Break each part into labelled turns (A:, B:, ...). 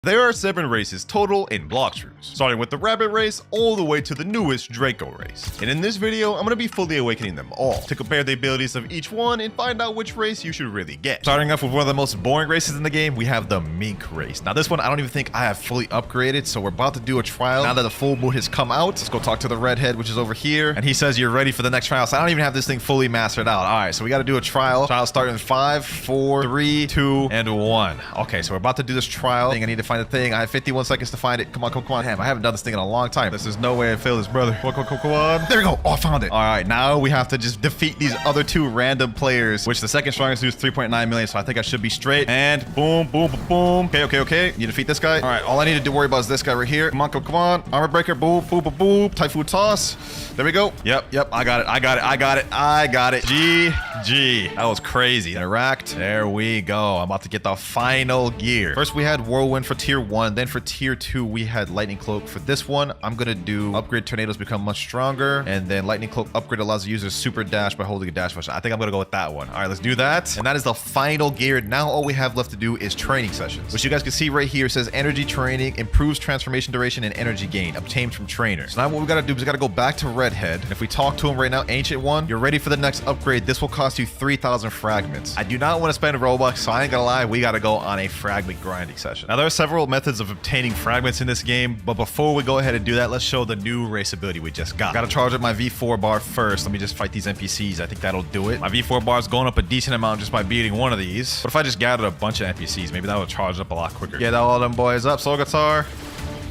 A: There are 7 races total in Blox, starting with the Rabbit race all the way to the newest Draco race. And in this video, I'm going to be fully awakening them all to compare the abilities of each one and find out which race you should really get. Starting off with one of the most boring races in the game, we have the Mink race. Now this one, I don't even think I have fully upgraded, so we're about to do a trial now that the full moon has come out. Let's go talk to the redhead, which is over here, and he says you're ready for the next trial, so I don't even have this thing fully mastered out. All right, so we got to do a trial. Trial starting in 5, 4, 3, 2, and 1. Okay, so we're about to do this trial thing. I need to find the thing. I have 51 seconds to find it. Come on, come on. Damn, I haven't done this thing in a long time. There's no way I fail this, brother. Come on. There we go. Oh, I found it. All right, now we have to just defeat these other 2 random players, which the second strongest dude is 3.9 million, so I think I should be straight. And boom, boom, boom, boom. Okay. You defeat this guy. All right, all I need to worry about is this guy right here. Come on. Armor breaker. Boom, boom, boom, boom. Typhoon toss. There we go. Yep. I got it. GG. That was crazy. Direct. There we go. I'm about to get the final gear. First, we had Whirlwind for tier 1. Then for tier 2, we had Lightning Cloak. For this one, I'm going to do Upgrade Tornadoes become much stronger. And then Lightning Cloak upgrade allows the user super dash by holding a dash function. I think I'm going to go with that one. All right, let's do that. And that is the final gear. Now all we have left to do is training sessions, which you guys can see right here. It says energy training improves transformation duration and energy gain obtained from trainers. So now what we got to do is we got to go back to Redhead. And if we talk to him right now, Ancient One, you're ready for the next upgrade. This will cost you 3,000 fragments. I do not want to spend Robux, so I ain't gonna lie, we got to go on a fragment grinding session. Now there are several methods of obtaining fragments in this game, but before we go ahead and do that, let's show the new race ability we just got. Got to charge up my V4 bar first. Let me just fight these NPCs. I think that'll do it. My V4 bar is going up a decent amount just by beating one of these. But if I just gathered a bunch of NPCs, maybe that would charge up a lot quicker. Get all them boys up, Soul Guitar.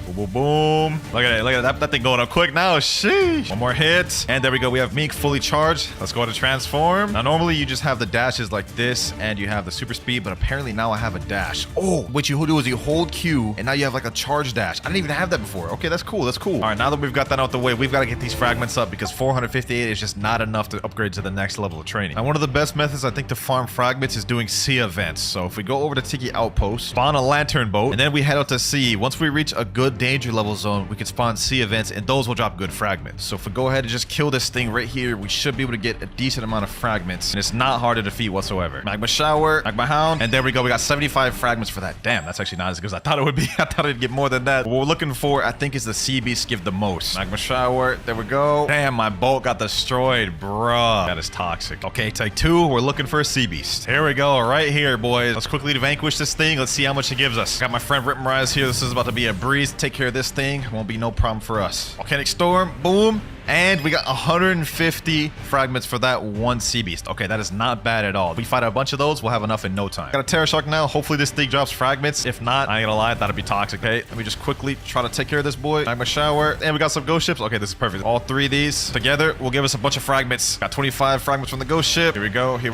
A: Boom. Look at it. That thing going up quick now. Sheesh. One more hit. And there we go. We have Meek fully charged. Let's go to transform. Now, normally you just have the dashes like this and you have the super speed, but apparently now I have a dash. Oh, what you do is you hold Q and now you have like a charge dash. I didn't even have that before. Okay, that's cool. All right, now that we've got that out the way, we've got to get these fragments up because 458 is just not enough to upgrade to the next level of training. Now, one of the best methods I think to farm fragments is doing sea events. So if we go over to Tiki Outpost, spawn a lantern boat, and then we head out to sea. Once we reach a good danger level zone, we can spawn sea events and those will drop good fragments. So if we go ahead and just kill this thing right here, we should be able to get a decent amount of fragments, and it's not hard to defeat whatsoever. Magma shower, magma hound, and there we go. We got 75 fragments for that. Damn, that's actually not as good as I thought it would be. I thought I'd get more than that. What we're looking for, I think, is the sea beast give the most. Magma shower, there we go. Damn, my boat got destroyed, bruh. That is toxic. Okay, take 2. We're looking for a sea beast. Here we go, right here, boys. Let's quickly vanquish this thing. Let's see how much it gives us. Got my friend Ripmarize here. This is about to be a breeze. Take care of this thing. Won't be no problem for us. Volcanic storm, boom. And we got 150 fragments for that one sea beast. Okay, that is not bad at all. If we fight a bunch of those, we'll have enough in no time. Got a Terror Shark now. Hopefully this thing drops fragments. If not, I ain't gonna lie, that'd be toxic. Okay, let me just quickly try to take care of this boy. Magma shower. And we got some ghost ships. Okay, this is perfect. All 3 of these together will give us a bunch of fragments. Got 25 fragments from the ghost ship. Here we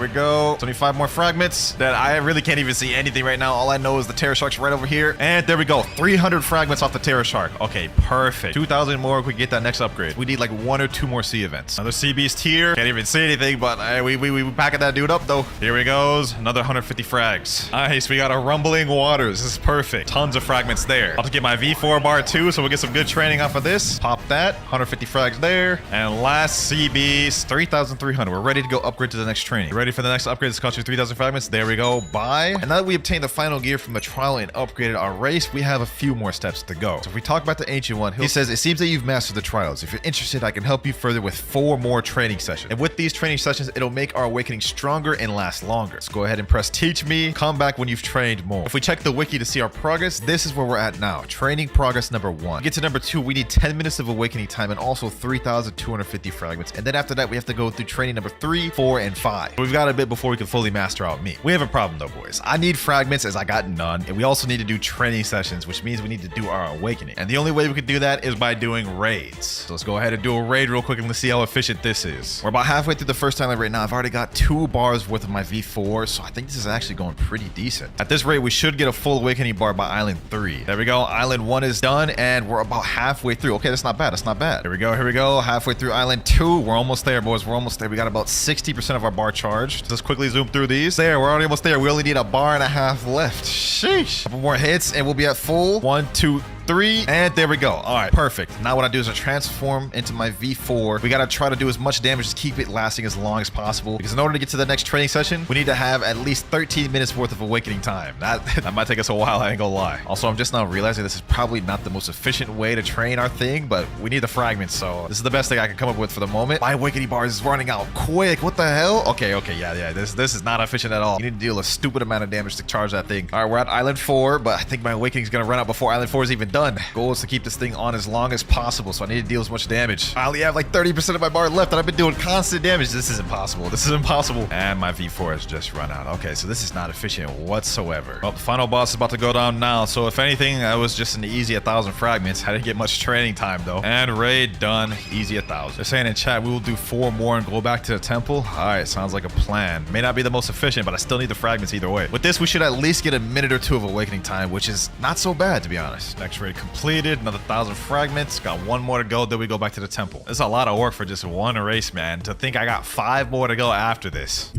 A: go. 25 more fragments that I really can't even see anything right now. All I know is the Terror Shark's right over here. And there we go. 300 fragments off the Terror Shark. Okay, perfect. 2,000 more if we get that next upgrade. We need like 1 or 2 more sea events. Another sea beast here. Can't even see anything, but we packing that dude up though. Here he goes. Another 150 frags. Nice. We got a rumbling waters. This is perfect. Tons of fragments there. I'll have to get my V4 bar too, so we'll get some good training off of this. Pop that. 150 frags there. And last sea beast, 3,300. We're ready to go upgrade to the next training. You ready for the next upgrade? This costs you 3,000 fragments. There we go. Bye. And now that we obtained the final gear from the trial and upgraded our race, we have a few more steps to go. So if we talk about the Ancient One, he says, it seems that you've mastered the trials. If you're interested, I can help you further with 4 more training sessions. And with these training sessions, it'll make our awakening stronger and last longer. So go ahead and press teach me. Come back when you've trained more. If we check the wiki to see our progress, this is where we're at now. Training progress number 1. To get to number 2, we need 10 minutes of awakening time and also 3,250 fragments. And then after that, we have to go through training number 3, 4, and 5. We've got a bit before we can fully master out me. We have a problem though, boys. I need fragments as I got none. And we also need to do training sessions, which means we need to do our awakening. And the only way we can do that is by doing raids. So let's go ahead and do a raid real quick and let's see how efficient this is. We're about halfway through the first time right now. I've already got 2 bars worth of my V4, so I think this is actually going pretty decent. At this rate, we should get a full awakening bar by Island 3. There we go. Island 1 is done, and we're about halfway through. Okay, that's not bad. Here we go. Halfway through Island 2. We're almost there, boys. We're almost there. We got about 60% of our bar charged. Let's quickly zoom through these. There, we're already almost there. We only need a bar and a half left. Sheesh. Couple more hits, and we'll be at full. 1, 2, 3, and there we go. All right, perfect. Now what I do is I transform into my V4. We gotta try to do as much damage to keep it lasting as long as possible, because in order to get to the next training session, we need to have at least 13 minutes worth of awakening time. That might take us a while, I ain't gonna lie. Also, I'm just now realizing this is probably not the most efficient way to train our thing, but we need the fragments, so this is the best thing I can come up with for the moment. My awakening bar is running out quick. What the hell? Okay, yeah. This is not efficient at all. You need to deal a stupid amount of damage to charge that thing. All right, we're at Island 4, but I think my awakening is gonna run out before Island 4 is even done. Goal is to keep this thing on as long as possible, so I need to deal as much damage. I only have like 30% of my bar left, and I've been doing constant damage. This is impossible. This is impossible. And my V4 has just run out. Okay, so this is not efficient whatsoever. Well, the final boss is about to go down now, so if anything, I was just an easy 1,000 fragments. I didn't get much training time though. And raid done. Easy 1,000. They're saying in chat we will do 4 more and go back to the temple. All right, sounds like a plan. May not be the most efficient, but I still need the fragments either way. With this, we should at least get a minute or 2 of awakening time, which is not so bad to be honest. Next raid completed. Another 1,000 fragments. Got 1 more to go. Then we go back to the temple. This is a lot of work for just 1 race, man. To think I got 5 more to go after this.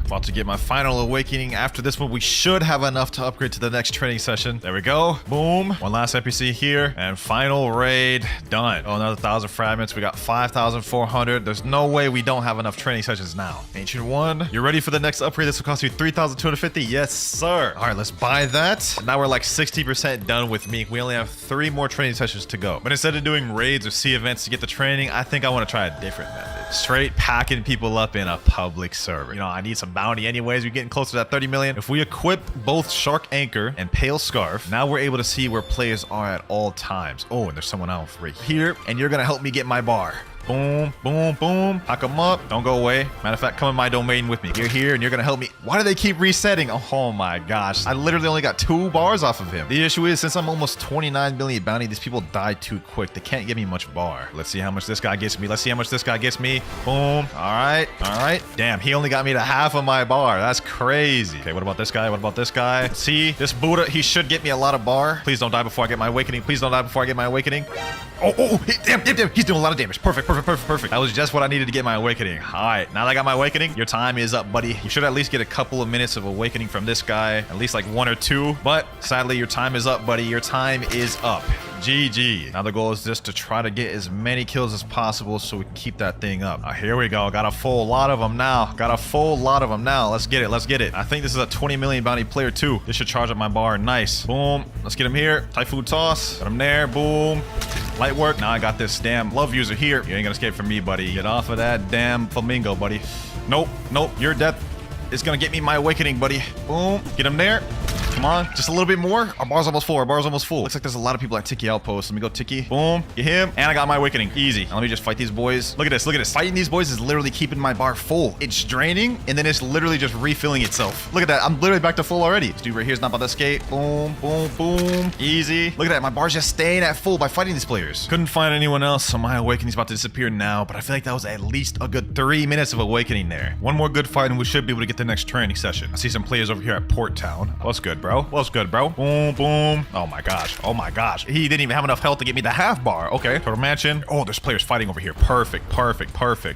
A: About to get my final awakening. After this one, we should have enough to upgrade to the next training session. There we go. Boom. 1 last NPC here. And final raid done. Oh, another 1,000 fragments. We got 5,400. There's no way we don't have enough training sessions now. Ancient 1, you ready for the next upgrade? This will cost you 3,250. Yes, sir. All right, let's buy that. Now we're like 60% done with Meek. We only have 3 more training sessions to go. But instead of doing raids or sea events to get the training, I think I want to try a different method. Straight packing people up in a public server. You know, I need some bounty anyways. We're getting closer to that 30 million. If we equip both Shark Anchor and Pale Scarf, now we're able to see where players are at all times. Oh, and there's someone else right here, and you're gonna help me get my bar. Boom, boom, boom. Pack them up. Don't go away. Matter of fact, come in my domain with me. You're here and you're gonna help me. Why do they keep resetting? Oh my gosh. I literally only got 2 bars off of him. The issue is, since I'm almost 29 million bounty, these people die too quick. They can't give me much bar. Let's see how much this guy gets me. Let's see how much this guy gets me. Boom. All right. All right. Damn, he only got me to half of my bar. That's crazy. Okay, what about this guy? What about this guy? See, this Buddha, he should get me a lot of bar. Please don't die before I get my awakening. Please don't die before I get my awakening. Oh, damn. He's doing a lot of damage. Perfect. That was just what I needed to get my awakening. All right, now that I got my awakening, your time is up, buddy. You should at least get a couple of minutes of awakening from this guy, at least like 1 or 2. But sadly, your time is up, buddy. Your time is up. GG. Now the goal is just to try to get as many kills as possible so we can keep that thing up. Here we go. Got a full lot of them now. Let's get it. I think this is a 20 million bounty player too. This should charge up my bar. Nice. Boom. Let's get him here. Typhoon toss. Got him there. Boom. Light work. Now I got this damn love user here. You ain't gonna escape from me, buddy. Get off of that damn flamingo, buddy. Nope. Your death is gonna get me my awakening, buddy. Boom. Get him there. Come on, just a little bit more. Our bar's almost full. Looks like there's a lot of people at Tiki Outpost. Let me go Tiki. Boom. Get him. And I got my awakening. Easy. Now let me just fight these boys. Look at this. Fighting these boys is literally keeping my bar full. It's draining, and then it's literally just refilling itself. Look at that. I'm literally back to full already. This dude right here is not about to escape. Boom, boom, boom. Easy. Look at that. My bar's just staying at full by fighting these players. Couldn't find anyone else, so my awakening's about to disappear now, but I feel like that was at least a good 3 minutes of awakening there. 1 more good fight, and we should be able to get the next training session. I see some players over here at Port Town. What's good, bro? Boom, boom. Oh my gosh. He didn't even have enough health to get me the half bar. Okay. Total mansion. Oh, there's players fighting over here. Perfect.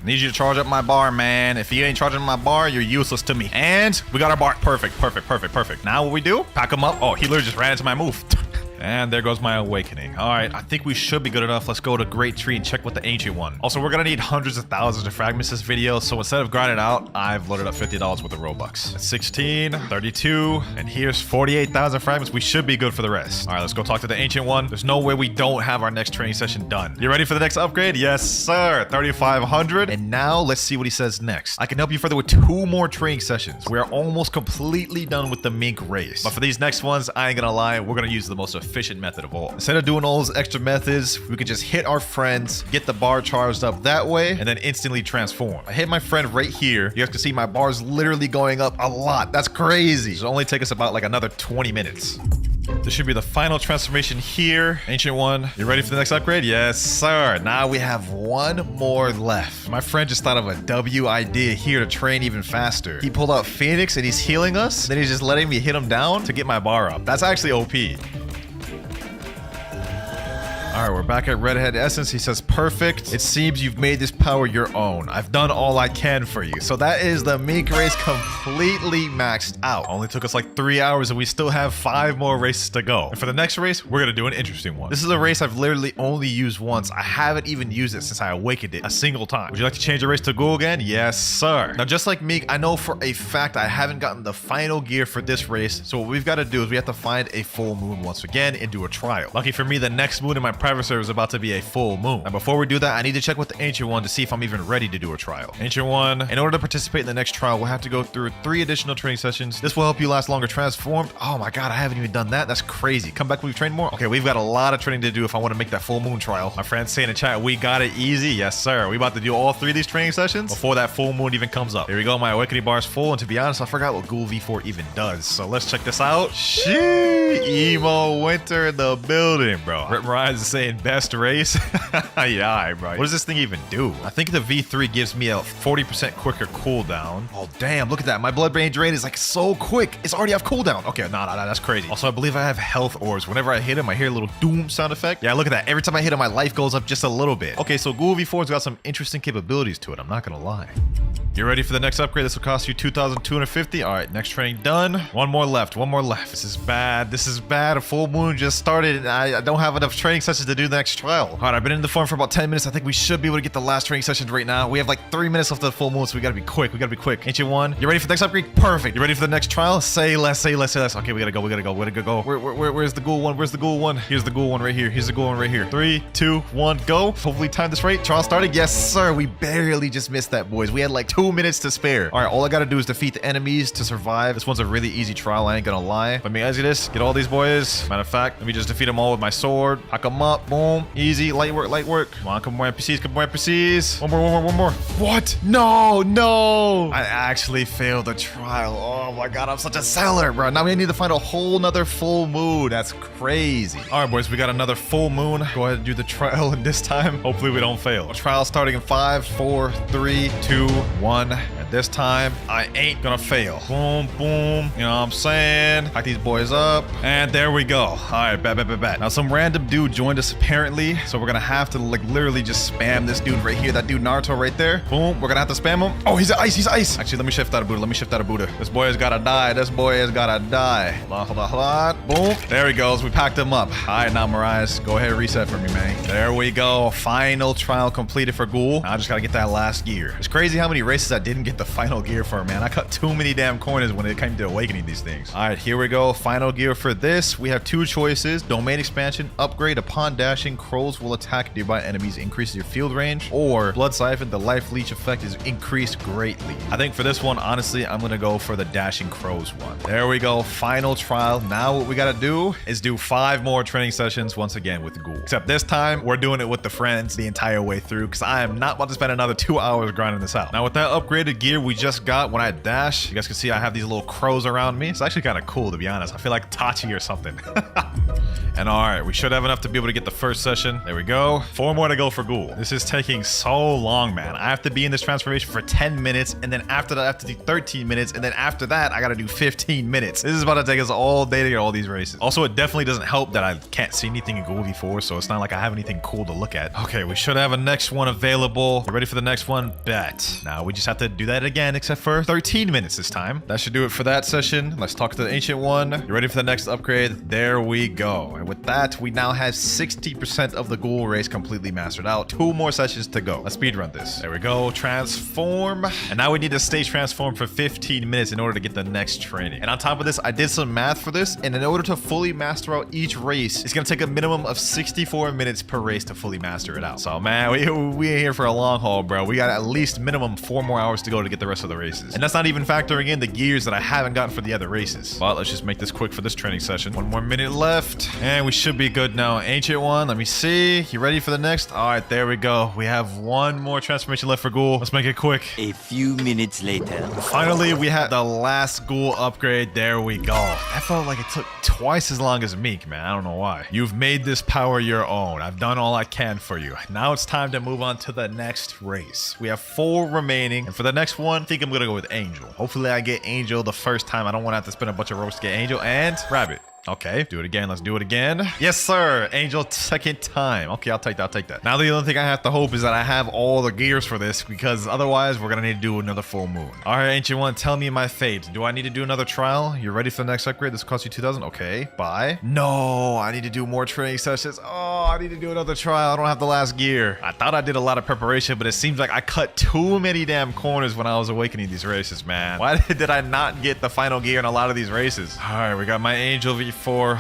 A: Need you to charge up my bar, man. If you ain't charging my bar, you're useless to me. And we got our bar. Perfect. Now what we do? Pack him up. Oh, he literally just ran into my move. And there goes my awakening. All right, I think we should be good enough. Let's go to Great Tree and check with the Ancient One. Also, we're gonna need hundreds of thousands of fragments this video, so instead of grinding out, I've loaded up $50 worth of Robux. That's 16, 32, and here's 48,000 fragments. We should be good for the rest. All right, let's go talk to the Ancient One. There's no way we don't have our next training session done. You ready for the next upgrade? Yes, sir. 3,500. And now let's see what he says next. I can help you further with 2 more training sessions. We are almost completely done with the mink race. But for these next ones, I ain't gonna lie, we're gonna use the most efficient method of all. Instead of doing all those extra methods, we could just hit our friends, get the bar charged up that way, and then instantly transform. I hit my friend right here. You guys can see my bar's literally going up a lot. That's crazy. It'll only take us about like another 20 minutes. This should be the final transformation here. Ancient One, you ready for the next upgrade? Yes, sir. Now we have 1 more left. My friend just thought of a W idea here to train even faster. He pulled out Phoenix and he's healing us. Then he's just letting me hit him down to get my bar up. That's actually OP. All right, we're back at Redhead Essence. He says, perfect. It seems you've made this power your own. I've done all I can for you. So that is the Meek race completely maxed out. Only took us like 3 hours and we still have 5 more races to go. And for the next race, we're gonna do an interesting one. This is a race I've literally only used once. I haven't even used it since I awakened it a single time. Would you like to change the race to Ghoul again? Yes, sir. Now, just like Meek, I know for a fact I haven't gotten the final gear for this race. So what we've got to do is we have to find a full moon once again and do a trial. Lucky for me, the next moon in my private server is about to be a full moon. And before we do that, I need to check with the Ancient One to see if I'm even ready to do a trial. Ancient One, in order to participate in the next trial, we'll have to go through 3 additional training sessions. This will help you last longer transformed. Oh my god, I haven't even done that. That's crazy. Come back when we've trained more. Okay, we've got a lot of training to do if I want to make that full moon trial. My friends say in the chat, we got it easy. Yes, sir. We about to do all 3 of these training sessions before that full moon even comes up. Here we go. My awakening bar is full. And to be honest, I forgot what Ghoul V4 even does. So let's check this out. Sheesh. Emo Winter in the building, bro. Rip Mariah is saying best race. Yeah, bro. What does this thing even do? I think the V3 gives me a 40% quicker cooldown. Oh, damn. Look at that. My blood brain drain is like so quick. It's already off cooldown. Okay, nah, that's crazy. Also, I believe I have health orbs. Whenever I hit him, I hear a little doom sound effect. Yeah, look at that. Every time I hit him, my life goes up just a little bit. Okay, so Ghoul V4's got some interesting capabilities to it. I'm not gonna lie. You ready for the next upgrade? This will cost you 2,250. All right, next training done. One more left. This is bad. A full moon just started and I don't have enough training sessions to do the next trial. All right, I've been in the farm for about 10 minutes. I think we should be able to get the last training sessions right now. We have like 3 minutes left of the full moon, so we gotta be quick. Ancient One, you ready for the next upgrade? Perfect. You ready for the next trial? Say less. Okay, we gotta go. Where's the Ghoul One? Here's the Ghoul One right here. 3, 2, 1, go. Hopefully time this right. Trial started. Yes, sir. We barely just missed that, boys. We had like 2 minutes to spare. All right, all I gotta do is defeat the enemies to survive. This one's a really easy trial, I ain't gonna lie. Let me exit this, get all these boys. Matter of fact, let me just defeat them all with my sword. Hack them up, boom. Easy, light work. Come on, come more NPCs. One more. What? No. I actually failed the trial. Oh my god, I'm such a seller, bro. Now we need to find a whole nother full moon. That's crazy. All right, boys, we got another full moon. Go ahead and do the trial, and this time, hopefully we don't fail. A trial starting in 5, 4, 3, 2, 1. And this time, I ain't gonna fail. Boom. You know what I'm saying? Pack these boys up. And there we go. All right, bet. Now, some random dude joined us apparently. So we're gonna have to like literally just spam this dude right here. That dude Naruto right there. Boom. We're gonna have to spam him. Oh, he's ice. Actually, let me shift out of Buddha. This boy has gotta die. Hold on. Boom. There he goes. We packed him up. All right, now Mariah, go ahead and reset for me, man. There we go. Final trial completed for Ghoul. Now I just gotta get that last gear. It's crazy how many races I didn't get the final gear for, man. I cut too many damn corners when it came to awakening these things. All right, here we go. Final gear for this. We have 2 choices. Domain expansion, upgrade. Upon dashing, crows will attack nearby enemies, increases your field range. Or blood siphon, the life leech effect is increased greatly. I think for this one, honestly, I'm gonna go for the dashing crows one. There we go. Final trial. Now what we gotta do is do 5 more training sessions once again with Ghoul. Except this time, we're doing it with the friends the entire way through because I am not about to spend another 2 hours grinding this out. Now with that upgraded gear we just got, when I dash, you guys can see I have these little crows around me. It's actually kind of cool, to be honest. I feel like Tachi or something. And all right, we should have enough to be able to get the first session. There we go. 4 more to go for Ghoul. This is taking so long, man. I have to be in this transformation for 10 minutes, and then after that, I have to do 13 minutes, and then after that, I gotta do 15 minutes. This is about to take us all day to get all these races. Also, it definitely doesn't help that I can't see anything in Ghoul V4, so it's not like I have anything cool to look at. Okay, we should have a next one available. You ready for the next one? Bet. Now, we just have to do that again, except for 13 minutes this time. That should do it for that session. Let's talk to the Ancient One. You ready for the next upgrade? There we go. And with that, we now have 60% of the Ghoul race completely mastered out. 2 more sessions to go. Let's speedrun this. There we go. Transform. And now we need to stay transformed for 15 minutes in order to get the next training. And on top of this, I did some math for this. And in order to fully master out each race, it's going to take a minimum of 64 minutes per race to fully master it out. So, man, we ain't here for a long haul, bro. We got at least minimum 4 more hours to go to get the rest of the races. And that's not even factoring in the gears that I haven't gotten for the other races. But let's just make this quick for this training session. 1 more minute left. And we should be good now. Ancient One, let me see. You ready for the next? All right, there we go. We have 1 more transformation left for Ghoul. Let's make it quick.
B: A few minutes later.
A: Finally, we had the last Ghoul upgrade. There we go. That felt like it took twice as long as Meek, man. I don't know why. You've made this power your own. I've done all I can for you. Now it's time to move on to the next race. We have 4 remaining. And for the next one, I think I'm going to go with Angel. Hopefully I get Angel the first time. I don't want to have to spend a bunch of ropes to get Angel. And Rabbit. Okay, do it again. Let's do it again. Yes, sir. Angel, second time. Okay, I'll take that. I'll take that. Now, the only thing I have to hope is that I have all the gears for this, because otherwise we're going to need to do another full moon. All right, Ancient One, tell me my fate. Do I need to do another trial? You're ready for the next upgrade? This costs you 2,000. Okay, bye. No, I need to do more training sessions. Oh, I need to do another trial. I don't have the last gear. I thought I did a lot of preparation, but it seems like I cut too many damn corners when I was awakening these races, man. Why did I not get the final gear in a lot of these races? All right, we got my Angel V4.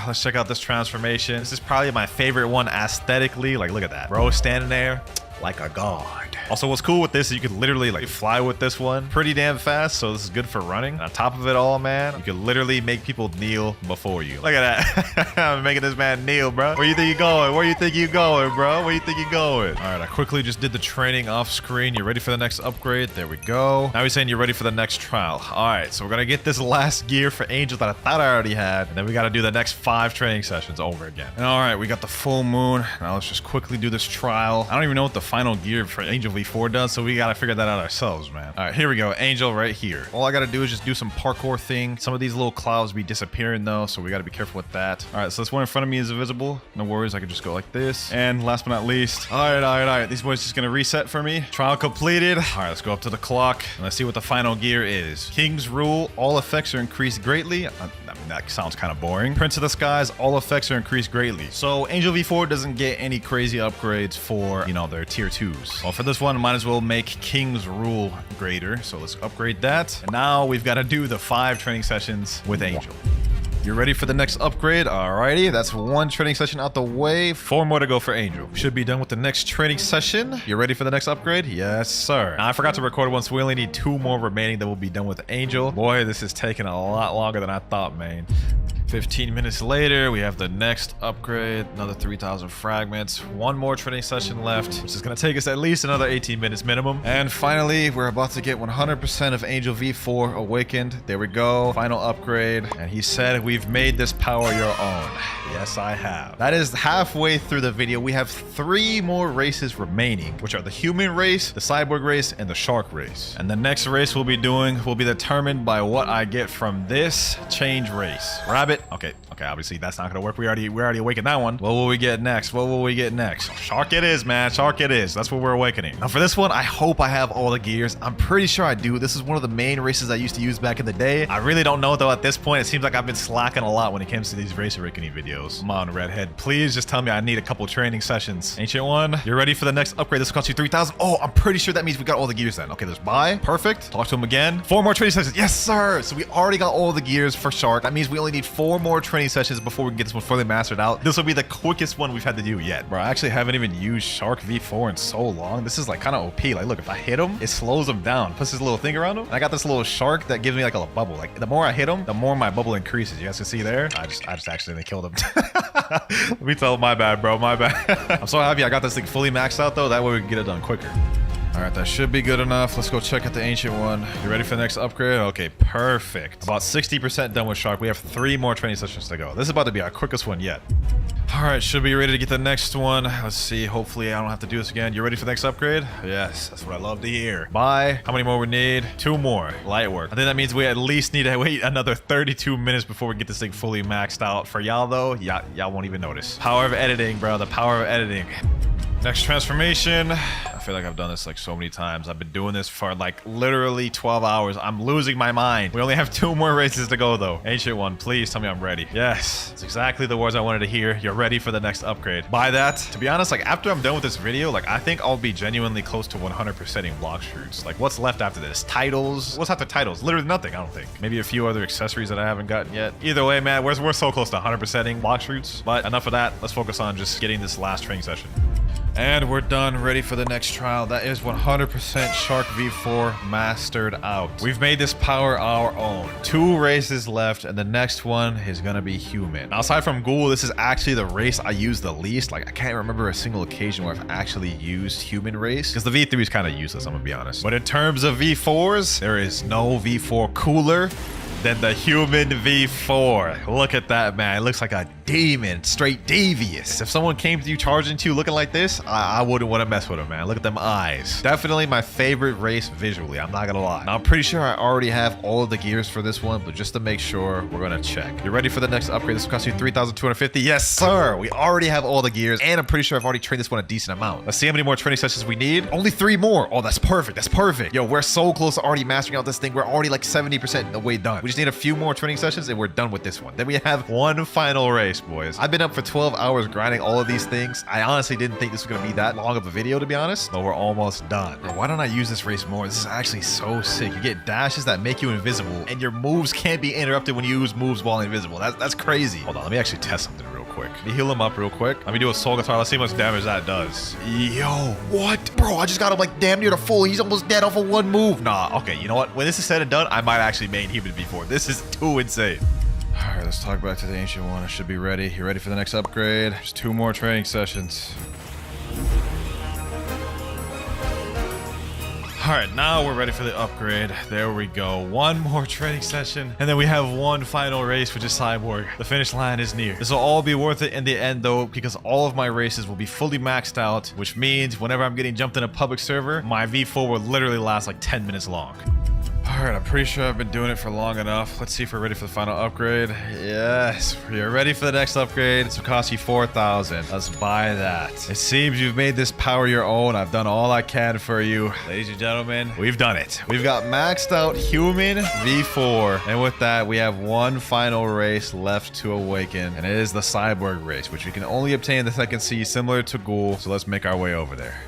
A: Let's check out this transformation. This is probably my favorite one aesthetically. Like, look at that. Bro standing there like a god. Also, what's cool with this is you could literally like fly with this one pretty damn fast, so this is good for running. And on top of it all, man, you could literally make people kneel before you. Look at that. I'm making this man kneel, bro. Where you think you going? Where you think you going, bro? Where you think you going? All right, I quickly just did the training off screen. You ready for the next upgrade? There we go. Now he's saying you're ready for the next trial. All right, so we're gonna get this last gear for Angel that I thought I already had, and then we gotta do the next 5 training sessions over again. And all right, we got the full moon. Now let's just quickly do this trial. I don't even know what the final gear for Angel V4 does, so we gotta figure that out ourselves, man. All right, here we go. Angel right here. All I gotta do is just do some parkour thing. Some of these little clouds be disappearing though, so we gotta be careful with that. All right, so this one in front of me is invisible. No worries, I can just go like this. And last but not least, all right. These boys just gonna reset for me. Trial completed. All right, let's go up to the clock and let's see what the final gear is. King's Rule, all effects are increased greatly. I mean, that sounds kind of boring. Prince of the Skies, all effects are increased greatly. So Angel V4 doesn't get any crazy upgrades for, you know, their tier 2s. Well, for this one, might as well make King's Rule greater. So let's upgrade that. And now we've got to do the 5 training sessions with Angel. You're ready for the next upgrade? Alrighty, that's 1 training session out the way. 4 more to go for Angel. Should be done with the next training session. You ready for the next upgrade? Yes, sir. Now, I forgot to record one, so we only need 2 more remaining that will be done with Angel. Boy, this is taking a lot longer than I thought, man. 15 minutes later, we have the next upgrade, another 3,000 fragments, 1 more training session left, which is going to take us at least another 18 minutes minimum. And finally, we're about to get 100% of Angel V4 awakened. There we go, final upgrade. And he said, we've made this power your own. Yes, I have. That is halfway through the video. We have 3 more races remaining, which are the human race, the cyborg race, and the shark race. And the next race we'll be doing will be determined by what I get from this change race. Rabbit. Okay, obviously that's not gonna work. We already awakened that one. What will we get next? What will we get next? Shark it is, man. Shark it is. That's what we're awakening. Now for this one, I hope I have all the gears. I'm pretty sure I do. This is one of the main races I used to use back in the day. I really don't know though at this point. It seems like I've been slacking a lot when it comes to these race awakening videos. Come on, Redhead. Please just tell me I need a couple training sessions. Ancient One, you're ready for the next upgrade. This costs you 3,000. Oh, I'm pretty sure that means we got all the gears then. Okay, there's buy. Perfect. Talk to him again. 4 more training sessions. Yes, sir. So we already got all the gears for Shark. That means we only need 4 more training sessions before we can get this one fully mastered out. This will be the quickest one we've had to do yet. Bro, I actually haven't even used Shark V4 in so long. This is like kind of OP. Like, look, if I hit him, it slows him down. Puts this little thing around him. And I got this little shark that gives me like a bubble. Like, the more I hit him, the more my bubble increases. You guys can see there. I just accidentally killed him. Let me tell him, my bad, bro. My bad. I'm so happy I got this thing fully maxed out though. That way we can get it done quicker. All right, that should be good enough. Let's go check out the Ancient One. You ready for the next upgrade? Okay, perfect. About 60% done with Shark. We have 3 more training sessions to go. This is about to be our quickest one yet. All right, should be ready to get the next one. Let's see. Hopefully, I don't have to do this again. You ready for the next upgrade? Yes, that's what I love to hear. Bye. How many more we need? 2 more. Light work. I think that means we at least need to wait another 32 minutes before we get this thing fully maxed out. For y'all, though, y'all won't even notice. Power of editing, bro. The power of editing. Next transformation. I feel like I've done this like so many times. I've been doing this for like literally 12 hours. I'm losing my mind. We only have 2 more races to go though. Ancient One, please tell me I'm ready. Yes, it's exactly the words I wanted to hear. You're ready for the next upgrade. By that, to be honest, like after I'm done with this video, like I think I'll be genuinely close to 100%ing Blox fruits. Like what's left after this? Titles? What's after titles? Literally nothing, I don't think. Maybe a few other accessories that I haven't gotten yet. Either way, man, we're so close to 100%ing Blox fruits. But enough of that. Let's focus on just getting this last training session. And we're done, ready for the next trial. That is 100% Shark V4 mastered out. We've made this power our own. 2 races left, and the next one is gonna be human. Now, aside from Ghoul, this is actually the race I use the least. Like, I can't remember a single occasion where I've actually used human race, because the V3 is kind of useless, I'm gonna be honest. But in terms of V4s, there is no V4 cooler than the human V4. Look at that, man. It looks like a demon, straight devious. If someone came to you charging to you looking like this, I wouldn't want to mess with him, man. Look at them eyes. Definitely my favorite race visually, I'm not gonna lie. Now, I'm pretty sure I already have all of the gears for this one, but just to make sure, we're gonna check. You ready for the next upgrade? This will cost you 3,250. Yes, sir. We already have all the gears, and I'm pretty sure I've already trained this one a decent amount. Let's see how many more training sessions we need. Only 3 more. Oh, that's perfect. That's perfect. Yo, we're so close to already mastering out this thing. We're already like 70% the way done. We just need a few more training sessions, and we're done with this one. Then we have one final race, boys. I've been up for 12 hours grinding all of these things. I honestly didn't think this was gonna be that long of a video, to be honest, but we're almost done. Bro, why don't I use this race more? This is actually so sick. You get dashes that make you invisible, and your moves can't be interrupted when you use moves while invisible. That's crazy. Hold on, let me actually test something real quick. Let me heal him up real quick. Let me do a soul guitar. Let's see how much damage that does. Yo, what? Bro, I just got him like damn near to full. He's almost dead off of one move. Nah, okay, you know what? When this is said and done, I might actually main human before. This is too insane. All right, let's talk back to the ancient one. I should be ready. You ready for the next upgrade? Just 2 more training sessions. All right, now we're ready for the upgrade. There we go. 1 more training session, and then we have 1 final race, which is Cyborg. The finish line is near. This will all be worth it in the end, though, because all of my races will be fully maxed out, which means whenever I'm getting jumped in a public server, my V4 will literally last like 10 minutes long. All right, I'm pretty sure I've been doing it for long enough. Let's see if we're ready for the final upgrade. Yes, we're ready for the next upgrade. This will cost you 4,000. Let's buy that. It seems you've made this power your own. I've done all I can for you. Ladies and gentlemen, we've done it. We've got maxed out human V4. And with that, we have 1 final race left to awaken. And it is the Cyborg race, which we can only obtain in the second sea, similar to Ghoul. So let's make our way over there.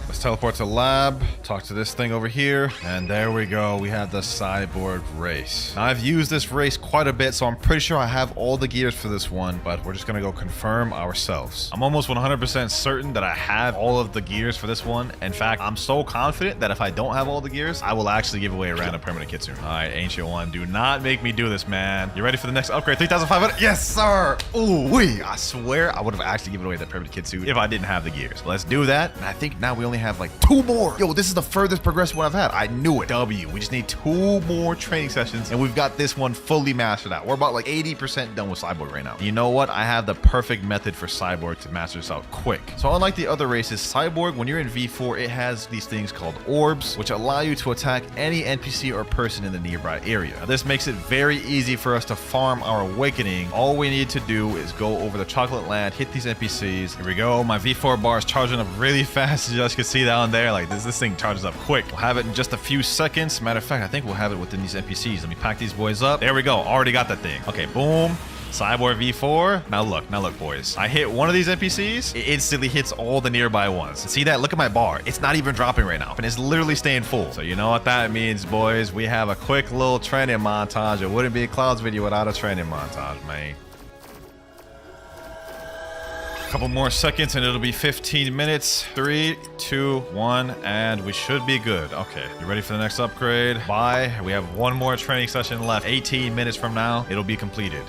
A: Let's teleport to lab, talk to this thing over here, and there we go. We have the Cyborg race. Now, I've used this race quite a bit, so I'm pretty sure I have all the gears for this one, but we're just gonna go confirm ourselves. I'm almost 100% certain that I have all of the gears for this one. In fact, I'm so confident that if I don't have all the gears, I will actually give away a random permanent kitsune. All right, Ancient One, do not make me do this, man. You ready for the next upgrade? 3,500? Yes, sir. Ooh, wee. I swear I would have actually given away that permanent kitsune if I didn't have the gears. Let's do that, and I think now we only have like 2 more. Yo, this is the furthest progressive one I've had. I knew it. W. We just need 2 more training sessions, and we've got this one fully mastered out. We're about like 80% done with Cyborg right now. You know what? I have the perfect method for Cyborg to master this out quick. So unlike the other races, Cyborg, when you're in V4, it has these things called orbs, which allow you to attack any NPC or person in the nearby area. Now, this makes it very easy for us to farm our awakening. All we need to do is go over the chocolate land, hit these NPCs. Here we go. My V4 bar is charging up really fast, as you guys can see down there. Like this thing charges up quick. We'll have it in just a few seconds. Matter of fact, I think we'll have it within these NPCs. Let me pack these boys up. There we go. Already got that thing. Okay, boom. Cyborg V4. Now look, boys. I hit one of these NPCs, it instantly hits all the nearby ones. See that? Look at my bar. It's not even dropping right now, and it's literally staying full. So you know what that means, boys? We have a quick little training montage. It wouldn't be a Clouds video without a training montage, man. Couple more seconds and it'll be 15 minutes. 3, 2, 1, and we should be good. Okay, you ready for the next upgrade? Bye. We have 1 more training session left. 18 minutes from now, it'll be completed.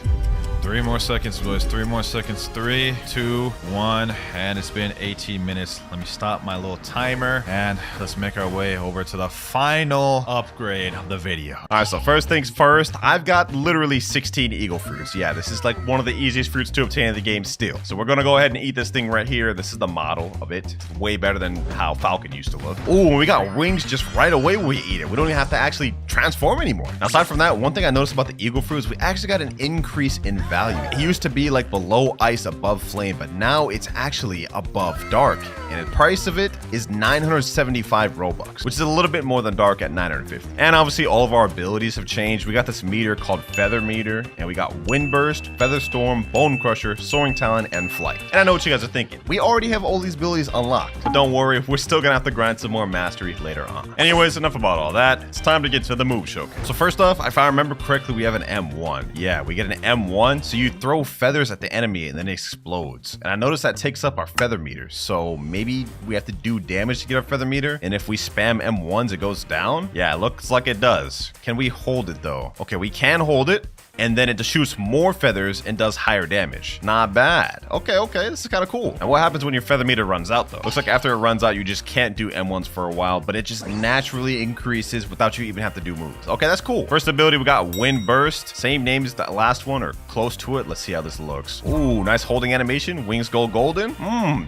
A: 3 more seconds, boys. 3 more seconds. 3, 2, 1, and it's been 18 minutes. Let me stop my little timer, and let's make our way over to the final upgrade of the video. All right, so first things first, I've got literally 16 eagle fruits. Yeah, this is like one of the easiest fruits to obtain in the game still. So we're gonna go ahead and eat this thing right here. This is the model of it. It's way better than how Falcon used to look. Oh, we got wings just right away when we eat it. We don't even have to actually transform anymore. Now, aside from that, one thing I noticed about the eagle fruits, we actually got an increase in value. It used to be like below ice, above flame, but now it's actually above dark. And the price of it is 975 Robux, which is a little bit more than dark at 950. And obviously all of our abilities have changed. We got this meter called Feather Meter, and we got Wind Burst, Feather Storm, Bone Crusher, Soaring Talon, and Flight. And I know what you guys are thinking. We already have all these abilities unlocked, but don't worry, we're still gonna have to grind some more mastery later on. Anyways, enough about all that. It's time to get to the move showcase. So first off, if I remember correctly, we have an M1. Yeah, we get an M1, so you throw feathers at the enemy and then it explodes. And I noticed that takes up our feather meter, so maybe we have to do damage to get our feather meter, and if we spam M1s it goes down. Yeah, it looks like it does. Can we hold it though? Okay, we can hold it, and then it just shoots more feathers and does higher damage. Not bad. Okay, this is kind of cool. And what happens when your feather meter runs out though? Looks like after it runs out, you just can't do M1s for a while, but it just naturally increases without you even have to do moves. Okay, that's cool. First ability, we got Wind Burst. Same name as the last one or close to it. Let's see how this looks. Ooh, nice holding animation. Wings go golden.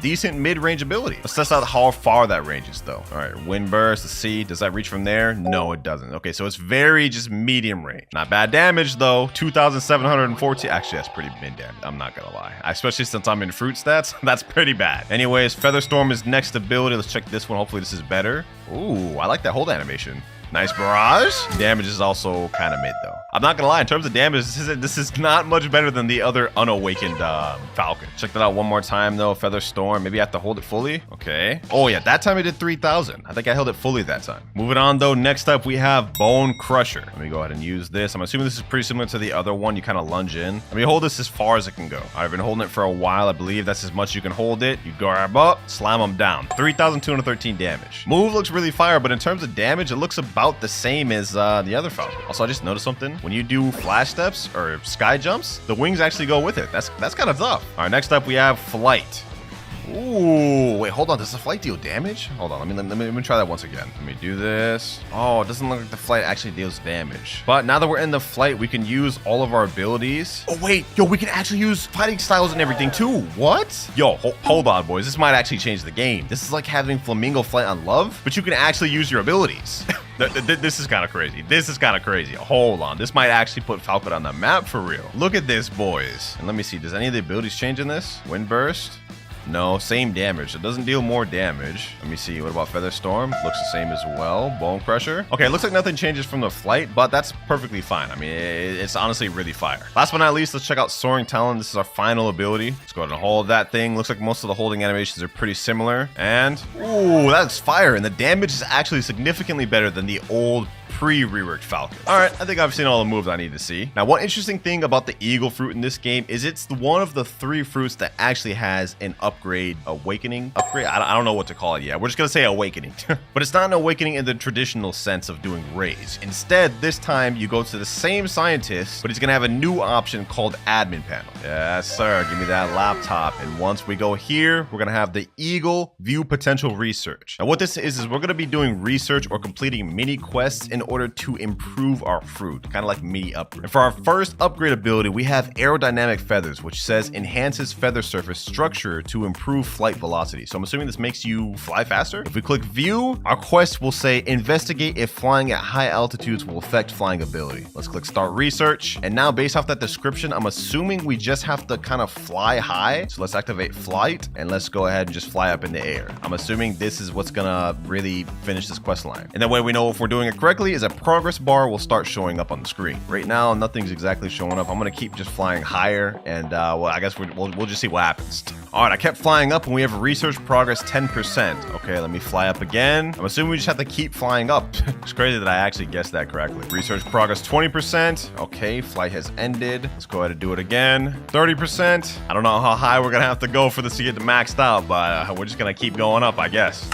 A: Decent mid-range ability. Let's test out how far that ranges though. All right, Wind Burst. Let's see. Does that reach from there? No, it doesn't. Okay, so it's very just medium range. Not bad damage though. 2,740. Actually, that's pretty mid damage. I'm not gonna lie. Especially since I'm in fruit stats, that's pretty bad. Anyways, Featherstorm is next ability. Let's check this one. Hopefully this is better. Ooh, I like that hold animation. Nice barrage. Damage is also kind of mid though. I'm not gonna lie, in terms of damage, this is not much better than the other unawakened Falcon. Check that out one more time though. Featherstorm. Maybe I have to hold it fully. Okay. Oh yeah, that time I did 3,000. I think I held it fully that time. Moving on though, next up we have Bone Crusher. Let me go ahead and use this. I'm assuming this is pretty similar to the other one. You kind of lunge in. Let me hold this as far as it can go. I've been holding it for a while. I believe that's as much you can hold it. You grab up, slam them down. 3,213 damage. Move looks really fire, but in terms of damage, it looks about the same as the other Falcon. Also, I just noticed something. When you do flash steps or sky jumps, the wings actually go with it. That's kind of tough. All right, next up we have Flight. Ooh, wait, hold on. Does the flight deal damage? Hold on, let me try that once again. Let me do this. Oh, it doesn't look like the flight actually deals damage. But now that we're in the flight, we can use all of our abilities. Oh wait, yo, we can actually use fighting styles and everything too. What? Yo, hold on, boys. This might actually change the game. This is like having Flamingo Flight on Love, but you can actually use your abilities. This is kind of crazy. This is kind of crazy. Hold on. This might actually put Falcon on the map for real. Look at this, boys. And let me see. Does any of the abilities change in this? Wind Burst? No, same damage. It doesn't deal more damage. Let me see. What about Featherstorm? Looks the same as well. Bone Crusher. Okay, it looks like nothing changes from the flight, but that's perfectly fine. I mean, it's honestly really fire. Last but not least, let's check out Soaring Talon. This is our final ability. Let's go ahead and hold that thing. Looks like most of the holding animations are pretty similar. And, ooh, that's fire. And the damage is actually significantly better than the old pre-reworked Falcon. All right, I think I've seen all the moves I need to see. Now, one interesting thing about the Eagle Fruit in this game is it's one of the 3 fruits that actually has an awakening upgrade. I don't know what to call it yet. We're just gonna say awakening. But it's not an awakening in the traditional sense of doing raise. Instead, this time you go to the same scientist, but he's gonna have a new option called Admin Panel. Yes, sir. Give me that laptop. And once we go here, we're gonna have the Eagle View Potential Research. Now, what this is we're gonna be doing research or completing mini quests in order to improve our fruit, kind of like mini upgrade. And for our first upgrade ability, we have Aerodynamic Feathers, which says enhances feather surface structure to improve flight velocity. So I'm assuming this makes you fly faster. If we click view, our quest will say investigate if flying at high altitudes will affect flying ability. Let's click start research. And now based off that description, I'm assuming we just have to kind of fly high. So let's activate flight and let's go ahead and just fly up in the air. I'm assuming this is what's gonna really finish this quest line. And that way we know if we're doing it correctly is a progress bar will start showing up on the screen. Right now, nothing's exactly showing up. I'm gonna keep just flying higher and well, I guess we'll just see what happens. All right, I kept flying up and we have research progress 10%. Okay, let me fly up again. I'm assuming we just have to keep flying up. It's crazy that I actually guessed that correctly. Research progress 20%. Okay, flight has ended. Let's go ahead and do it again. 30%. I don't know how high we're gonna have to go for this to get maxed out, but we're just gonna keep going up, I guess.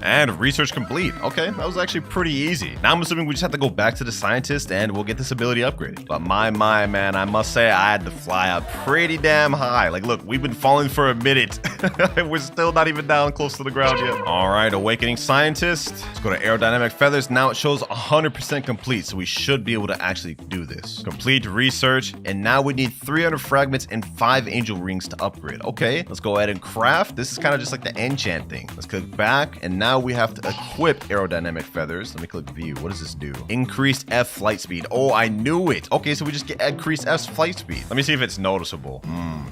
A: And research complete. Okay, that was actually pretty easy. Now I'm assuming we just have to go back to the scientist and we'll get this ability upgraded. But my man, I must say I had to fly up pretty damn high. Like, look, we've been falling for a minute. We're still not even down close to the ground yet. All right, awakening scientist. Let's go to Aerodynamic Feathers. Now it shows 100% complete, so we should be able to actually do this. Complete research, and now we need 300 fragments and 5 angel rings to upgrade. Okay, let's go ahead and craft. This is kind of just like the enchant thing. Let's click back, and now we have to equip Aerodynamic Feathers. Let me click view. What does this do? Increased F flight speed. Oh, I knew it. Okay, so we just get increased F flight speed. Let me see if it's noticeable.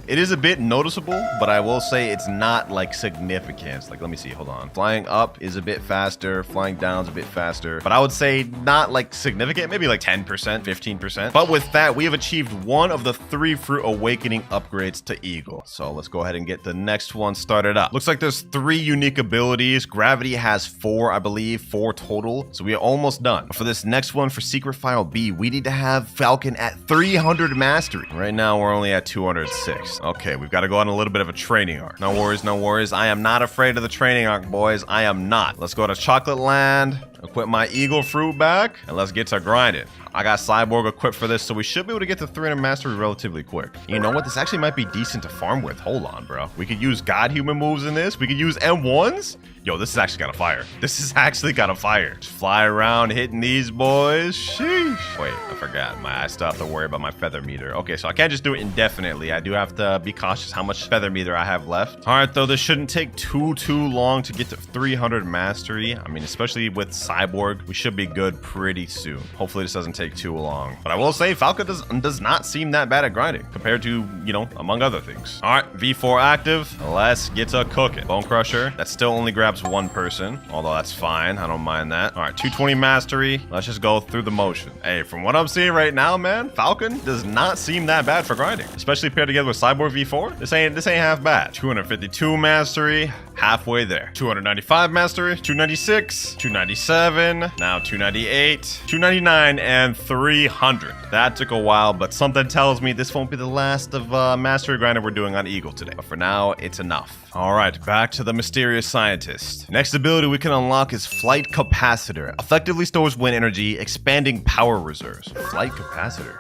A: It is a bit noticeable, but I will say it's not like significant. Like, let me see. Hold on. Flying up is a bit faster. Flying down is a bit faster. But I would say not like significant. Maybe like 10%, 15%. But with that, we have achieved one of the 3 fruit awakening upgrades to Eagle. So let's go ahead and get the next one started up. Looks like there's 3 unique abilities. Gravity has 4, I believe, 4 total. So we are almost done. But for this next one, for Secret File B, we need to have Falcon at 300 mastery. Right now, we're only at 206. Okay, we've got to go on a little bit of a training arc. No worries, no worries. I am not afraid of the training arc, boys. I am not. Let's go to Chocolate Land, equip my Eagle Fruit back, and let's get to grinding. I got Cyborg equipped for this, so we should be able to get to 300 mastery relatively quick. You know what? This actually might be decent to farm with. Hold on, bro. We could use God human moves in this. We could use M1s. Yo, this is actually got a fire. This is actually got a fire. Just fly around hitting these boys. Sheesh. Wait, I forgot. I still have to worry about my feather meter. Okay, so I can't just do it indefinitely. I do have to be cautious how much feather meter I have left. All right, though, this shouldn't take too long to get to 300 mastery. I mean, especially with Cyborg, we should be good pretty soon. Hopefully this doesn't take too long. But I will say Falcon does not seem that bad at grinding compared to, you know, among other things. All right, V4 active. Let's get to cooking. Bone Crusher. That still only grabs one person, although that's fine. I don't mind that. All right, 220 mastery. Let's just go through the motion. Hey, from what I'm seeing right now, man, Falcon does not seem that bad for grinding, especially paired together with Cyborg V4. This ain't half bad. 252 mastery, halfway there. 295 mastery, 296, 297, now 298, 299, and 300. That took a while, but something tells me this won't be the last of mastery grinding we're doing on Eagle today. But for now, it's enough. All right, back to the mysterious scientist. Next ability we can unlock is Flight Capacitor. Effectively stores wind energy, expanding power reserves. Flight Capacitor.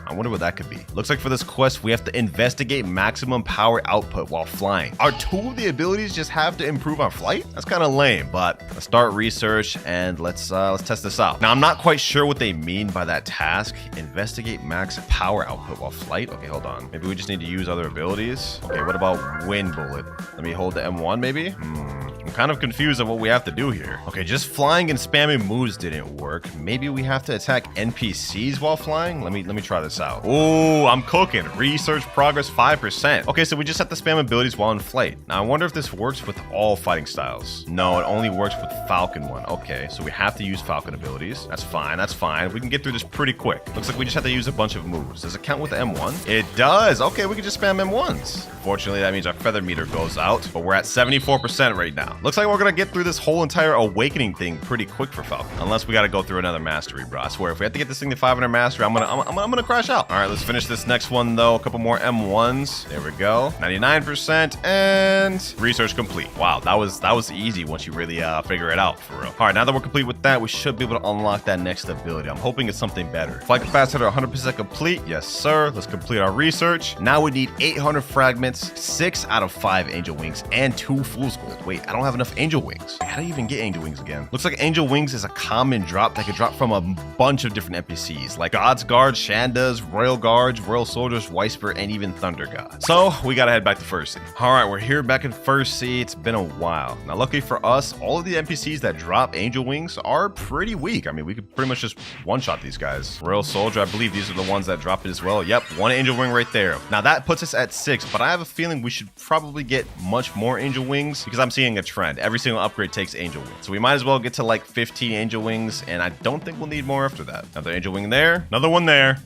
A: I wonder what that could be. Looks like for this quest, we have to investigate maximum power output while flying. Are two of the abilities just have to improve our flight? That's kind of lame, but let's start research and let's test this out. Now, I'm not quite sure what they mean by that task. Investigate max power output while flight. Okay, hold on. Maybe we just need to use other abilities. Okay, what about wind bullet? Let me hold the M1 maybe? I'm kind of confused on what we have to do here. Okay, just flying and spamming moves didn't work. Maybe we have to attack NPCs while flying? Let me try this out. Oh, I'm cooking. Research progress 5%. Okay, so we just have to spam abilities while in flight. Now, I wonder if this works with all fighting styles. No, it only works with Falcon one. Okay, so we have to use Falcon abilities. That's fine, that's fine. We can get through this pretty quick. Looks like we just have to use a bunch of moves. Does it count with the M1? It does. Okay, we can just spam M1s. Unfortunately, that means our feather meter goes out, but we're at 74% right now. Looks like we're gonna get through this whole entire awakening thing pretty quick for Falcon. Unless we gotta go through another mastery, bro. I swear, if we have to get this thing to 500 mastery, I'm gonna crash out. All right, let's finish this next one though. A couple more M1s. There we go. 99% and research complete. Wow, that was easy once you really figure it out for real. All right, now that we're complete with that, we should be able to unlock that next ability. I'm hoping it's something better. Flight capacitor 100% complete. Yes, sir. Let's complete our research. Now we need 800 fragments, 6 out of 5 angel wings, and 2 fool's gold. Wait, I don't have enough angel wings. How do you even get angel wings again? Looks like angel wings is a common drop that could drop from a bunch of different NPCs, like God's Guards, Shandas, Royal Guards, Royal Soldiers, Whisper, and even Thunder God. So we gotta head back to First Sea. All right, we're here back in First Sea. It's been a while. Now, luckily for us, all of the NPCs that drop angel wings are pretty weak. I mean, we could pretty much just one-shot these guys. Royal Soldier, I believe these are the ones that drop it as well. Yep, 1 angel wing right there. Now that puts us at 6, but I have a feeling we should probably get much more angel wings because I'm seeing a trend. Every single upgrade takes angel wings. So we might as well get to like 15 angel wings, and I don't think we'll need more after that. Another angel wing there, another one there.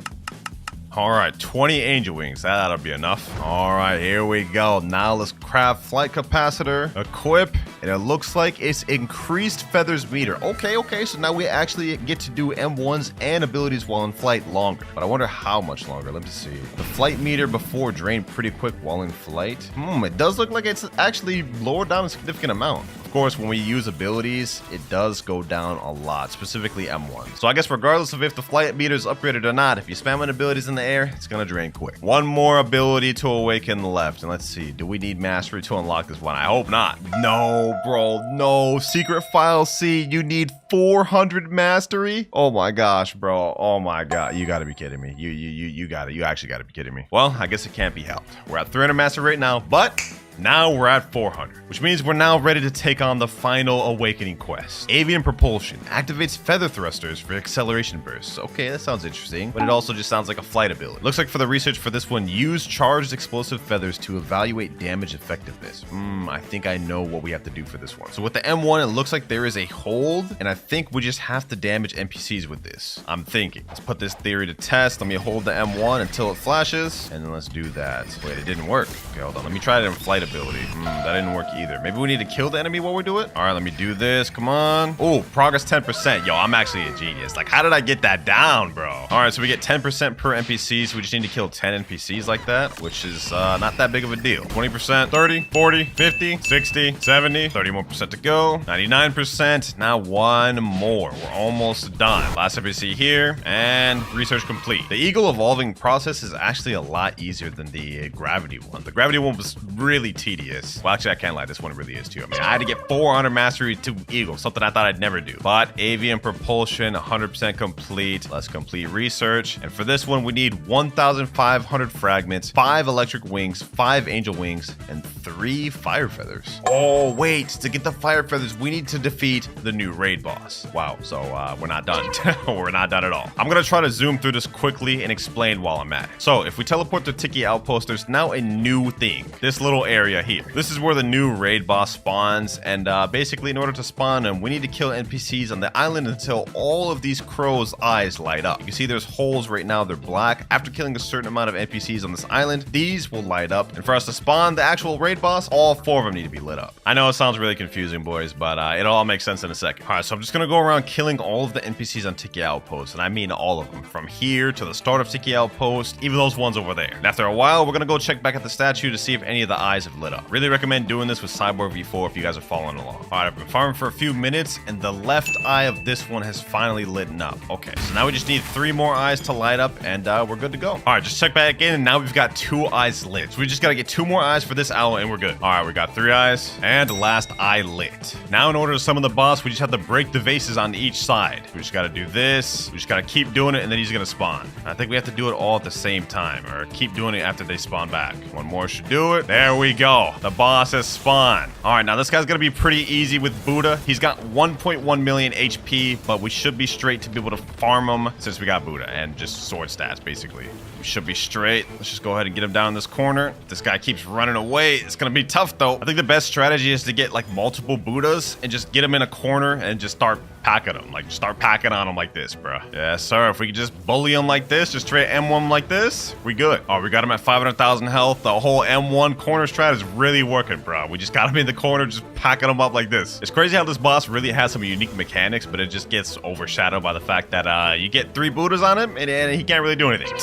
A: All right, 20 angel wings. That'll be enough. All right, here we go. Now let's craft flight capacitor, equip, and it looks like it's increased feathers meter. Okay, so now we actually get to do M1s and abilities while in flight longer. But I wonder how much longer. Let me see. The flight meter before drained pretty quick while in flight. It does look like it's actually lowered down a significant amount. Of course, when we use abilities, it does go down a lot, specifically M1. So I guess regardless of if the flight meter is upgraded or not, if you spam on abilities in the air, it's gonna drain quick. One more ability to awaken left, and let's see, do we need mastery to unlock this one? I hope not. No, bro, no. Secret file C, you need 400 mastery? Oh my gosh, bro. Oh my god, you gotta be kidding me. You actually gotta be kidding me. Well, I guess it can't be helped. We're at 300 mastery right now, but now we're at 400, which means we're now ready to take on the final awakening quest. Avian propulsion activates feather thrusters for acceleration bursts. Okay, that sounds interesting, but it also just sounds like a flight ability. Looks like for the research for this one, use charged explosive feathers to evaluate damage effectiveness. I think I know what we have to do for this one. So with the M1, it looks like there is a hold, and I think we just have to damage NPCs with this. I'm thinking. Let's put this theory to test. Let me hold the M1 until it flashes, and then let's do that. Wait, it didn't work. Okay, hold on. Let me try it in flight ability. That didn't work either. Maybe we need to kill the enemy while we do it. All right, let me do this. Come on. Oh, progress 10%. Yo, I'm actually a genius. Like, how did I get that down, bro? All right, so we get 10% per NPC, so we just need to kill 10 NPCs like that, which is not that big of a deal. 20%, 30, 40, 50, 60, 70, 30 more percent to go. 99%. Now one more. We're almost done. Last NPC here, and research complete. The eagle evolving process is actually a lot easier than the gravity one. The gravity one was really tedious. Well, actually, I can't lie. This one really is too. I mean, I had to get 400 mastery to eagle, something I thought I'd never do. But avian propulsion, 100% complete. Let's complete research. And for this one, we need 1,500 fragments, 5 electric wings, 5 angel wings, and 3 fire feathers. Oh, wait. To get the fire feathers, we need to defeat the new raid boss. Wow. So we're not done. We're not done at all. I'm going to try to zoom through this quickly and explain while I'm at it. So if we teleport to Tiki Outpost, there's now a new thing. This little area here. This is where the new raid boss spawns. And basically, in order to spawn him, we need to kill NPCs on the island until all of these crows' eyes light up. You see there's holes right now. They're black. After killing a certain amount of NPCs on this island, these will light up. And for us to spawn the actual raid boss, all 4 of them need to be lit up. I know it sounds really confusing, boys, but it all makes sense in a second. All right, so I'm just going to go around killing all of the NPCs on Tiki Outpost. And I mean all of them. From here to the start of Tiki Outpost, even those ones over there. And after a while, we're going to go check back at the statue to see if any of the eyes have lit up. Really recommend doing this with Cyborg V4 if you guys are following along. All right, I've been farming for a few minutes, and the left eye of this one has finally lit up. Okay, so now we just need 3 more eyes to light up, and we're good to go. All right, just check back in, and now we've got 2 eyes lit. So we just got to get 2 more eyes for this owl, and we're good. All right, we got 3 eyes, and the last eye lit. Now, in order to summon the boss, we just have to break the vases on each side. We just got to do this. We just got to keep doing it, and then he's going to spawn. I think we have to do it all at the same time, or keep doing it after they spawn back. 1 more should do it. There we go. The boss has spawned. All right, now this guy's going to be pretty easy with Buddha. He's got 1.1 million HP, but we should be straight to be able to farm him since we got Buddha and just sword stats, basically. We should be straight. Let's just go ahead and get him down in this corner. If this guy keeps running away, it's going to be tough, though. I think the best strategy is to get, like, multiple Buddhas and just get him in a corner and just start packing them. Like, start packing on them like this, bro. Yes, sir. If we could just bully him like this, just straight M1 like this, we good. Oh, we got him at 500,000 health. The whole M1 corner strat is really working, bro. We just got him in the corner, just packing him up like this. It's crazy how this boss really has some unique mechanics, but it just gets overshadowed by the fact that you get 3 Buddhas on him, and he can't really do anything.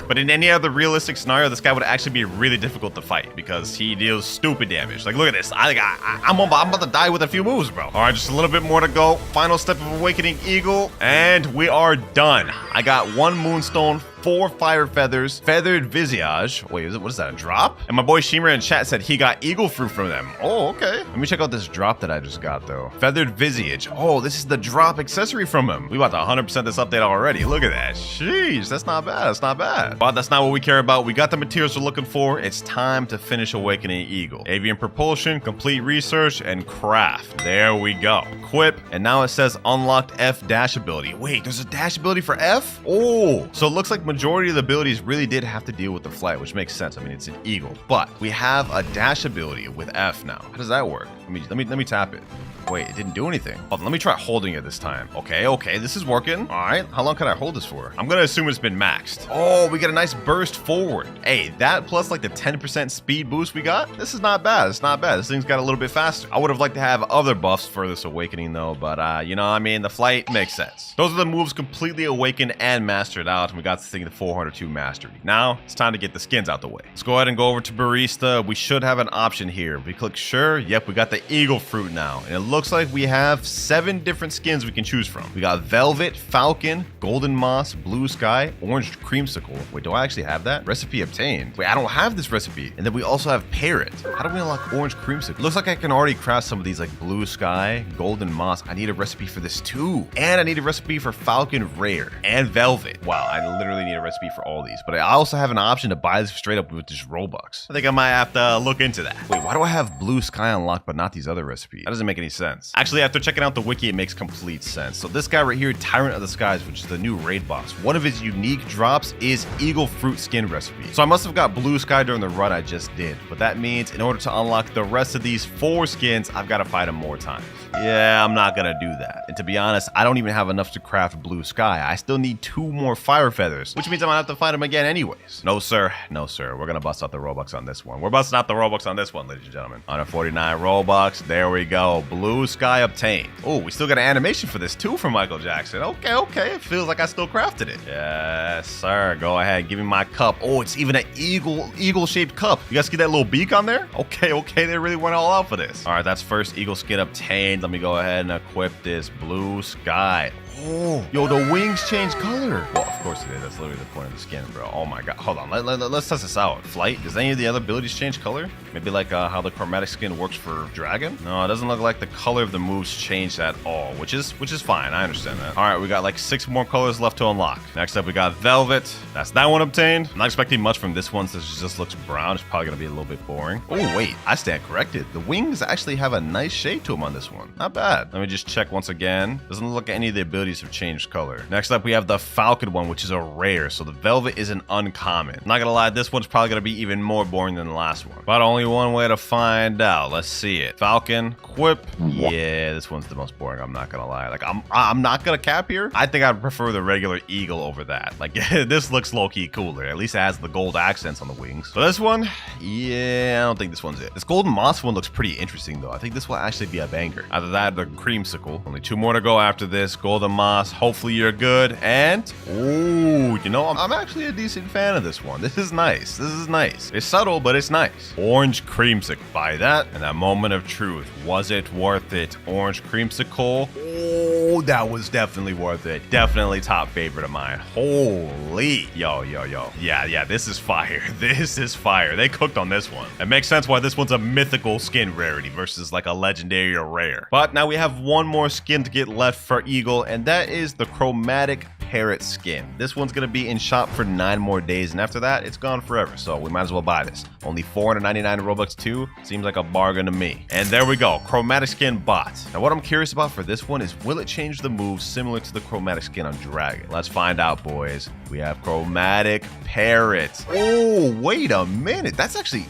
A: But in any other realistic scenario, this guy would actually be really difficult to fight because he deals stupid damage. Like, look at this. I'm about to die with a few moves, bro. All right, just a little bit more to go. Final step of Awakening Eagle, and we are done. I got 1 Moonstone, 4 fire feathers, feathered visage. Wait, what is that, a drop? And my boy Shimmer in chat said he got eagle fruit from them. Oh, okay. Let me check out this drop that I just got, though. Feathered visage. Oh, this is the drop accessory from him. We about to 100% this update already. Look at that. Sheesh, that's not bad. That's not bad. But that's not what we care about. We got the materials we're looking for. It's time to finish Awakening Eagle. Avian propulsion, complete research, and craft. There we go. Equip, and now it says unlocked F dash ability. Wait, there's a dash ability for F? Oh, so it looks like majority of the abilities really did have to deal with the flight, which makes sense. I mean, it's an eagle, but we have a dash ability with F now. How does that work? Let me tap it. Wait, it didn't do anything. Hold on, let me try holding it this time. Okay, this is working. All right, how long can I hold this for? I'm gonna assume it's been maxed. Oh, we get a nice burst forward. Hey, that plus like the 10% speed boost we got, this is not bad. It's not bad. This thing's got a little bit faster. I would have liked to have other buffs for this awakening though, but you know what I mean? The flight makes sense. Those are the moves completely awakened and mastered out, and we got this thing to 402 mastery. Now, it's time to get the skins out the way. Let's go ahead and go over to Barista. We should have an option here. If we click sure, yep, we got the eagle fruit now, and it looks like we have 7 different skins we can choose from. We got Velvet, Falcon, Golden Moss, Blue Sky, Orange Creamsicle. Wait, do I actually have that? Recipe obtained. Wait, I don't have this recipe. And then we also have Parrot. How do we unlock Orange Creamsicle? Looks like I can already craft some of these like Blue Sky, Golden Moss. I need a recipe for this too. And I need a recipe for Falcon Rare and Velvet. Wow, I literally need a recipe for all these. But I also have an option to buy this straight up with just Robux. I think I might have to look into that. Wait, why do I have Blue Sky unlocked but not these other recipes? That doesn't make any sense. Actually, after checking out the wiki, it makes complete sense. So this guy right here, Tyrant of the Skies, which is the new raid boss, one of his unique drops is Eagle Fruit Skin recipe. So I must have got Blue Sky during the run I just did. But that means in order to unlock the rest of these 4 skins, I've got to fight him more times. Yeah, I'm not gonna do that. And to be honest, I don't even have enough to craft blue sky. I still need 2 more fire feathers, which means I'm gonna have to find them again anyways. No, sir. No, sir. We're gonna bust out the Robux on this one. We're busting out the Robux on this one, ladies and gentlemen. 149 Robux. There we go. Blue sky obtained. Oh, we still got an animation for this too from Michael Jackson. Okay, okay. It feels like I still crafted it. Yes, sir. Go ahead. Give me my cup. Oh, it's even an eagle-shaped cup. You guys see that little beak on there? Okay, okay. They really went all out for this. All right, that's first eagle skin obtained. Let me go ahead and equip this blue sky. Oh, yo, the wings change color. Well, of course it is. That's literally the point of the skin, bro. Oh my god. Hold on. Let's test this out. Flight. Does any of the other abilities change color? Maybe like how the chromatic skin works for dragon? No, it doesn't look like the color of the moves changed at all, which is fine. I understand that. All right, we got like 6 more colors left to unlock. Next up, we got velvet. That's that one obtained. I'm not expecting much from this one since it just looks brown. It's probably gonna be a little bit boring. Oh wait, I stand corrected. The wings actually have a nice shade to them on this one. Not bad. Let me just check once again. Doesn't look like any of the abilities have changed color. Next up, we have the falcon one, which is a rare. So the velvet is an uncommon. Not gonna lie, this one's probably gonna be even more boring than the last one. But only one way to find out. Let's see it. Falcon, equip. Yeah, this one's the most boring. I'm not gonna lie. Like I'm not gonna cap here. I think I'd prefer the regular eagle over that. Like this looks low-key cooler. At least it has the gold accents on the wings. So this one, yeah, I don't think this one's it. This golden moss one looks pretty interesting though. I think this will actually be a banger. Either that or the creamsicle. Only 2 more to go after this. Golden moss. Hopefully you're good. And ooh, you know, I'm actually a decent fan of this one. This is nice. This is nice. It's subtle, but it's nice. Orange creamsicle. Buy that. And that moment of truth. Was it worth it? Orange creamsicle. Oh, that was definitely worth it. Definitely top favorite of mine. Holy. Yo. Yeah, this is fire. This is fire. They cooked on this one. It makes sense why this one's a mythical skin rarity versus like a legendary or rare. But now we have 1 more skin to get left for Eagle, and that is the chromatic parrot skin. This one's gonna be in shop for 9 more days, and after that, it's gone forever. So we might as well buy this. Only 499 Robux too. Seems like a bargain to me. And there we go. Chromatic skin bought. Now what I'm curious about for this one is, will it change the moves similar to the chromatic skin on Dragon? Let's find out, boys. We have chromatic parrot. Oh, wait a minute. That's actually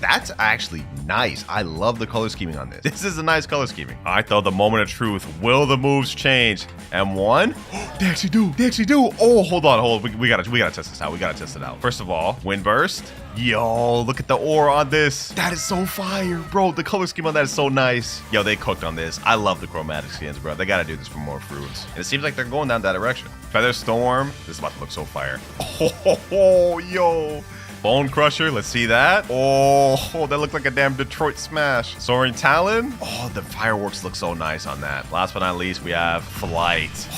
A: nice. I love the color scheming on this. This is a nice color scheming. All right, though, the moment of truth. Will the moves change? M1? They actually do. They actually do. Oh, hold on. We gotta test this out. We gotta test it out. First of all, wind burst. Yo, look at the aura on this. That is so fire, bro. The color scheme on that is so nice. Yo, they cooked on this. I love the chromatic skins, bro. They gotta do this for more fruits. And it seems like they're going down that direction. Feather Storm. This is about to look so fire. Oh, yo. Bone Crusher, let's see that. Oh, that looked like a damn Detroit smash. Soaring Talon. Oh, the fireworks look so nice on that. Last but not least, we have Flight.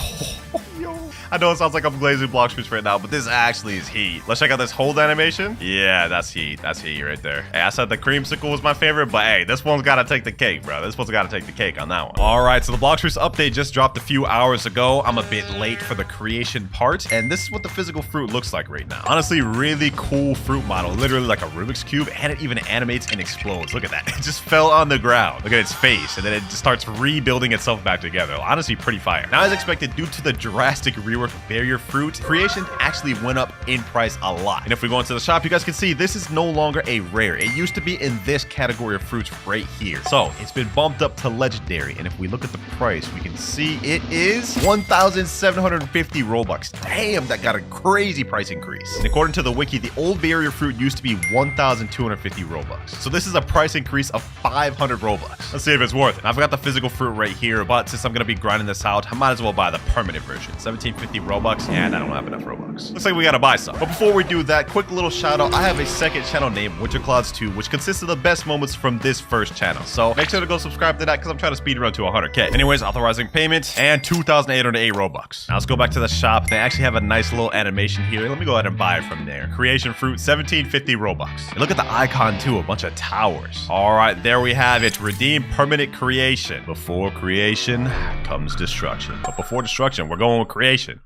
A: Oh, yo. I know it sounds like I'm glazing Blox fruits right now, but this actually is heat. Let's check out this hold animation. Yeah, that's heat. That's heat right there. Hey, I said the creamsicle was my favorite, but hey, this one's got to take the cake, bro. This one's got to take the cake on that one. All right, so the Blox fruits update just dropped a few hours ago. I'm a bit late for the creation part, and this is what the physical fruit looks like right now. Honestly, really cool fruit model. Literally like a Rubik's Cube, and it even animates and explodes. Look at that. It just fell on the ground. Look at its face, and then it just starts rebuilding itself back together. Honestly, pretty fire. Now, as expected, due to the drastic rework of barrier fruit, creation actually went up in price a lot. And if we go into the shop, you guys can see this is no longer a rare. It used to be in this category of fruits right here. So it's been bumped up to legendary. And if we look at the price, we can see it is 1,750 Robux. Damn, that got a crazy price increase. And according to the wiki, the old barrier fruit used to be 1,250 Robux. So this is a price increase of 500 Robux. Let's see if it's worth it. I've got the physical fruit right here, but since I'm going to be grinding this out, I might as well buy the permanent version. 1,750 Robux, and I don't have enough Robux. Looks like we got to buy some. But before we do that, quick little shout out. I have a second channel named WinterKloudz 2, which consists of the best moments from this first channel. So make sure to go subscribe to that because I'm trying to speed run to 100K. Anyways, authorizing payment and 2,808 Robux. Now let's go back to the shop. They actually have a nice little animation here. Let me go ahead and buy it from there. Creation fruit, 1,750 Robux. And look at the icon too, a bunch of towers. All right, there we have it. Redeem permanent creation. Before creation comes destruction. But before destruction, we're going with creation.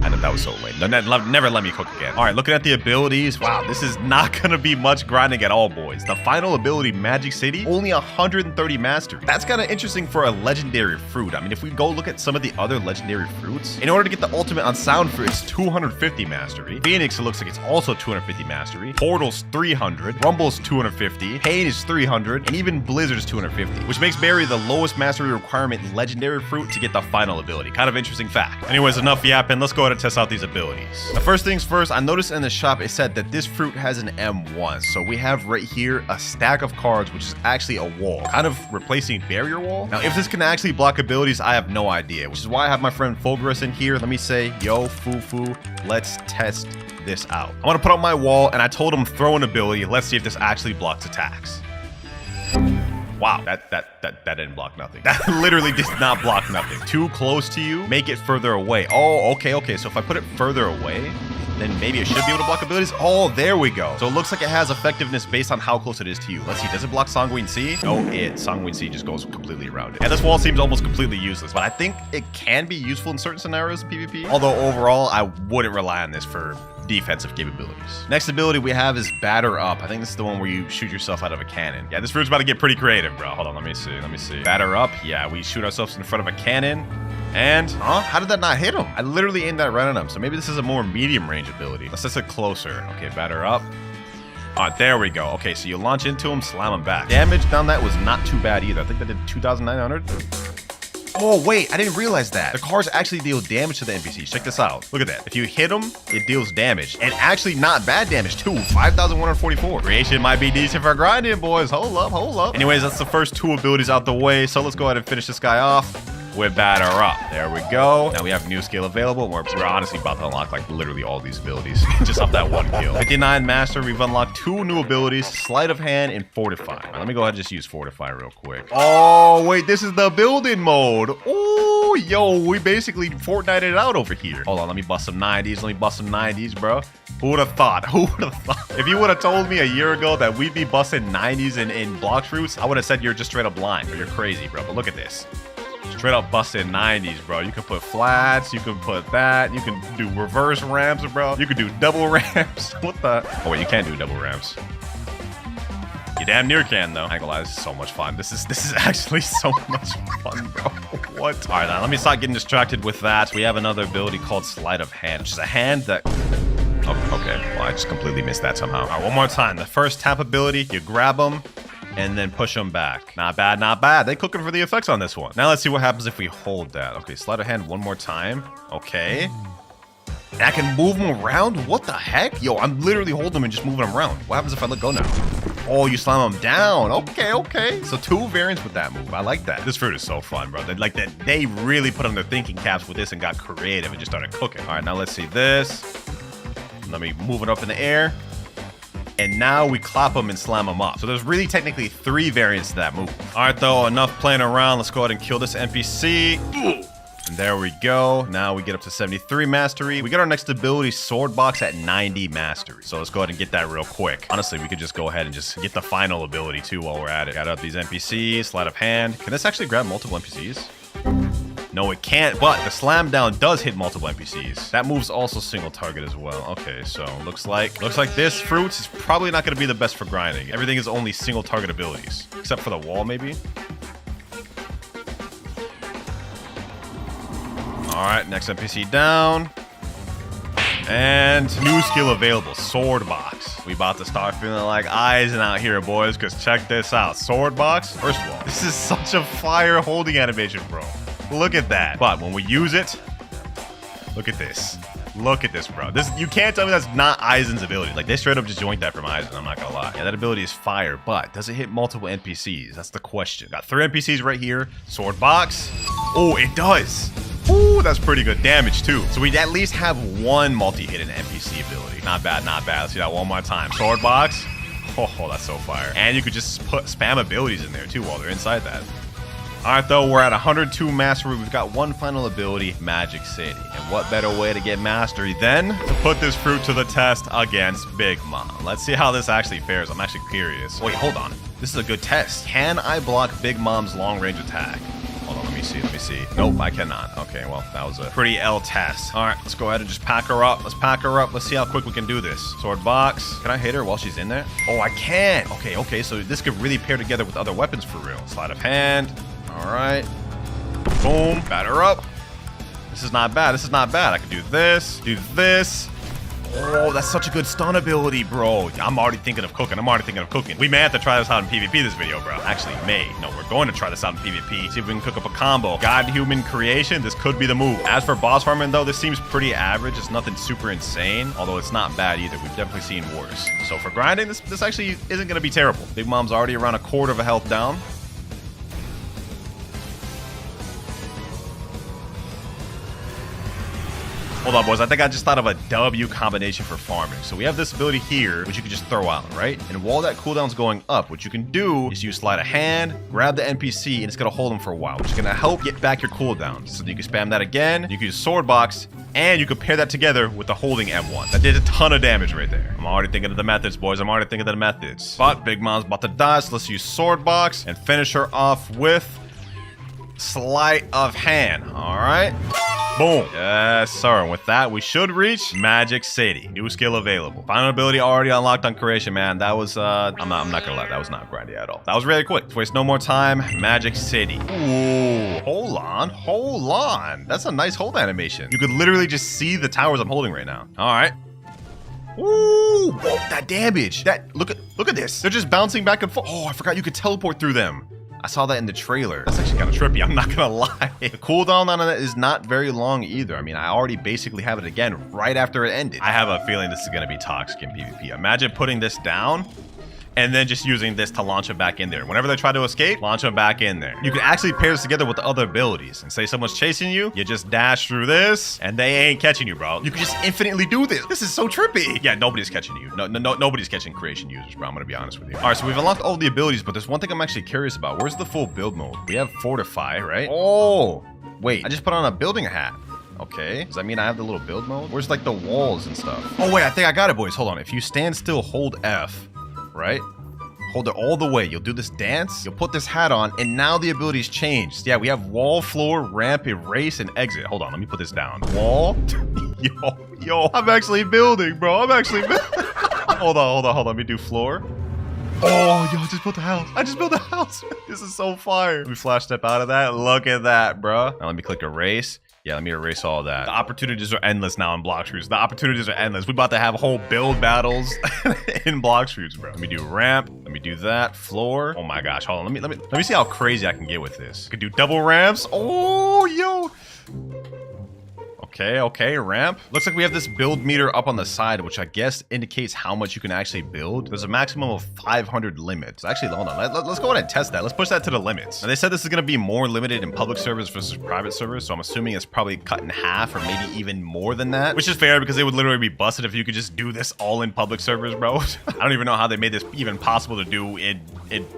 A: I know that was so lame. Never let me cook again. All right, looking at the abilities. Wow, this is not gonna be much grinding at all, boys. The final ability, Magic City, only 130 mastery. That's kind of interesting for a legendary fruit. I mean, if we go look at some of the other legendary fruits, in order to get the ultimate on sound fruit, it's 250 mastery. Phoenix, it looks like it's also 250 mastery. Portal's 300. Rumble's 250. Pain is 300. And even Blizzard's 250, which makes Berry the lowest mastery requirement legendary fruit to get the final ability. Kind of interesting fact. Anyways, enough yapping. Let's go ahead and test out these abilities. The first things first, I noticed in the shop it said that this fruit has an M1. So we have right here a stack of cards, which is actually a wall, kind of replacing barrier wall. Now, if this can actually block abilities, I have no idea, which is why I have my friend Fulgurus in here. Let me say, yo, Fufu, let's test this out. I'm gonna put up my wall, and I told him throw an ability. Let's see if this actually blocks attacks. Wow, that didn't block nothing. That literally did not block nothing. Too close to you, make it further away. Oh, okay. So if I put it further away, then maybe it should be able to block abilities. Oh, there we go. So it looks like it has effectiveness based on how close it is to you. Let's see, does it block Sanguine Sea? No, Sanguine Sea just goes completely around it. And this wall seems almost completely useless, but I think it can be useful in certain scenarios in PvP. Although overall, I wouldn't rely on this for defensive capabilities. Next ability we have is Batter Up. I think this is the one where you shoot yourself out of a cannon. Yeah, this fruit's about to get pretty creative, bro. Hold on, let me see. Batter Up. Yeah, we shoot ourselves in front of a cannon. And, how did that not hit him? I literally aimed that right at him. So maybe this is a more medium range ability. Let's test it closer. Okay, Batter Up. There we go. Okay, so you launch into him, slam him back. Damage down that was not too bad either. I think that did 2,900. Oh, wait, I didn't realize that. The cards actually deal damage to the NPCs. Check this out. Look at that. If you hit them, it deals damage. And actually not bad damage, too. 5,144. Creation might be decent for grinding, boys. Hold up. Anyways, that's the first two abilities out the way. So let's go ahead and finish this guy off with Batter Up. There we go. Now we have new skill available. We're honestly about to unlock like literally all these abilities just off that one kill. 59 master. We've unlocked two new abilities, Sleight of Hand and Fortify. Right, let me go ahead and just use Fortify real quick. Oh, wait, this is the building mode. Oh, yo, we basically Fortnite it out over here. Hold on, let me bust some 90s, bro. Who would have thought? If you would have told me a year ago that we'd be busting 90s in Blox fruits, I would have said you're just straight up blind or you're crazy, bro. But look at this. Straight up busting 90s, bro. You can put flats, you can put that, you can do reverse ramps, bro. You can do double ramps. What the? Oh, wait, you can't do double ramps. You damn near can, though. I ain't gonna lie, this is so much fun. This is actually so much fun, bro. What? All right, now let me stop getting distracted with that. We have another ability called Sleight of Hand, which is a hand that... Oh, okay. Well, I just completely missed that somehow. All right, one more time. The first tap ability, you grab them and then push them back. Not bad, not bad. They cooking for the effects on this one. Now let's see what happens if we hold that. Okay, Sleight of Hand one more time. Okay. And I can move them around? What the heck? Yo, I'm literally holding them and just moving them around. What happens if I let go now? Oh, you slam them down. Okay. So two variants with that move. I like that. This fruit is so fun, bro. They really put on their thinking caps with this and got creative and just started cooking. All right, now let's see this. Let me move it up in the air. And now we clap them and slam them up. So there's really technically three variants to that move. All right, though, enough playing around. Let's go ahead and kill this NPC. And there we go. Now we get up to 73 mastery. We get our next ability, Sword Box, at 90 mastery. So let's go ahead and get that real quick. Honestly, we could just go ahead and just get the final ability, too, while we're at it. Got up these NPCs, Sleight of Hand. Can this actually grab multiple NPCs? No, it can't, but the slam down does hit multiple NPCs. That move's also single target as well. Okay, so looks like this fruit is probably not going to be the best for grinding. Everything is only single target abilities, except for the wall, maybe. All right, next NPC down. And new skill available, Sword Box. We about to start feeling like Eisen out here, boys, because check this out. Sword Box, first of all, this is such a fire holding animation, bro. Look at that. But when we use it, look at this. Look at this, bro. You can't tell me that's not Eisen's ability. Like, they straight up just joined that from Eisen, I'm not gonna lie. Yeah, that ability is fire, but does it hit multiple NPCs? That's the question. Got 3 NPCs right here. Sword Box. Oh, it does. Ooh, that's pretty good damage, too. So we at least have one multi-hidden NPC ability. Not bad, not bad. Let's see that one more time. Sword Box. Oh, that's so fire. And you could just put spam abilities in there, too, while they're inside that. All right, though, we're at 102 mastery. We've got one final ability, Magic City. And what better way to get mastery than to put this fruit to the test against Big Mom? Let's see how this actually fares. I'm actually curious. Wait, hold on. This is a good test. Can I block Big Mom's long-range attack? Hold on, let me see. Nope, I cannot. Okay, well, that was a pretty L test. All right, let's go ahead and just pack her up. Let's see how quick we can do this. Sword box. Can I hit her while she's in there? Oh, I can. Okay, so this could really pair together with other weapons for real. Sleight of hand. All right. Boom. Batter up. This is not bad. I can do this. Oh, that's such a good stun ability, bro. I'm already thinking of cooking. We may have to try this out in PvP this video, bro. Actually, we're going to try this out in PvP. See if we can cook up a combo. God-human creation, this could be the move. As for boss farming, though, this seems pretty average. It's nothing super insane, although it's not bad either. We've definitely seen worse. So for grinding, this actually isn't going to be terrible. Big Mom's already around a quarter of a health down. Hold on, boys. I think I just thought of a W combination for farming. So we have this ability here, which you can just throw out, right? And while that cooldown's going up, what you can do is use sleight of hand, grab the NPC, and it's going to hold them for a while, which is going to help get back your cooldown. So you can spam that again. You can use sword box, and you can pair that together with the holding M1. That did a ton of damage right there. I'm already thinking of the methods, boys. But Big Mom's about to die, so let's use sword box and finish her off with sleight of hand. All right. Boom. Yes, sir. And with that, we should reach Magic City. New skill available. Final ability already unlocked on creation, man. That was, I'm not gonna lie. That was not grindy at all. That was really quick. Let's waste no more time. Magic City. Ooh, hold on. That's a nice hold animation. You could literally just see the towers I'm holding right now. All right. Ooh, whoa, that damage. Look at this. They're just bouncing back and forth. Oh, I forgot you could teleport through them. I saw that in the trailer. That's actually kind of trippy, I'm not gonna lie. The cooldown on it is not very long either. I mean, I already basically have it again right after it ended. I have a feeling this is gonna be toxic in PvP. Imagine putting this down and then just using this to launch them back in there. Whenever they try to escape, launch them back in there. You can actually pair this together with the other abilities. And say someone's chasing you, you just dash through this, and they ain't catching you, bro. You can just infinitely do this. This is so trippy. Yeah, nobody's catching you. Nobody's catching creation users, bro. I'm gonna be honest with you. All right, so we've unlocked all the abilities, but there's one thing I'm actually curious about. Where's the full build mode? We have Fortify, right? Oh, wait, I just put on a building hat. Okay, does that mean I have the little build mode? Where's like the walls and stuff? Oh wait, I think I got it, boys. Hold on. If you stand still, hold F, right? Hold it all the way. You'll do this dance. You'll put this hat on, and now the abilities changed. Yeah, we have wall, floor, ramp, erase, and exit. Hold on, let me put this down. Wall. Yo, I'm actually building, bro. Hold on. Let me do floor. Oh, yo, I just built a house. This is so fire. Let me flash step out of that. Look at that, bro. Now let me click erase. Yeah, let me erase all that. The opportunities are endless now in Blox. The opportunities are endless. We're about to have whole build battles in Blox, bro. Let me do ramp. Let me do that. Floor. Oh my gosh. Hold on. Let me see how crazy I can get with this. I could do double ramps. Oh, yo. Okay, ramp. Looks like we have this build meter up on the side, which I guess indicates how much you can actually build. There's a maximum of 500 limits. Actually, hold on. Let's go ahead and test that. Let's push that to the limits. Now, they said this is going to be more limited in public servers versus private servers, so I'm assuming it's probably cut in half or maybe even more than that, which is fair because they would literally be busted if you could just do this all in public servers, bro. I don't even know how they made this even possible to do in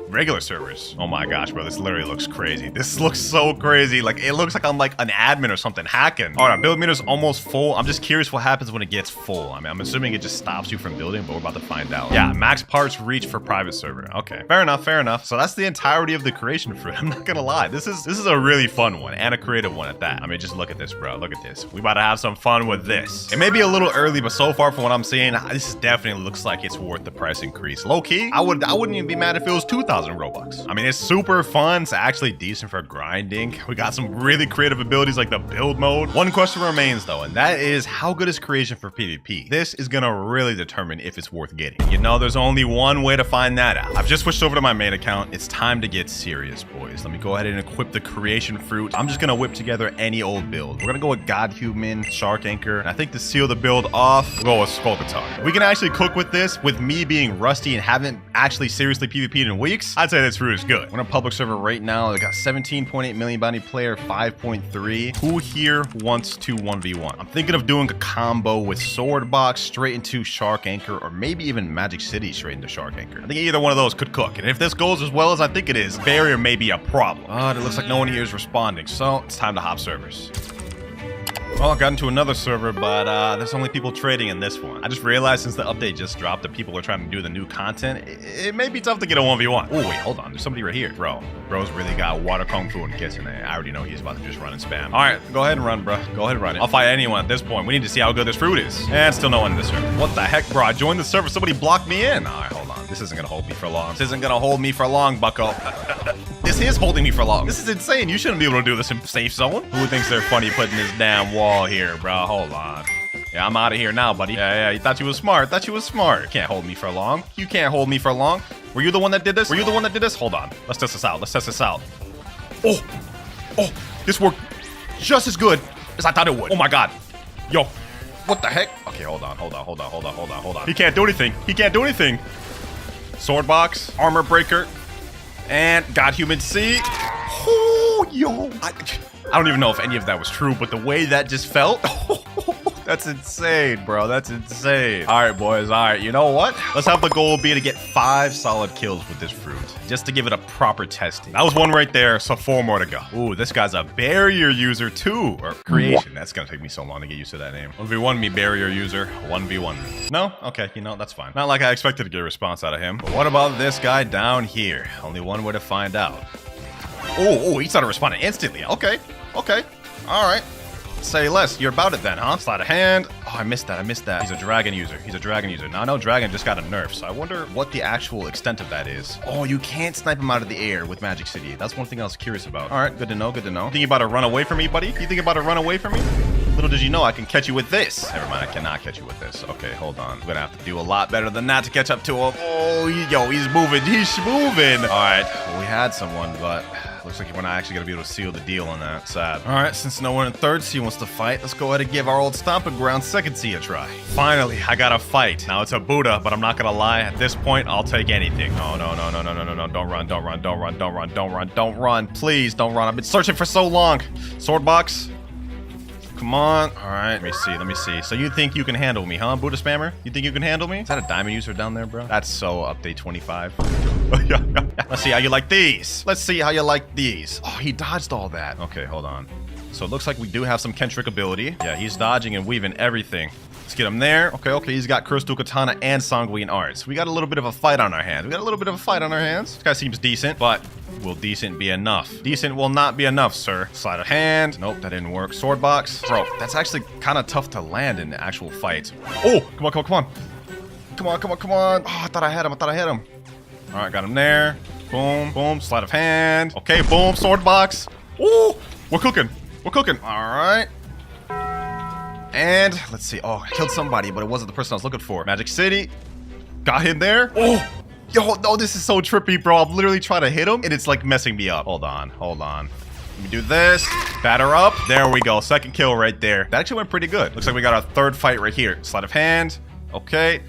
A: regular servers. Oh my gosh, bro. This literally looks crazy. This looks so crazy. Like, it looks like I'm like an admin or something hacking. All right, build meter's almost full. I'm just curious what happens when it gets full. I mean, I'm assuming it just stops you from building, but we're about to find out. Yeah, max parts reach for private server. Okay, fair enough. So that's the entirety of the creation fruit. I'm not gonna lie. This is a really fun one and a creative one at that. I mean, just look at this, bro. Look at this. We about to have some fun with this. It may be a little early, but so far from what I'm seeing, this definitely looks like it's worth the price increase. Low key, I wouldn't even be mad if it was 2,000 Robux. I mean, it's super fun. It's actually decent for grinding. We got some really creative abilities like the build mode. One question remains though, and that is how good is creation for PvP? This is gonna really determine if it's worth getting. You know, there's only one way to find that out. I've just switched over to my main account. It's time to get serious, boys. Let me go ahead and equip the creation fruit. I'm just gonna whip together any old build. We're gonna go with God Human, Shark Anchor, and I think to seal the build off, we'll go with Skull Guitar. We can actually cook with this. With me being rusty and haven't actually seriously PvP'd in weeks, I'd say this fruit is good. We're on a public server right now. They got 17.8 million bounty player, 5.3. Who here wants to 1v1? I'm thinking of doing a combo with Sword Box straight into Shark Anchor, or maybe even Magic City straight into Shark Anchor. I think either one of those could cook. And if this goes as well as I think it is, barrier may be a problem. It looks like no one here is responding, so it's time to hop servers. Well, I got into another server, but there's only people trading in this one. I just realized since the update just dropped that people are trying to do the new content, it may be tough to get a 1v1. Oh, wait, hold on. There's somebody right here. Bro's really got water kung fu and kissing it. I already know he's about to just run and spam. All right, go ahead and run, bro. Go ahead and run it. I'll fight anyone at this point. We need to see how good this fruit is. And still no one in the server. What the heck, bro? I joined the server. Somebody blocked me in. All right, hold on. This isn't going to hold me for long. This isn't going to hold me for long, bucko. This is holding me for long. This is insane. You shouldn't be able to do this in safe zone. Who thinks they're funny putting this damn wall here, bro? Hold on. Yeah, I'm out of here now, buddy. Yeah, you thought you was smart. You can't hold me for long. You can't hold me for long. Were you the one that did this? Hold on. Let's test this out. Oh, this worked just as good as I thought it would. Oh my God. Yo, what the heck? Okay, hold on. He can't do anything. Sword box, armor breaker, and God Human Seed. Oh, yo. I don't even know if any of that was true, but the way that just felt. That's insane, bro. That's insane. All right, boys. All right, you know what? Let's have the goal be to get 5 solid kills with this fruit, just to give it a proper testing. That was 1 right there, so 4 more to go. Ooh, this guy's a barrier user too, or creation. That's gonna take me so long to get used to that name. 1v1 me, barrier user. 1v1 me. No? Okay, you know, that's fine. Not like I expected to get a response out of him. But what about this guy down here? Only one way to find out. Oh, he started responding instantly. Okay. All right. Say less. You're about it then, huh? Sleight of hand. Oh, I missed that. He's a dragon user. Now I know dragon just got a nerf, so I wonder what the actual extent of that is. Oh, you can't snipe him out of the air with Magic City. That's one thing I was curious about. All right, good to know. Think you about to run away from me, buddy? Little did you know I can catch you with this. Never mind, I cannot catch you with this. Okay, hold on. I'm gonna have to do a lot better than that to catch up to him. Oh, he's moving. All right, well, we had someone, but looks like we're not actually gonna be able to seal the deal on that. Sad. All right, since no one in third C wants to fight, let's go ahead and give our old stomping ground second C a try. Finally, I got a fight. Now it's a Buddha, but I'm not gonna lie. At this point, I'll take anything. Oh, no. Don't run. Please don't run. I've been searching for so long. Sword box. Come on. All right, let me see. So you think you can handle me, huh, Buddha spammer? You think you can handle me? Is that a diamond user down there, bro? That's so update 25. Let's see how you like these. Oh, he dodged all that. Okay, hold on. So it looks like we do have some Kentrick ability. Yeah, he's dodging and weaving everything. Let's get him there. Okay, he's got Crystal Katana and Sanguine Arts. We got a little bit of a fight on our hands. This guy seems decent, but will decent be enough? Decent will not be enough, sir. Sleight of hand. Nope, that didn't work. Sword box. Bro, that's actually kind of tough to land in the actual fight. Oh, come on. Oh, I thought I had him. All right, got him there. Boom. Sleight of hand. Okay, boom. Sword box. Ooh, we're cooking. All right. And let's see. Oh, I killed somebody, but it wasn't the person I was looking for. Magic City. Got him there. Oh, yo, no, this is so trippy, bro. I'm literally trying to hit him, and it's like messing me up. Hold on. Let me do this. Batter up. There we go. Second kill right there. That actually went pretty good. Looks like we got our third fight right here. Sleight of hand. Okay.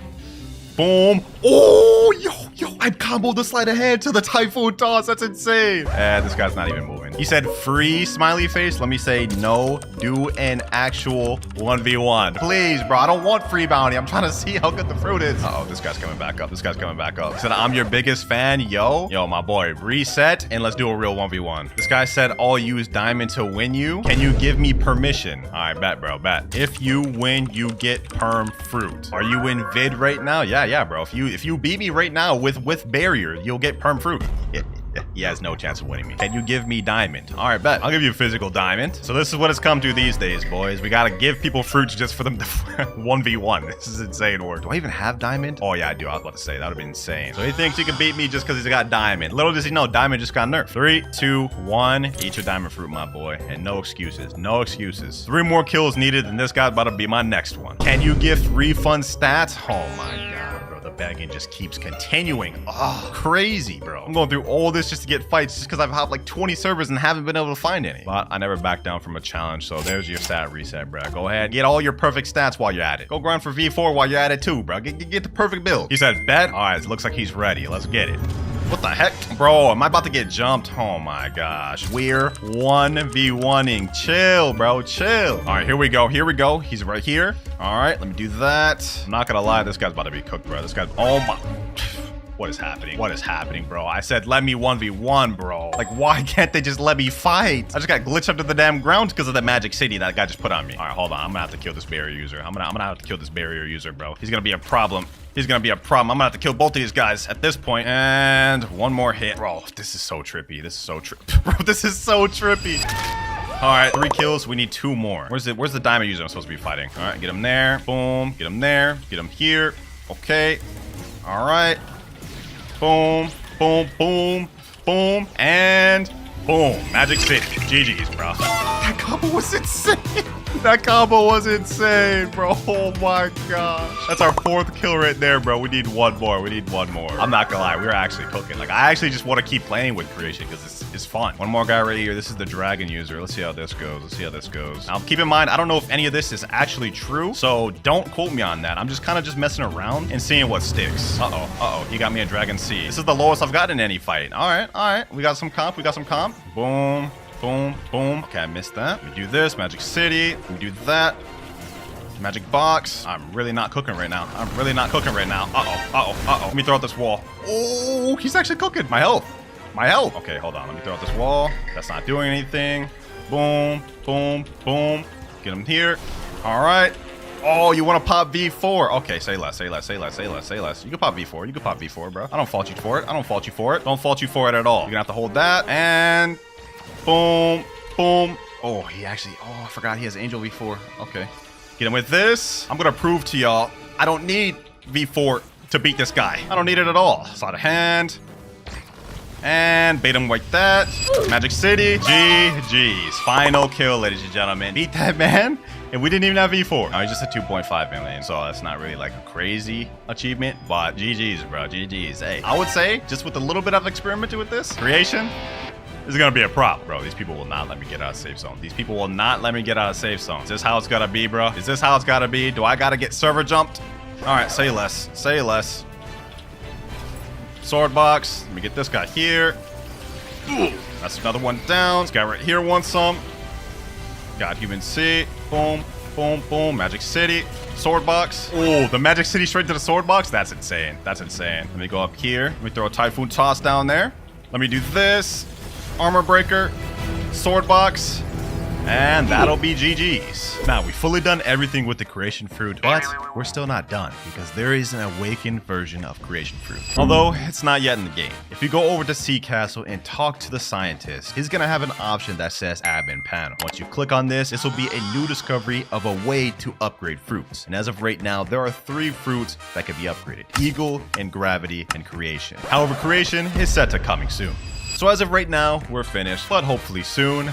A: Boom. Oh, yo. I comboed the sleight of hand to the typhoon toss. That's insane. And this guy's not even moving. He said free smiley face. Let me say no. Do an actual 1v1. Please, bro. I don't want free bounty. I'm trying to see how good the fruit is. Uh-oh, this guy's coming back up. He said, I'm your biggest fan. Yo, my boy. Reset and let's do a real 1v1. This guy said, I'll use diamond to win you. Can you give me permission? All right, bet, bro. Bet. If you win, you get perm fruit. Are you in vid right now? Yeah, bro. If you beat me right now with barrier, you'll get perm fruit. He has no chance of winning me. Can you give me diamond? All right, bet. I'll give you a physical diamond. So this is what it's come to these days, boys. We gotta give people fruits just for them to 1v1. This is insane work. Do I even have diamond? Oh, yeah, I do. I was about to say, that would have been insane. So he thinks he can beat me just because he's got diamond. Little does he know, diamond just got nerfed. 3, 2, 1. Eat your diamond fruit, my boy. And no excuses. 3 more kills needed, and this guy's about to be my next one. Can you gift refund stats? Oh, my God. The begging just keeps continuing. Oh, crazy, bro. I'm going through all this just to get fights just because I've hopped like 20 servers and haven't been able to find any. But I never back down from a challenge, so there's your stat reset, bro. Go ahead, get all your perfect stats while you're at it. Go grind for V4 while you're at it too, bro. Get the perfect build. He said bet. All right, it looks like he's ready. Let's get it. What the heck? Bro, am I about to get jumped? Oh my gosh. We're 1v1ing. Chill, bro. Chill. All right, here we go. He's right here. All right, let me do that. I'm not gonna lie, this guy's about to be cooked, bro. This guy's... Oh my... What is happening? What is happening, bro? I said let me 1v1, bro. Like, why can't they just let me fight? I just got glitched up to the damn ground because of that magic city that guy just put on me. All right, hold on. I'm gonna have to kill this barrier user. I'm gonna have to kill this barrier user, bro. He's gonna be a problem. He's gonna be a problem. I'm gonna have to kill both of these guys at this point. And one more hit. Bro, this is so trippy. This is so trippy. Bro, this is so trippy. All right, 3 kills. We need 2 more. Where's the diamond user I'm supposed to be fighting? All right, get him there. Boom. Get him there. Get him here. Okay. All right. Boom. Boom. Boom. Boom. And boom. Magic City. GG's, bro. That combo was insane. That combo was insane, bro. Oh my gosh. That's our 4th kill right there, bro. We need 1 more. We need 1 more. I'm not gonna lie. We're actually cooking. Like, I actually just want to keep playing with creation because it's fun. One more guy right here. This is the dragon user. Let's see how this goes. Let's see how this goes. Now, keep in mind, I don't know if any of this is actually true, so don't quote me on that. I'm just kind of just messing around and seeing what sticks. Uh-oh. Uh-oh. He got me a dragon C. This is the lowest I've gotten in any fight. All right. All right. We got some comp. We got some comp. Boom. Boom, boom. Okay, I missed that. We do this, Magic City. We do that. Magic Box. I'm really not cooking right now. I'm really not cooking right now. Uh-oh, uh-oh, uh-oh. Let me throw out this wall. Oh, he's actually cooking. My health. My health. Okay, hold on. Let me throw out this wall. That's not doing anything. Boom, boom, boom. Get him here. All right. Oh, you want to pop V4? Okay, say less, say less, say less, say less, say less. You can pop V4. You can pop V4, bro. I don't fault you for it. I don't fault you for it. Don't fault you for it at all. You're gonna have to hold that and boom, boom. Oh, I forgot he has Angel V4. Okay. Get him with this. I'm gonna prove to y'all, I don't need V4 to beat this guy. I don't need it at all. Sleight of hand. And bait him like that. Magic City. GG's. Final kill, ladies and gentlemen. Beat that man. And we didn't even have V4. No, he's just a 2.5 million. So that's not really like a crazy achievement. But GG's, bro. GG's. Hey, I would say, just with a little bit of experimenting with this, creation, this is gonna be a problem, bro. These people will not let me get out of safe zone. These people will not let me get out of safe zone. Is this how it's gotta be, bro? Is this how it's gotta be? Do I gotta get server jumped? All right, say less. Say less. Sword box. Let me get this guy here. Ooh, that's another one down. This guy right here wants some. Got human C. Boom, boom, boom. Magic City. Sword box. Oh, the Magic City straight to the sword box? That's insane. That's insane. Let me go up here. Let me throw a Typhoon Toss down there. Let me do this. Armor breaker, sword box, and that'll be GG's. Now, we've fully done everything with the creation fruit, but we're still not done because there is an awakened version of creation fruit. Although, it's not yet in the game. If you go over to Sea Castle and talk to the scientist, he's gonna have an option that says admin panel. Once you click on this, this will be a new discovery of a way to upgrade fruits. And as of right now, there are 3 fruits that can be upgraded: Eagle, and Gravity, and Creation. However, Creation is set to coming soon. So as of right now, we're finished, but hopefully soon,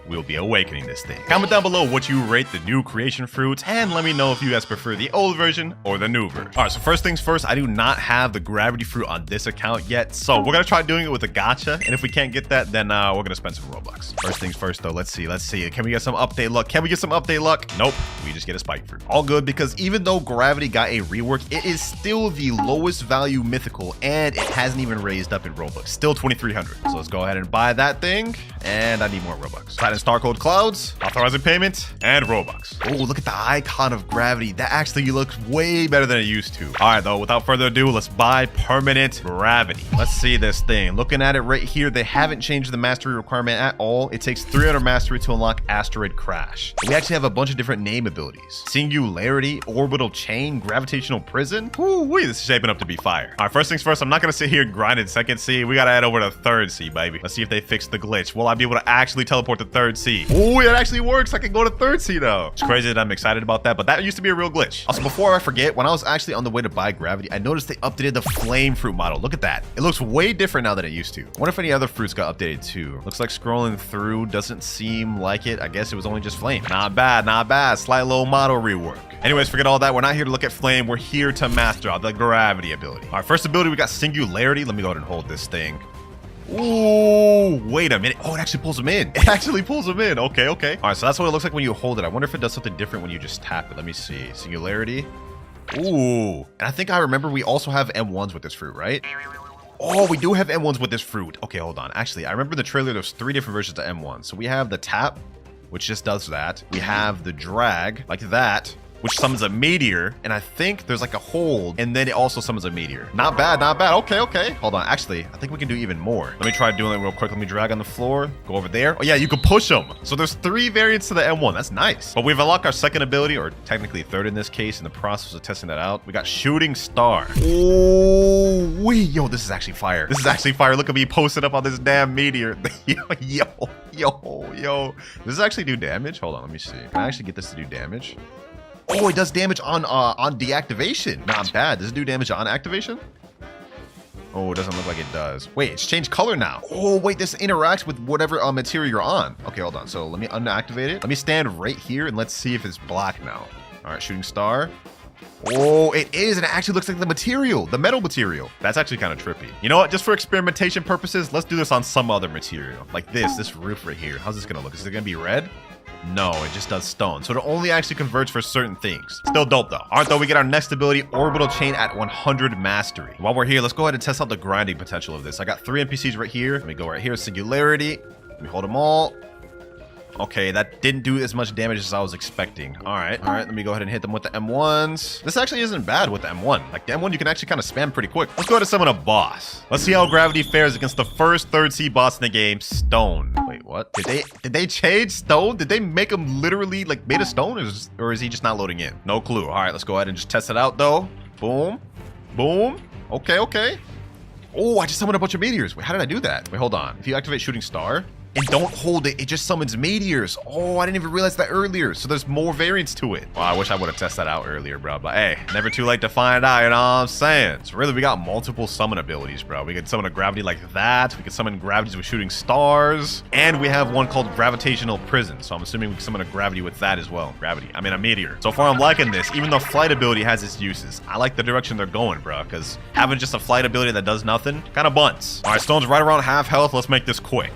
A: we'll be awakening this thing. Comment down below what you rate the new creation fruits, and let me know if you guys prefer the old version or the new version. All right, so first things first, I do not have the gravity fruit on this account yet, so we're gonna try doing it with a gacha, and if we can't get that, then we're gonna spend some Robux. First things first though, let's see. Can we get some update luck? Can we get some update luck? Nope, we just get a spike fruit. All good, because even though gravity got a rework, it is still the lowest value mythical, and it hasn't even raised up in Robux. Still 2,300. So let's go ahead and buy that thing, and I need more Robux. Star code Clouds, authorizing payment, and Robux. Oh, look at the icon of gravity. That actually looks way better than it used to. All right, though, without further ado, let's buy permanent gravity. Let's see this thing. Looking at it right here, they haven't changed the mastery requirement at all. It takes 300 mastery to unlock Asteroid Crash. We actually have a bunch of different name abilities: Singularity, Orbital Chain, Gravitational Prison. Ooh-wee, this is shaping up to be fire. All right, first things first, I'm not gonna sit here and grind in second C. We gotta head over to third C, baby. Let's see if they fix the glitch. Will I be able to actually teleport to third C? Oh, it actually works. I can go to third C now. It's crazy that I'm excited about that, but that used to be a real glitch. Also, before I forget, when I was actually on the way to buy gravity, I noticed they updated the flame fruit model. Look at that. It looks way different now than it used to. I wonder if any other fruits got updated too. Looks like scrolling through doesn't seem like it. I guess it was only just flame. Not bad, not bad. Slight little model rework. Anyways, forget all that. We're not here to look at flame. We're here to master out the gravity ability. All right, first ability, we got Singularity. Let me go ahead and hold this thing. Ooh, wait a minute. Oh, it actually pulls them in. It actually pulls them in. Okay, okay. All right, so that's what it looks like when you hold it. I wonder if it does something different when you just tap it. Let me see. Singularity. Ooh. And I think I remember we also have M1s with this fruit, right? Oh, we do have M1s with this fruit. Okay, hold on. Actually, I remember the trailer, there's 3 different versions of M1. So we have the tap, which just does that. We have the drag, like that. which summons a meteor. And I think there's like a hold, and then it also summons a meteor. Not bad, not bad. Okay, okay. Hold on. Actually, I think we can do even more. Let me try doing it real quick. Let me drag on the floor. Go over there. Oh, yeah, you can push them. So there's 3 variants to the M1. That's nice. But we've unlocked our second ability, or technically third in this case, in the process of testing that out. We got Shooting Star. Oh, wait. Yo, this is actually fire. This is actually fire. Look at me posted up on this damn meteor. Yo. Does this actually do damage? Hold on, let me see. Can I actually get this to do damage? Oh, it does damage on deactivation. Not bad. Does it do damage on activation? Oh, it doesn't look like it does. Wait, it's changed color now. Oh, wait, this interacts with whatever material you're on. Okay, hold on. So let me unactivate it. Let me stand right here and let's see if it's black now. All right, Shooting Star. Oh, it is, and it actually looks like the material, the metal material. That's actually kind of trippy. You know what? Just for experimentation purposes, let's do this on some other material. Like this roof right here. How's this gonna look? Is it gonna be red? No, it just does stone. So it only actually converts for certain things. Still dope though. All right, though, we get our next ability, Orbital Chain at 100 Mastery. While we're here, let's go ahead and test out the grinding potential of this. I got 3 NPCs right here. Let me go right here, Singularity. Let me hold them all. Okay, that didn't do as much damage as I was expecting. All right, let me go ahead and hit them with the M1s. This actually isn't bad with the M1. Like the M1, you can actually kind of spam pretty quick. Let's go ahead and summon a boss. Let's see how Gravity fares against the first 3rd C boss in the game, Stone. Wait, what? Did they change Stone? Did they make him literally like made of stone, or is he just not loading in? No clue. All right, let's go ahead and just test it out though. Boom, boom. Okay. Oh, I just summoned a bunch of meteors. Wait, how did I do that? Wait, hold on. If you activate Shooting Star and don't hold it, it just summons meteors. Oh, I didn't even realize that earlier. So there's more variants to it. Well, I wish I would have tested that out earlier, bro. But hey, never too late to find out, you know what I'm saying? So really, we got multiple summon abilities, bro. We can summon a gravity like that. We can summon gravities with Shooting Stars. And we have one called Gravitational Prison. So I'm assuming we can summon a gravity with that as well. A meteor. So far, I'm liking this. Even though flight ability has its uses, I like the direction they're going, bro. Because having just a flight ability that does nothing kind of bunts. All right, Stone's right around half health. Let's make this quick.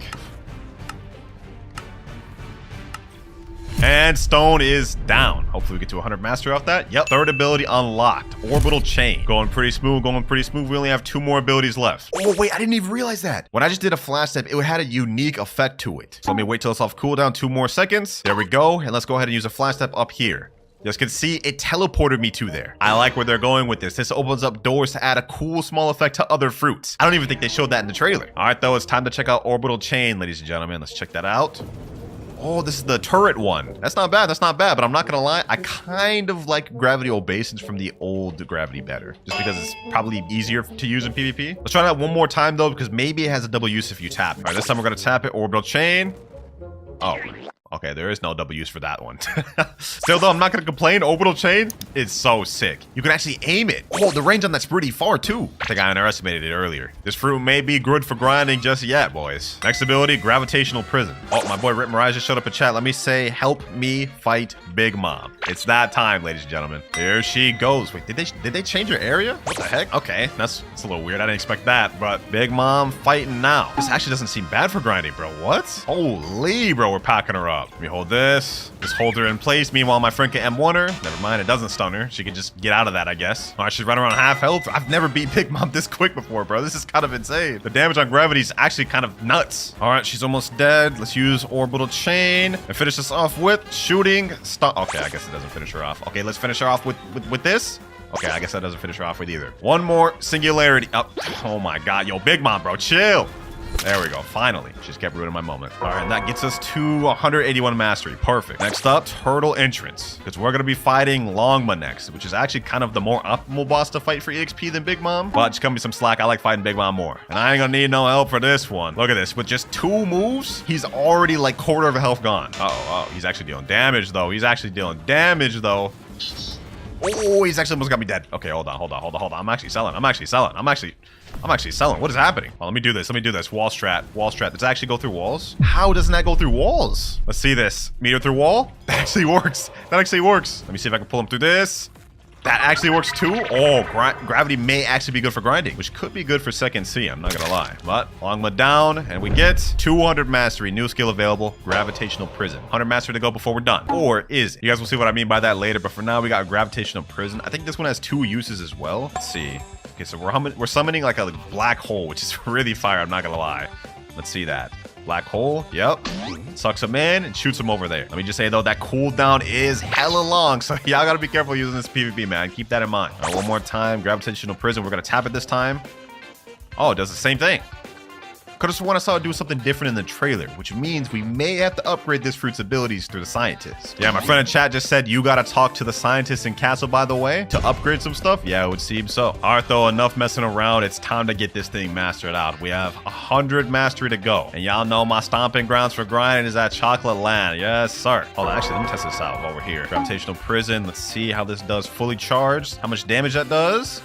A: And Stone is down. Hopefully we get to 100 Mastery off that. Yep. 3rd ability unlocked. Orbital Chain. Going pretty smooth. We only have 2 more abilities left. Oh, wait. I didn't even realize that. When I just did a flash step, it had a unique effect to it. So let me wait till it's off cooldown. 2 more seconds. There we go. And let's go ahead and use a flash step up here. You guys can see it teleported me to there. I like where they're going with this. This opens up doors to add a cool small effect to other fruits. I don't even think they showed that in the trailer. All right, though. It's time to check out Orbital Chain, ladies and gentlemen. Let's check that out. Oh, this is the turret one. That's not bad, but I'm not gonna lie, I kind of like gravity obeisance from the old gravity better, just because it's probably easier to use in PvP. Let's try that one more time though, because maybe it has a double use if you tap. All right, this time we're gonna tap it, Orbital Chain. Oh, okay, there is no double use for that one. Still though, I'm not gonna complain. Orbital Chain is so sick. You can actually aim it. Oh, the range on that's pretty far too. I think I underestimated it earlier. This fruit may be good for grinding just yet, boys. Next ability, Gravitational Prison. Oh, my boy Rip Mirage just showed up in chat. Let me say, help me fight Big Mom. It's that time, ladies and gentlemen. Here she goes. Wait, did they change her area? What the heck? Okay, that's a little weird. I didn't expect that, but Big Mom fighting now. This actually doesn't seem bad for grinding, bro. What? Holy, bro, we're packing her up. Let me hold this. Just hold her in place. Meanwhile, my friend can M1 her. Never mind, it doesn't stun her. She can just get out of that, I guess. All right, she's running around half health. I've never beat Big Mom this quick before, bro. This is kind of insane. The damage on gravity is actually kind of nuts. All right, she's almost dead. Let's use Orbital Chain and finish this off with Shooting Star. Okay, I guess it doesn't finish her off. Okay, let's finish her off with this. Okay, I guess that doesn't finish her off with either. One more Singularity. Oh my God, yo, Big Mom, bro, chill. There we go. Finally. Just kept ruining my moment. All right, and that gets us to 181 Mastery. Perfect. Next up, Turtle Entrance. Because we're going to be fighting Longma next, which is actually kind of the more optimal boss to fight for EXP than Big Mom. But just cut me some slack. I like fighting Big Mom more. And I ain't going to need no help for this one. Look at this. With just 2 moves, he's already like quarter of a health gone. Oh, he's actually dealing damage, though. Oh, he's actually almost got me dead. Okay, hold on. I'm actually selling. What is happening? Oh, let me do this. Wall strat. Does it actually go through walls? How doesn't that go through walls? Let's see this. Meter through wall? That actually works. Let me see if I can pull him through this. That actually works too. Oh, gravity may actually be good for grinding, which could be good for second C, I'm not gonna lie. But Longma down, and we get 200 Mastery. New skill available, Gravitational Prison. 100 Mastery to go before we're done. Or is it? You guys will see what I mean by that later, but for now, we got Gravitational Prison. I think this one has 2 uses as well. Let's see. Okay, so we're summoning like a black hole, which is really fire, I'm not gonna lie. Let's see that. Black hole. Yep. Sucks him in and shoots him over there. Let me just say, though, that cooldown is hella long. So y'all got to be careful using this PvP, man. Keep that in mind. All right, one more time. Gravitational prison. We're going to tap it this time. Oh, it does the same thing. Could have sworn I saw it do something different in the trailer, which means we may have to upgrade this fruit's abilities through the scientist. Yeah, my friend in chat just said you gotta talk to the scientist in castle, by the way, to upgrade some stuff. Yeah, it would seem so. All right, though, enough messing around. It's time to get this thing mastered out. We have 100 mastery to go. And y'all know my stomping grounds for grinding is at Chocolate Land. Yes, sir. Hold on, actually, let me test this out while we're here. Gravitational prison. Let's see how this does fully charged. How much damage that does?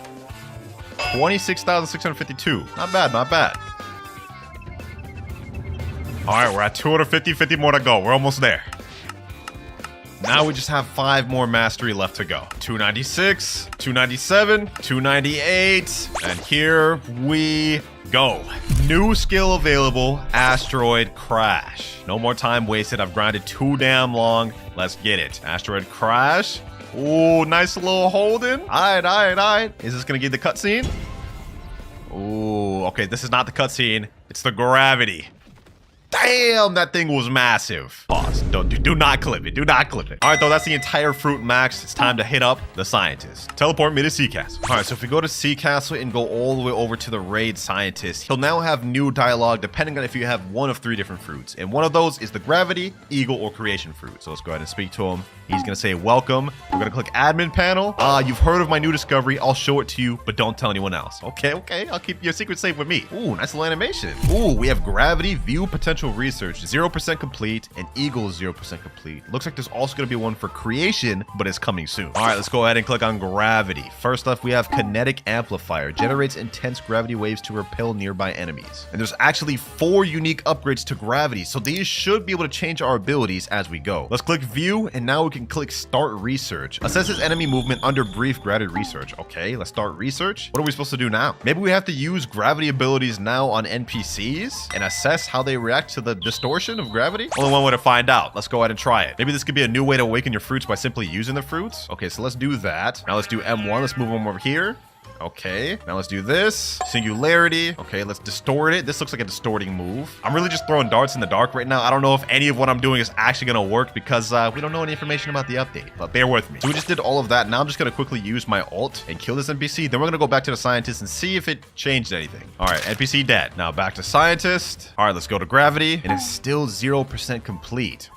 A: 26,652. Not bad, not bad. All right, we're at 250, 50 more to go. We're almost there. Now we just have 5 more mastery left to go. 296, 297, 298, and here we go. New skill available, Asteroid Crash. No more time wasted. I've grinded too damn long. Let's get it. Asteroid Crash. Ooh, nice little holding. All right. Is this gonna give the cutscene? Ooh, okay, this is not the cutscene. It's the gravity. Damn, that thing was massive. Pause. Do not clip it. Do not clip it. All right, though, that's the entire fruit max. It's time to hit up the scientist. Teleport me to Sea Castle. All right, so if we go to Sea Castle and go all the way over to the raid scientist, he'll now have new dialogue depending on if you have one of 3 different fruits. And one of those is the gravity, eagle, or creation fruit. So let's go ahead and speak to him. He's gonna say welcome. We're gonna click admin panel. You've heard of my new discovery. I'll show it to you, but don't tell anyone else. Okay. I'll keep your secret safe with me. Ooh, nice little animation. Ooh, we have gravity, view potential research, 0% complete, and eagle is 0% complete. Looks like there's also gonna be one for creation, but it's coming soon. All right, let's go ahead and click on gravity. First off, we have kinetic amplifier. Generates intense gravity waves to repel nearby enemies. And there's actually 4 unique upgrades to gravity, so these should be able to change our abilities as we go. Let's click view, and now we can click start research. Assesses enemy movement under brief gravity research. Okay, let's start research. What are we supposed to do now? Maybe we have to use gravity abilities now on NPCs and assess how they react to the distortion of gravity? Only one way to find out. Let's go ahead and try it. Maybe this could be a new way to awaken your fruits by simply using the fruits. Okay, so let's do that. Now let's do M1. Let's move them over here. Okay, now let's do this. Singularity. Okay, let's distort it. This looks like a distorting move. I'm really just throwing darts in the dark right now. I don't know if any of what I'm doing is actually going to work because we don't know any information about the update, but bear with me. So we just did all of that. Now I'm just going to quickly use my ult and kill this NPC. Then we're going to go back to the scientist and see if it changed anything. All right, NPC dead. Now back to scientist. All right, let's go to gravity. And it's still 0% complete.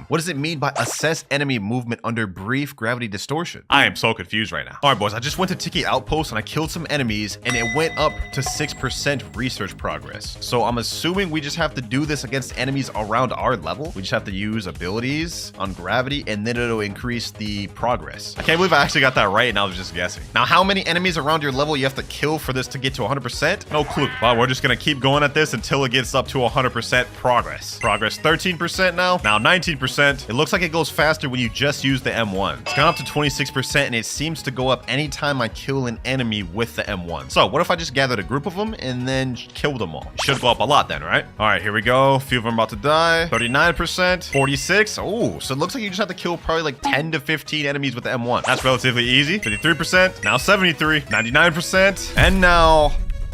A: What does it mean by assess enemy movement under brief gravity distortion? I am so confused right now. All right, boys, I just went to Tiki Outpost and I killed some enemies and it went up to 6% research progress. So I'm assuming we just have to do this against enemies around our level. We just have to use abilities on gravity and then it'll increase the progress. I can't believe I actually got that right and I was just guessing. Now, how many enemies around your level you have to kill for this to get to 100%? No clue. Well, we're just gonna keep going at this until it gets up to 100% progress. Progress 13% now 19%. It looks like it goes faster when you just use the M1. It's gone up to 26% and it seems to go up anytime I kill an enemy with the M1. So what if I just gathered a group of them and then kill them all? It should go up a lot then, right? All right, here we go. A few of them about to die. 39%, 46. Oh, so it looks like you just have to kill probably like 10 to 15 enemies with the M1. That's relatively easy. 53%, now 73, 99%, and now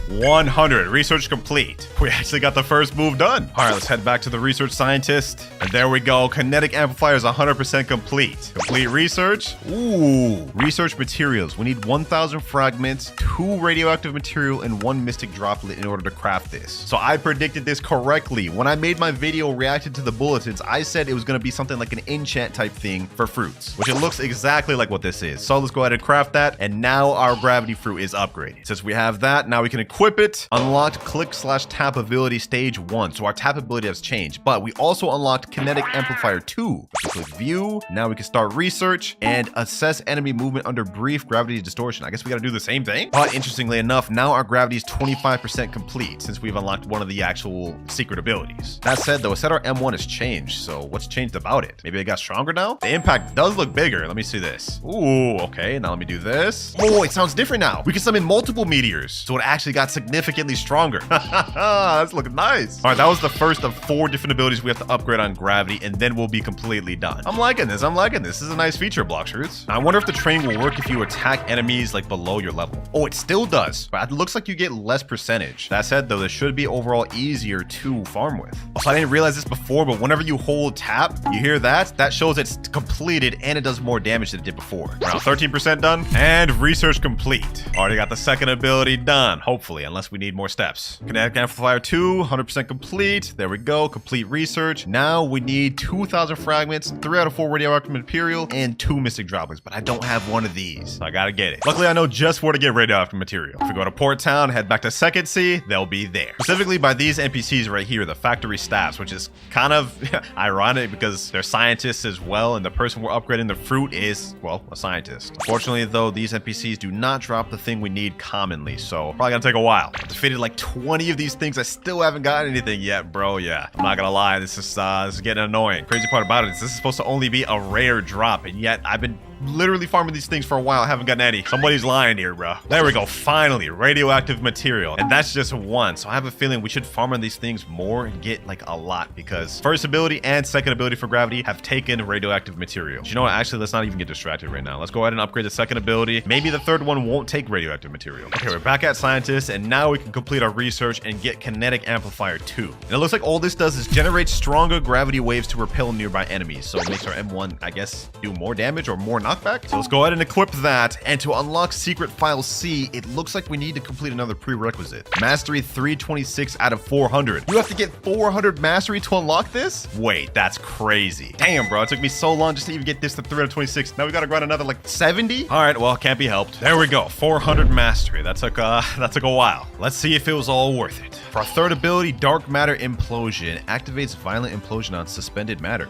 A: 100. Research complete. We actually got the first move done. All right, let's head back to the research scientist. And there we go. Kinetic amplifier is 100% complete. Complete research. Ooh. Research materials. We need 1,000 fragments, 2 radioactive material, and 1 mystic droplet in order to craft this. So I predicted this correctly. When I made my video reacted to the bulletins, I said it was going to be something like an enchant type thing for fruits, which it looks exactly like what this is. So let's go ahead and craft that. And now our gravity fruit is upgraded. Since we have that, now we can equip it. Unlocked click/tap ability stage 1. So our tap ability has changed, but we also unlocked kinetic amplifier 2. We click view. Now we can start research and assess enemy movement under brief gravity distortion. I guess we got to do the same thing. But interestingly enough, now our gravity is 25% complete since we've unlocked one of the actual secret abilities. That said though, it said our M1 has changed. So what's changed about it? Maybe it got stronger now? The impact does look bigger. Let me see this. Ooh, okay. Now let me do this. Oh, it sounds different now. We can summon multiple meteors. So it actually got got significantly stronger. That's looking nice. All right, that was the first of 4 different abilities we have to upgrade on gravity, and then we'll be completely done. I'm liking this. This is a nice feature, Blox Roots. I wonder if the training will work if you attack enemies like below your level. Oh, it still does, but it looks like you get less percentage. That said, though, this should be overall easier to farm with. Also, I didn't realize this before, but whenever you hold tap, you hear that? That shows it's completed and it does more damage than it did before. Now, 13% done, and research complete. Already got the second ability done, hopefully, unless we need more steps. Kinetic Amplifier 2, 100% complete. There we go, complete research. Now we need 2,000 fragments, 3 out of 4 radioactive material, and 2 mystic droplets, but I don't have one of these, so I gotta get it. Luckily, I know just where to get radioactive material. If we go to Port Town, head back to Second Sea, they'll be there. Specifically by these NPCs right here, the factory staffs, which is kind of ironic because they're scientists as well, and the person we're upgrading the fruit is, well, a scientist. Unfortunately, though, these NPCs do not drop the thing we need commonly, so probably gonna take a while. I've defeated like 20 of these things. I still haven't gotten anything yet, bro. Yeah, I'm not gonna lie, this is getting annoying. Crazy part about it is this is supposed to only be a rare drop, and yet I've been literally farming these things for a while. I haven't gotten any. Somebody's lying here, bro. There we go. Finally, radioactive material. And that's just one. So I have a feeling we should farm on these things more and get like a lot, because first ability and second ability for gravity have taken radioactive material. But you know what? Actually, let's not even get distracted right now. Let's go ahead and upgrade the second ability. Maybe the third one won't take radioactive material. Okay, we're back at scientists, and now we can complete our research and get kinetic amplifier 2. And it looks like all this does is generate stronger gravity waves to repel nearby enemies. So it makes our M1, I guess, do more damage or more knockback. So let's go ahead and equip that. And to unlock secret file C, it looks like we need to complete another prerequisite. Mastery 326 out of 400. You have to get 400 mastery to unlock this? Wait, that's crazy. Damn, bro, it took me so long just to even get this to 326. Now we gotta grind another like 70? All right, well, can't be helped. There we go, 400 mastery. That took a while. Let's see if it was all worth it. For our third ability, Dark Matter Implosion activates violent implosion on suspended matter.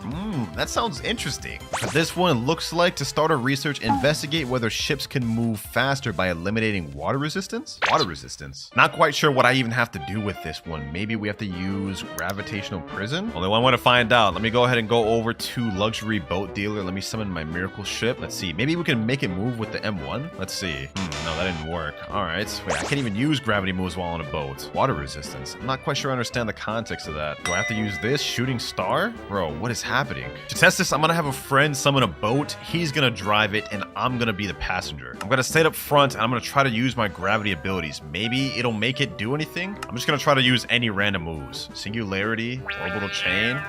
A: That sounds interesting. For this one, it looks like to start a research, investigate whether ships can move faster by eliminating water resistance. Water resistance. Not quite sure what I even have to do with this one. Maybe we have to use gravitational prison. Only one way to find out. Let me go ahead and go over to luxury boat dealer. Let me summon my miracle ship. Let's see. Maybe we can make it move with the M1. Let's see. No, that didn't work. All right. Wait, I can't even use gravity moves while on a boat. Water resistance. I'm not quite sure I understand the context of that. Do I have to use this? Shooting star? Bro, what is happening? To test this, I'm gonna have a friend summon a boat. He's gonna drive it, and I'm gonna be the passenger. I'm gonna stay up front, and I'm gonna try to use my gravity abilities. Maybe it'll make it do anything. I'm just gonna try to use any random moves. Singularity, orbital chain.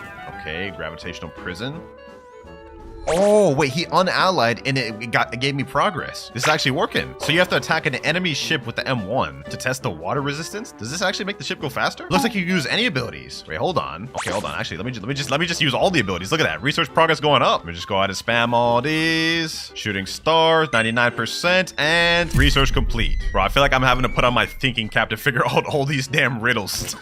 A: Okay, gravitational prison. Oh, wait, he unallied and it gave me progress. This is actually working. So you have to attack an enemy ship with the M1 to test the water resistance. Does this actually make the ship go faster? Looks like you use any abilities. Wait, hold on. Okay, hold on. Actually, let me just use all the abilities. Look at that. Research progress going up. Let me just go ahead and spam all these. Shooting stars, 99%, and research complete. Bro, I feel like I'm having to put on my thinking cap to figure out all these damn riddles.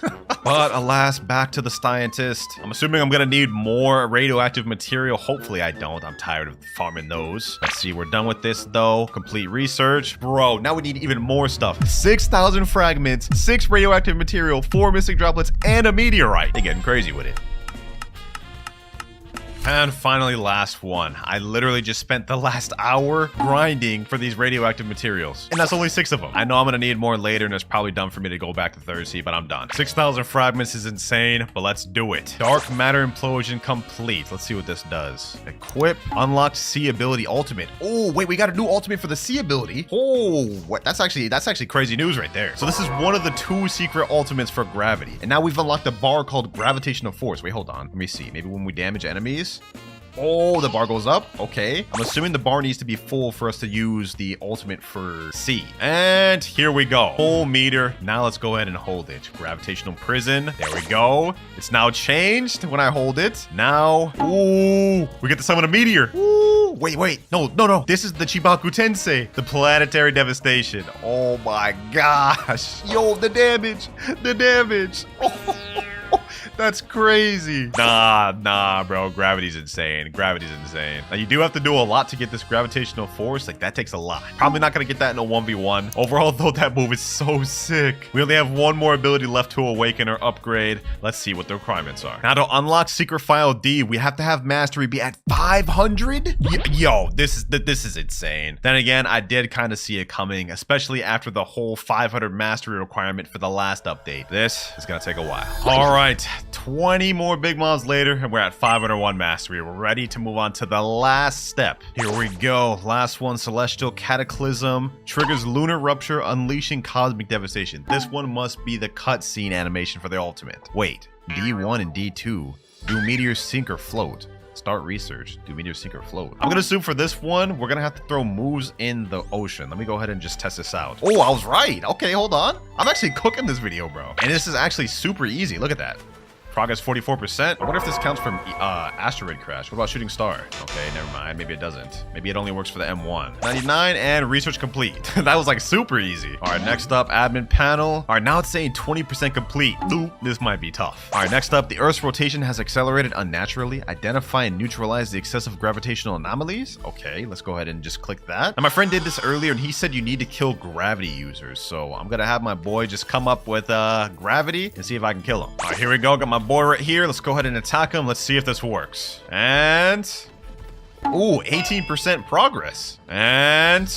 A: But alas, back to the scientist. I'm assuming I'm gonna need more radioactive material. Hopefully I don't. I'm tired of farming those. Let's see, we're done with this though. Complete research. Bro, now we need even more stuff. 6,000 fragments, 6 radioactive material, 4 mystic droplets, and a meteorite. They're getting crazy with it. And finally, last one. I literally just spent the last hour grinding for these radioactive materials. And that's only 6 of them. I know I'm gonna need more later, and it's probably done for me to go back to third sea, but I'm done. 6,000 fragments is insane, but let's do it. Dark Matter Implosion complete. Let's see what this does. Equip. Unlock C ability ultimate. Oh, wait, we got a new ultimate for the C ability. Oh, what? That's actually crazy news right there. So this is one of the 2 secret ultimates for gravity. And now we've unlocked a bar called gravitational force. Wait, hold on. Let me see. Maybe when we damage enemies. Oh, the bar goes up. Okay. I'm assuming the bar needs to be full for us to use the ultimate for C. And here we go. Full meter. Now let's go ahead and hold it. Gravitational prison. There we go. It's now changed when I hold it. Now, ooh, we get to summon a meteor. Ooh, wait. No. This is the Chibaku Tensei, the planetary devastation. Oh my gosh. Yo, the damage. That's crazy. Nah, bro. Gravity's insane. Gravity's insane. Now, you do have to do a lot to get this gravitational force. Like, that takes a lot. Probably not going to get that in a 1v1. Overall, though, that move is so sick. We only have one more ability left to awaken or upgrade. Let's see what the requirements are. Now, to unlock Secret File D, we have to have Mastery be at 500? Yo, this is insane. Then again, I did kind of see it coming, especially after the whole 500 Mastery requirement for the last update. This is going to take a while. All right, 20 more big mobs later, and we're at 501 Mastery. We're ready to move on to the last step. Here we go. Last one, Celestial Cataclysm. Triggers Lunar Rupture, unleashing Cosmic Devastation. This one must be the cutscene animation for the ultimate. Wait, D1 and D2. Do meteors sink or float? Start research. Do meteors sink or float? I'm gonna assume for this one, we're gonna have to throw moves in the ocean. Let me go ahead and just test this out. Oh, I was right. Okay, hold on. I'm actually cooking this video, bro. And this is actually super easy. Look at that. Progress 44%. I wonder if this counts from asteroid crash. What about shooting star? Okay, never mind. Maybe it doesn't. Maybe it only works for the M1. 99 and research complete. That was like super easy. All right, next up, admin panel. All right, now it's saying 20% complete. Ooh, this might be tough. All right, next up, the Earth's rotation has accelerated unnaturally. Identify and neutralize the excessive gravitational anomalies. Okay, let's go ahead and just click that. Now, my friend did this earlier and he said you need to kill gravity users. So I'm gonna have my boy just come up with gravity and see if I can kill him. All right, here we go. Got my boy right here. Let's go ahead and attack him. Let's see if this works. And ooh, 18% progress. And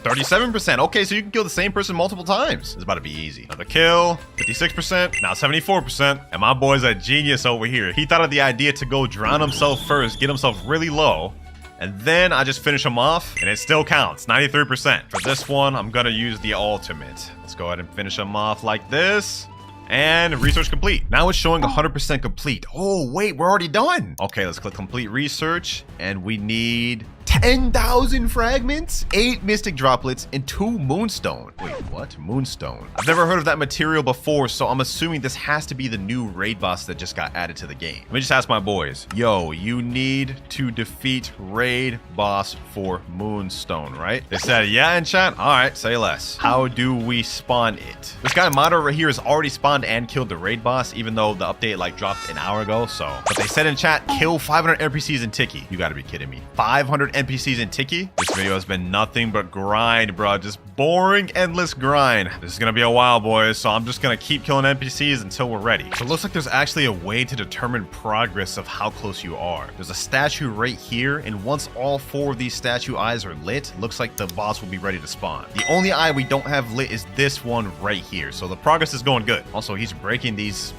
A: 37%. Okay, so you can kill the same person multiple times. It's about to be easy. Another kill. 56%. Now 74%. And my boy's a genius over here. He thought of the idea to go drown himself first, get himself really low, and then I just finish him off, and it still counts. 93%. For this one, I'm gonna use the ultimate. Let's go ahead and finish him off like this. And research complete. Now it's showing 100% complete. Oh, wait, we're already done. Okay, let's click complete research. And we need 10,000 fragments, 8 mystic droplets, and 2 moonstone. Wait, what? Moonstone. I've never heard of that material before, so I'm assuming this has to be the new raid boss that just got added to the game. Let me just ask my boys. Yo, you need to defeat raid boss for moonstone, right? They said, yeah, in chat. All right, say less. How do we spawn it? This guy Mado right here has already spawned and killed the raid boss, even though the update like dropped an hour ago. So, but they said in chat, kill 500 NPCs in Tiki. You gotta be kidding me. 500 NPCs in Tiki? This video has been nothing but grind, bro. Just boring, endless grind. This is gonna be a while, boys. So I'm just gonna keep killing NPCs until we're ready. So it looks like there's actually a way to determine progress of how close you are. There's a statue right here, and once all 4 of these statue eyes are lit, looks like the boss will be ready to spawn. The only eye we don't have lit is this one right here. So the progress is going good. Also, he's breaking these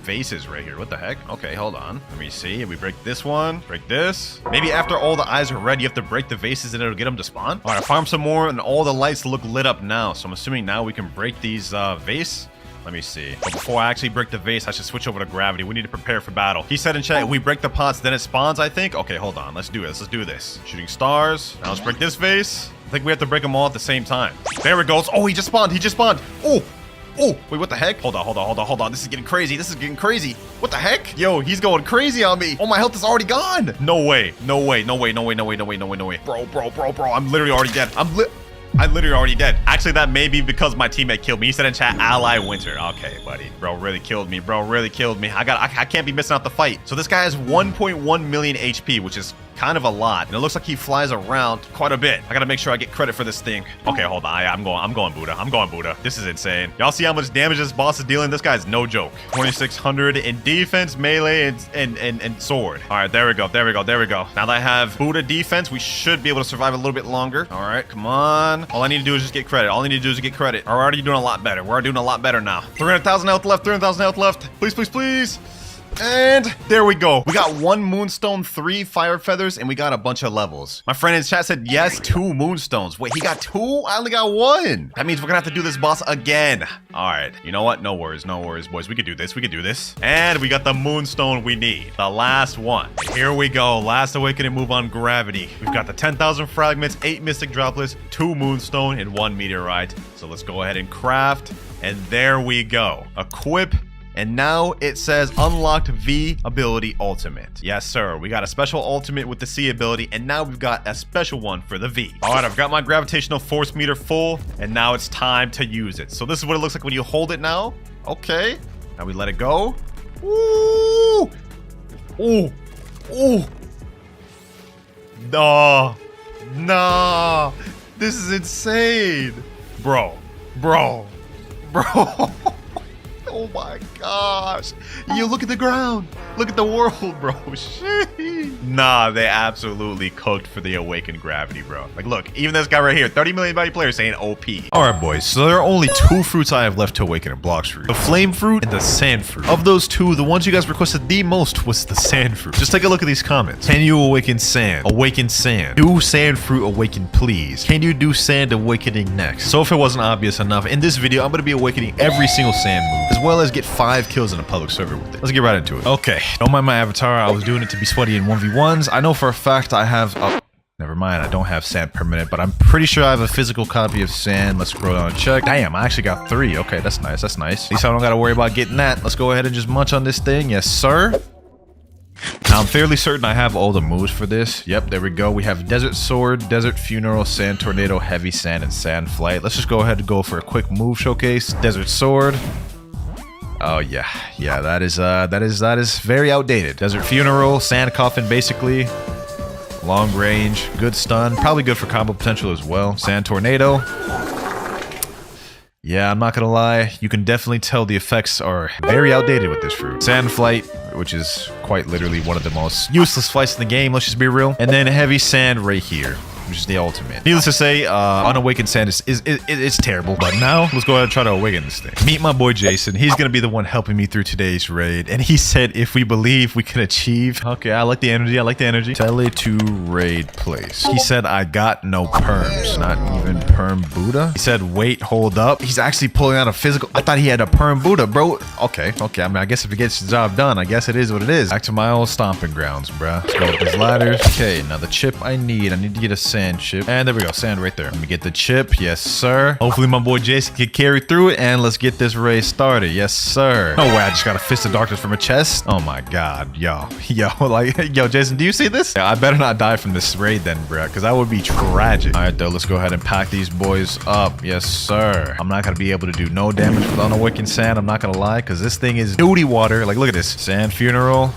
A: vases right here. What the heck? Okay, hold on. Let me see. We break this one, break this. Maybe after all the eyes are red, you have to break the vases and it'll get them to spawn. All right, I farmed some more and all the lights look lit up now. So I'm assuming now we can break these vase. Let me see. But before I actually break the vase, I should switch over to gravity. We need to prepare for battle. He said in chat, if we break the pots, then it spawns, I think. Okay, hold on. Let's do this. Let's do this. Shooting stars. Now let's break this vase. I think we have to break them all at the same time. There it goes. Oh, he just spawned. He just spawned. Oh. Oh, wait, what the heck? Hold on. This is getting crazy. What the heck? Yo, he's going crazy on me. Oh, my health is already gone. No way. Bro. I'm literally already dead. I'm literally already dead. Actually, that may be because my teammate killed me. He said in chat, ally Winter. Okay, buddy. Bro really killed me. I can't be missing out the fight. So this guy has 1.1 million HP, which is kind of a lot. And it looks like he flies around quite a bit. I gotta make sure I get credit for this thing. Okay, hold on. I'm going Buddha. This is insane. Y'all see how much damage this boss is dealing? This guy's no joke. 2,600 in defense, melee, and sword. All right, there we go. Now that I have Buddha defense, we should be able to survive a little bit longer. All right, come on. All I need to do is just get credit. We're already doing a lot better. Now. 300,000 health left. Please. And there we go. We got 1 moonstone, 3 fire feathers, and we got a bunch of levels. My friend in chat said, yes, 2 moonstones. Wait, he got 2? I only got 1. That means we're gonna have to do this boss again. All right, you know what? No worries, boys. We can do this. And we got the moonstone we need. The last one. Here we go. Last awakening move on gravity. We've got the 10,000 fragments, 8 mystic droplets, 2 moonstone, and 1 meteorite. So let's go ahead and craft. And there we go. Equip. And now it says unlocked V ability ultimate. Yes, sir. We got a special ultimate with the C ability, and now we've got a special one for the V. All right, I've got my gravitational force meter full, and now it's time to use it. So this is what it looks like when you hold it now. Okay. Now we let it go. Ooh. Ooh. Ooh. Nah. Nah. This is insane. Bro. Oh my gosh. You look at the ground. Look at the world, bro. Shit. Nah, they absolutely cooked for the awakened gravity, bro. Like, look, even this guy right here, 30 million value player saying OP. All right, boys. So there are only 2 fruits I have left to awaken in Blox fruit. The flame fruit and the sand fruit. Of those 2, the ones you guys requested the most was the sand fruit. Just take a look at these comments. Can you awaken sand? Awaken sand. Do sand fruit awaken, please. Can you do sand awakening next? So if it wasn't obvious enough, in this video, I'm going to be awakening every single sand move, as well as get 5 kills in a public server with it. Let's get right into it. Okay. Don't mind my avatar. I was doing it to be sweaty in 1v1s. I know for a fact I have... Oh, never mind. I don't have sand permanent, but I'm pretty sure I have a physical copy of sand. Let's scroll down and check. Damn, I actually got 3. Okay, that's nice. That's nice. At least I don't got to worry about getting that. Let's go ahead and just munch on this thing. Yes, sir. Now, I'm fairly certain I have all the moves for this. Yep, there we go. We have Desert Sword, Desert Funeral, Sand Tornado, Heavy Sand, and Sand Flight. Let's just go ahead and go for a quick move showcase. Desert Sword. Oh yeah, that is very outdated. Desert Funeral, Sand Coffin, basically. Long range, good stun, probably good for combo potential as well. Sand Tornado. Yeah, I'm not gonna lie, you can definitely tell the effects are very outdated with this fruit. Sand Flight, which is quite literally one of the most useless flights in the game, let's just be real. And then Heavy Sand right here, which is the ultimate. Needless to say, unawakened sand is terrible. But now, let's go ahead and try to awaken this thing. Meet my boy Jason. He's gonna be the one helping me through today's raid. And he said if we believe we can achieve... Okay, I like the energy, Tele to raid place. He said I got no perms. Not even perm Buddha. He said wait, hold up. He's actually pulling out a physical... I thought he had a perm Buddha, bro. Okay. I mean, I guess if it gets the job done, I guess it is what it is. Back to my old stomping grounds, bruh. Let's go with these ladders. Okay, now the chip I need to get a sand chip. And there we go, sand right there. Let me get the chip. Yes, sir. Hopefully my boy Jason can carry through it, and let's get this race started. Yes, sir. No way, I just got a Fist of Darkness from a chest. Oh my god, yo, like, yo, Jason, do you see this? Yeah, I better not die from this raid then, bro, because that would be tragic. All right, though, let's go ahead and pack these boys up. Yes, sir. I'm not gonna be able to do no damage with unawakened sand. I'm not gonna lie, because this thing is duty water. Like, look at this. Sand Funeral.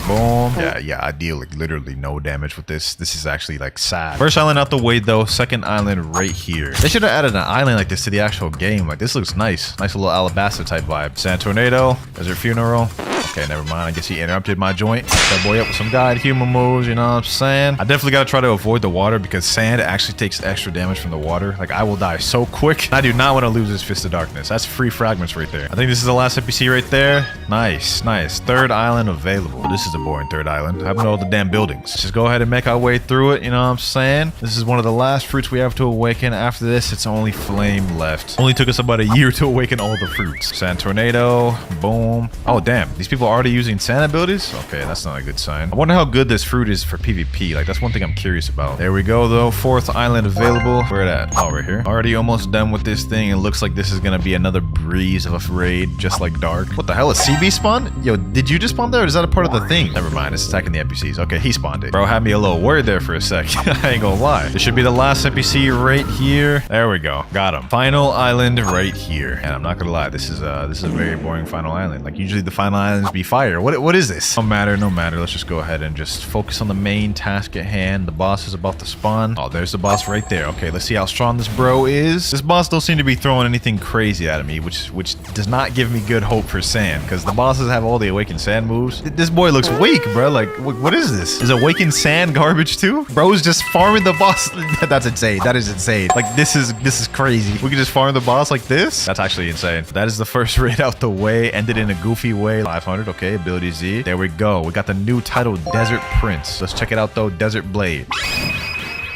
A: Boom. Yeah, I deal like literally no damage with this. This is actually like sad. First island out the way though. Second island right here. They should have added an island like this to the actual game. Like this looks nice. Nice little Alabasta type vibe. Sand Tornado. Desert Funeral. Okay, never mind. I guess he interrupted my joint. Hook that boy up with some guide human moves, you know what I'm saying? I definitely gotta try to avoid the water because sand actually takes extra damage from the water. Like I will die so quick. I do not want to lose this Fist of Darkness. That's free fragments right there. I think this is the last NPC right there. Nice. Third island available. This is a boring third island. I haven't all the damn buildings. Just go ahead and make our way through it, you know what I'm saying? This is one of the last fruits we have to awaken. After this, it's only flame left. Only took us about a year to awaken all the fruits. Sand Tornado. Boom. Oh, damn. These people are already using sand abilities? Okay, that's not a good sign. I wonder how good this fruit is for PvP. Like, that's one thing I'm curious about. There we go, though. Fourth island available. Where it at? Oh, right here. Already almost done with this thing. It looks like this is gonna be another breeze of a raid, just like Dark. What the hell? A CB spawn? Yo, did you just spawn there, or is that a part of the thing? Never mind. It's attacking the NPCs. Okay, he spawned it. Bro had me a little worried there for a sec. I ain't gonna lie. This should be the last NPC right here. There we go. Got him. Final island right here. And I'm not gonna lie. This is a very boring final island. Like, usually the final islands be fire. What is this? No matter. Let's just go ahead and just focus on the main task at hand. The boss is about to spawn. Oh, there's the boss right there. Okay, let's see how strong this bro is. This boss don't seem to be throwing anything crazy at me, which does not give me good hope for sand, because the bosses have all the awakened sand moves. This boy looks weak, bro. Like, what is this? Is awakened sand garbage too? Bro's just farming the boss. That's insane. That is insane. Like, this is crazy. We can just farm the boss like this? That's actually insane. That is the first raid out the way. Ended in a goofy way. 500. Okay, ability Z. There we go. We got the new title, Desert Prince. Let's check it out though. Desert Blade.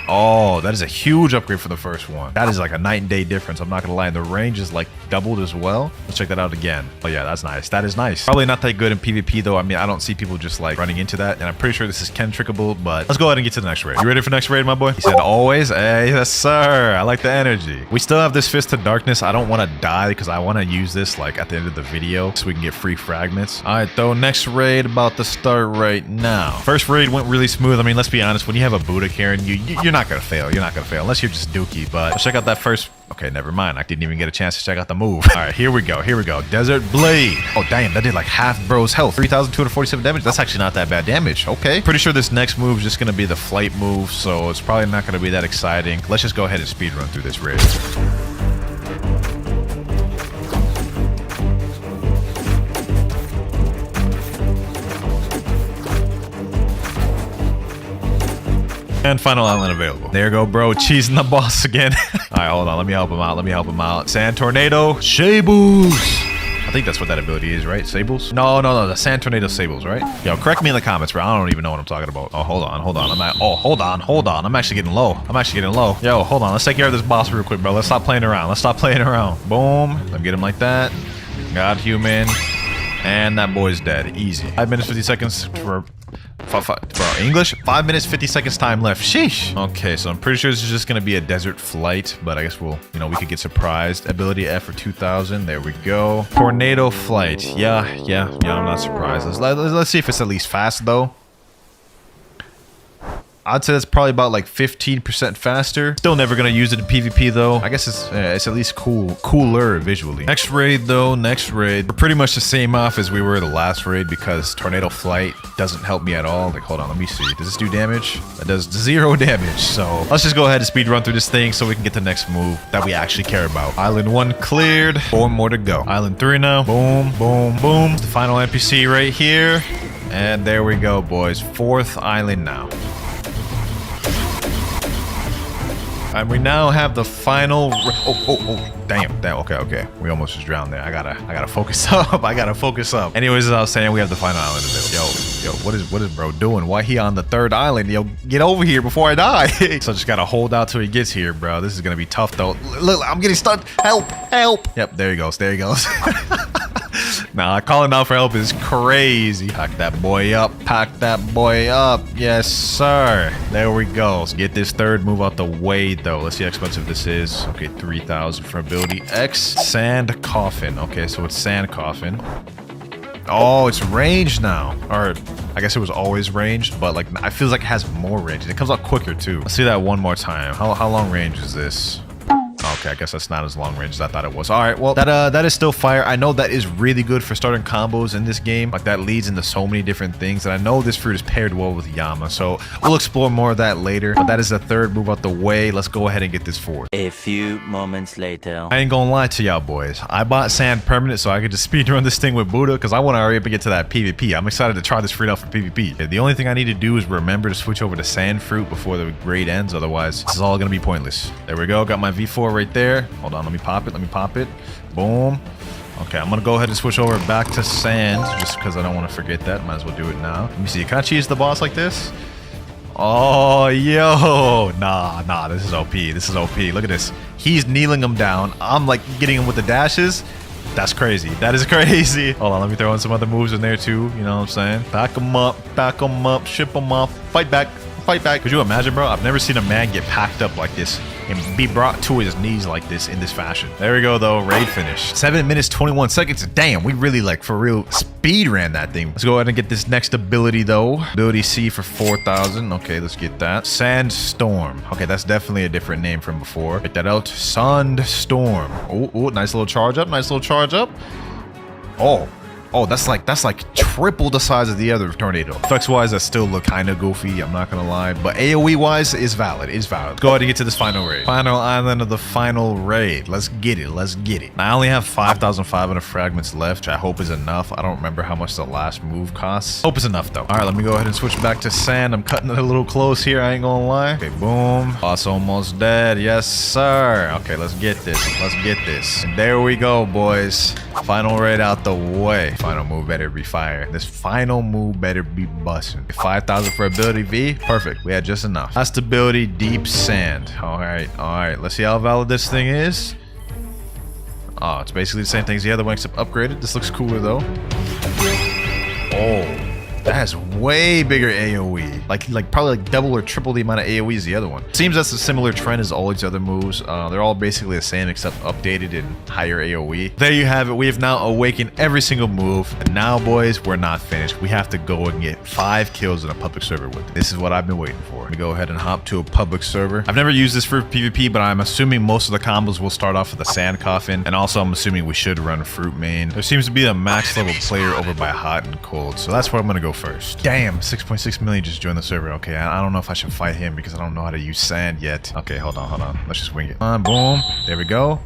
A: Oh, that is a huge upgrade for the first one. That is like a night and day difference. I'm not gonna lie. And the range is like doubled as well. Let's check that out again. Oh yeah, that's nice. That is nice. Probably not that good in PvP though. I mean, I don't see people just like running into that. And I'm pretty sure this is Ken-trickable, but let's go ahead and get to the next raid. You ready for next raid, my boy? He said always. Hey, yes, sir. I like the energy. We still have this Fist of Darkness. I don't want to die because I want to use this like at the end of the video so we can get free fragments. All right, though. Next raid about to start right now. First raid went really smooth. I mean, let's be honest. When you have a Buddha carrying you, you're not gonna fail. You're not gonna fail unless you're just dookie. But let's check out that first. Okay, never mind. I didn't even get a chance to check out the move. All right, here we go. Here we go. Desert Blade. Oh, damn. That did like half bro's health. 3,247 damage. That's actually not that bad damage. Okay. Pretty sure this next move is just going to be the flight move, so it's probably not going to be that exciting. Let's just go ahead and speed run through this raid. And final island available. There you go, bro. Cheesing the boss again. All right, hold on. Let me help him out. Let me help him out. Sand Tornado. Shables. I think that's what that ability is, right? Sables? No. The Sand Tornado Sables, right? Yo, correct me in the comments, bro. I don't even know what I'm talking about. Oh, hold on. Hold on. I'm actually getting low. Yo, hold on. Let's take care of this boss real quick, bro. Let's stop playing around. Boom. Let me get him like that. God human. And that boy's dead. Easy. 5 minutes, 50 seconds for English. 5 minutes, 50 seconds time left. Sheesh. Okay, so I'm pretty sure this is just going to be a desert flight, but I guess we could get surprised. Ability F for 2,000. There we go. Tornado flight. Yeah, I'm not surprised. Let's see if it's at least fast, though. I'd say that's probably about like 15% faster. Still never gonna use it in PvP though. I guess it's at least cooler visually. Next raid though, We're pretty much the same off as we were the last raid because Tornado Flight doesn't help me at all. Like, hold on, let me see. Does this do damage? That does 0 damage. So let's just go ahead and speed run through this thing so we can get the next move that we actually care about. Island 1 cleared. 4 more to go. Island 3 now. Boom. The final NPC right here. And there we go, boys. 4th island now. And we now have the final. Damn. Okay. We almost just drowned there. I gotta focus up. Anyways, as I was saying, we have the final island available. Yo, what is bro doing? Why he on the 3rd island? Yo, get over here before I die. So I just gotta hold out till he gets here, bro. This is gonna be tough though. Look, I'm getting stuck. Help. Yep, there he goes. Nah, calling out for help is crazy. Pack that boy up. Yes, sir. There we go. Let's get this 3rd move out the way, though. Let's see how expensive this is. Okay, 3,000 for ability X. Sand Coffin. Okay, so it's Sand Coffin. Oh, it's ranged now. Or, I guess it was always ranged, but like, I feel like it has more range. And it comes out quicker, too. Let's see that one more time. How long range is this? Okay, I guess that's not as long range as I thought it was. All right, well, that is still fire. I know that is really good for starting combos in this game. Like, that leads into so many different things. And I know this fruit is paired well with Yama, so we'll explore more of that later. But that is the 3rd move out the way. Let's go ahead and get this 4th.
B: A few moments later.
A: I ain't gonna lie to y'all, boys. I bought Sand Permanent so I could just speedrun this thing with Buddha because I want to hurry up and get to that PvP. I'm excited to try this fruit out for PvP. The only thing I need to do is remember to switch over to Sand Fruit before the raid ends. Otherwise, this is all gonna be pointless. There we go. Got my V4 right there. Hold on, let me pop it. Boom. Okay, I'm gonna go ahead and switch over back to sand just because I don't want to forget that. Might as well do it now. Let me see. Can I cheese the boss like this? Oh, yo. Nah, this is OP. Look at this. He's kneeling him down. I'm like getting him with the dashes. That's crazy. That is crazy. Hold on, let me throw in some other moves in there too. You know what I'm saying? Back him up, ship him off, fight back. Could you imagine, bro? I've never seen a man get packed up like this and be brought to his knees like this in this fashion. There we go, though. Raid finish. 7 minutes, 21 seconds. Damn, we really, like, for real, speed ran that thing. Let's go ahead and get this next ability, though. Ability C for 4,000. Okay, let's get that. Sandstorm. Okay, that's definitely a different name from before. Get that out. Sandstorm. Oh, nice little charge up. Oh, that's like triple the size of the other tornado. Effects wise, that still look kind of goofy, I'm not gonna lie, but AoE wise is valid. Let's go ahead and get to this final raid. Final island of the final raid. Let's get it. Now, I only have 5,500 fragments left, which I hope is enough. I don't remember how much the last move costs. Hope it's enough though. All right, let me go ahead and switch back to sand. I'm cutting it a little close here, I ain't gonna lie. Okay, boom. Boss almost dead. Yes, sir. Okay, let's get this. And there we go, boys. Final raid out the way. Final move better be fire. This final move better be busting. 5,000 for ability V. Perfect. We had just enough. Last ability, deep sand. All right. Let's see how valid this thing is. Oh, it's basically the same thing as the other one except upgraded. This looks cooler though. That's way bigger AoE. Like probably like double or triple the amount of AoE as the other one. Seems that's a similar trend as all these other moves. They're all basically the same except updated in higher AoE. There you have it. We have now awakened every single move. And now, boys, we're not finished. We have to go and get 5 kills in a public server with it. This is what I've been waiting for. Let me go ahead and hop to a public server. I've never used this for PvP, but I'm assuming most of the combos will start off with a sand coffin. And also, I'm assuming we should run fruit main. There seems to be a max level player over by hot and cold. So that's where I'm going to go first. Damn, 6.6 million just joined the server. Okay, I don't know if I should fight him because I don't know how to use sand yet. Okay, hold on. Let's just wing it. Boom. There we go.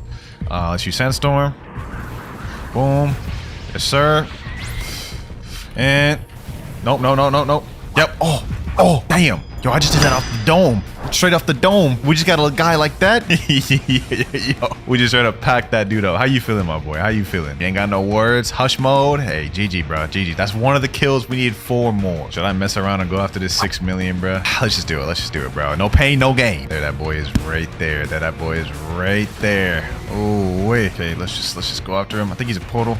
A: Let's use sandstorm. Boom. Yes, sir. And nope. Yep. Oh, damn. Yo, I just did that off the dome. Straight off the dome. We just got a guy like that. Yo, we just straight up packed that dude up. How you feeling, my boy? How you feeling? You ain't got no words. Hush mode. Hey, GG, bro. GG. That's one of the kills. We need 4 more. Should I mess around and go after this 6 million, bro? Let's just do it, bro. No pain, no gain. There, that boy is right there. That boy is right there. Oh, wait. Okay, let's just go after him. I think he's a portal.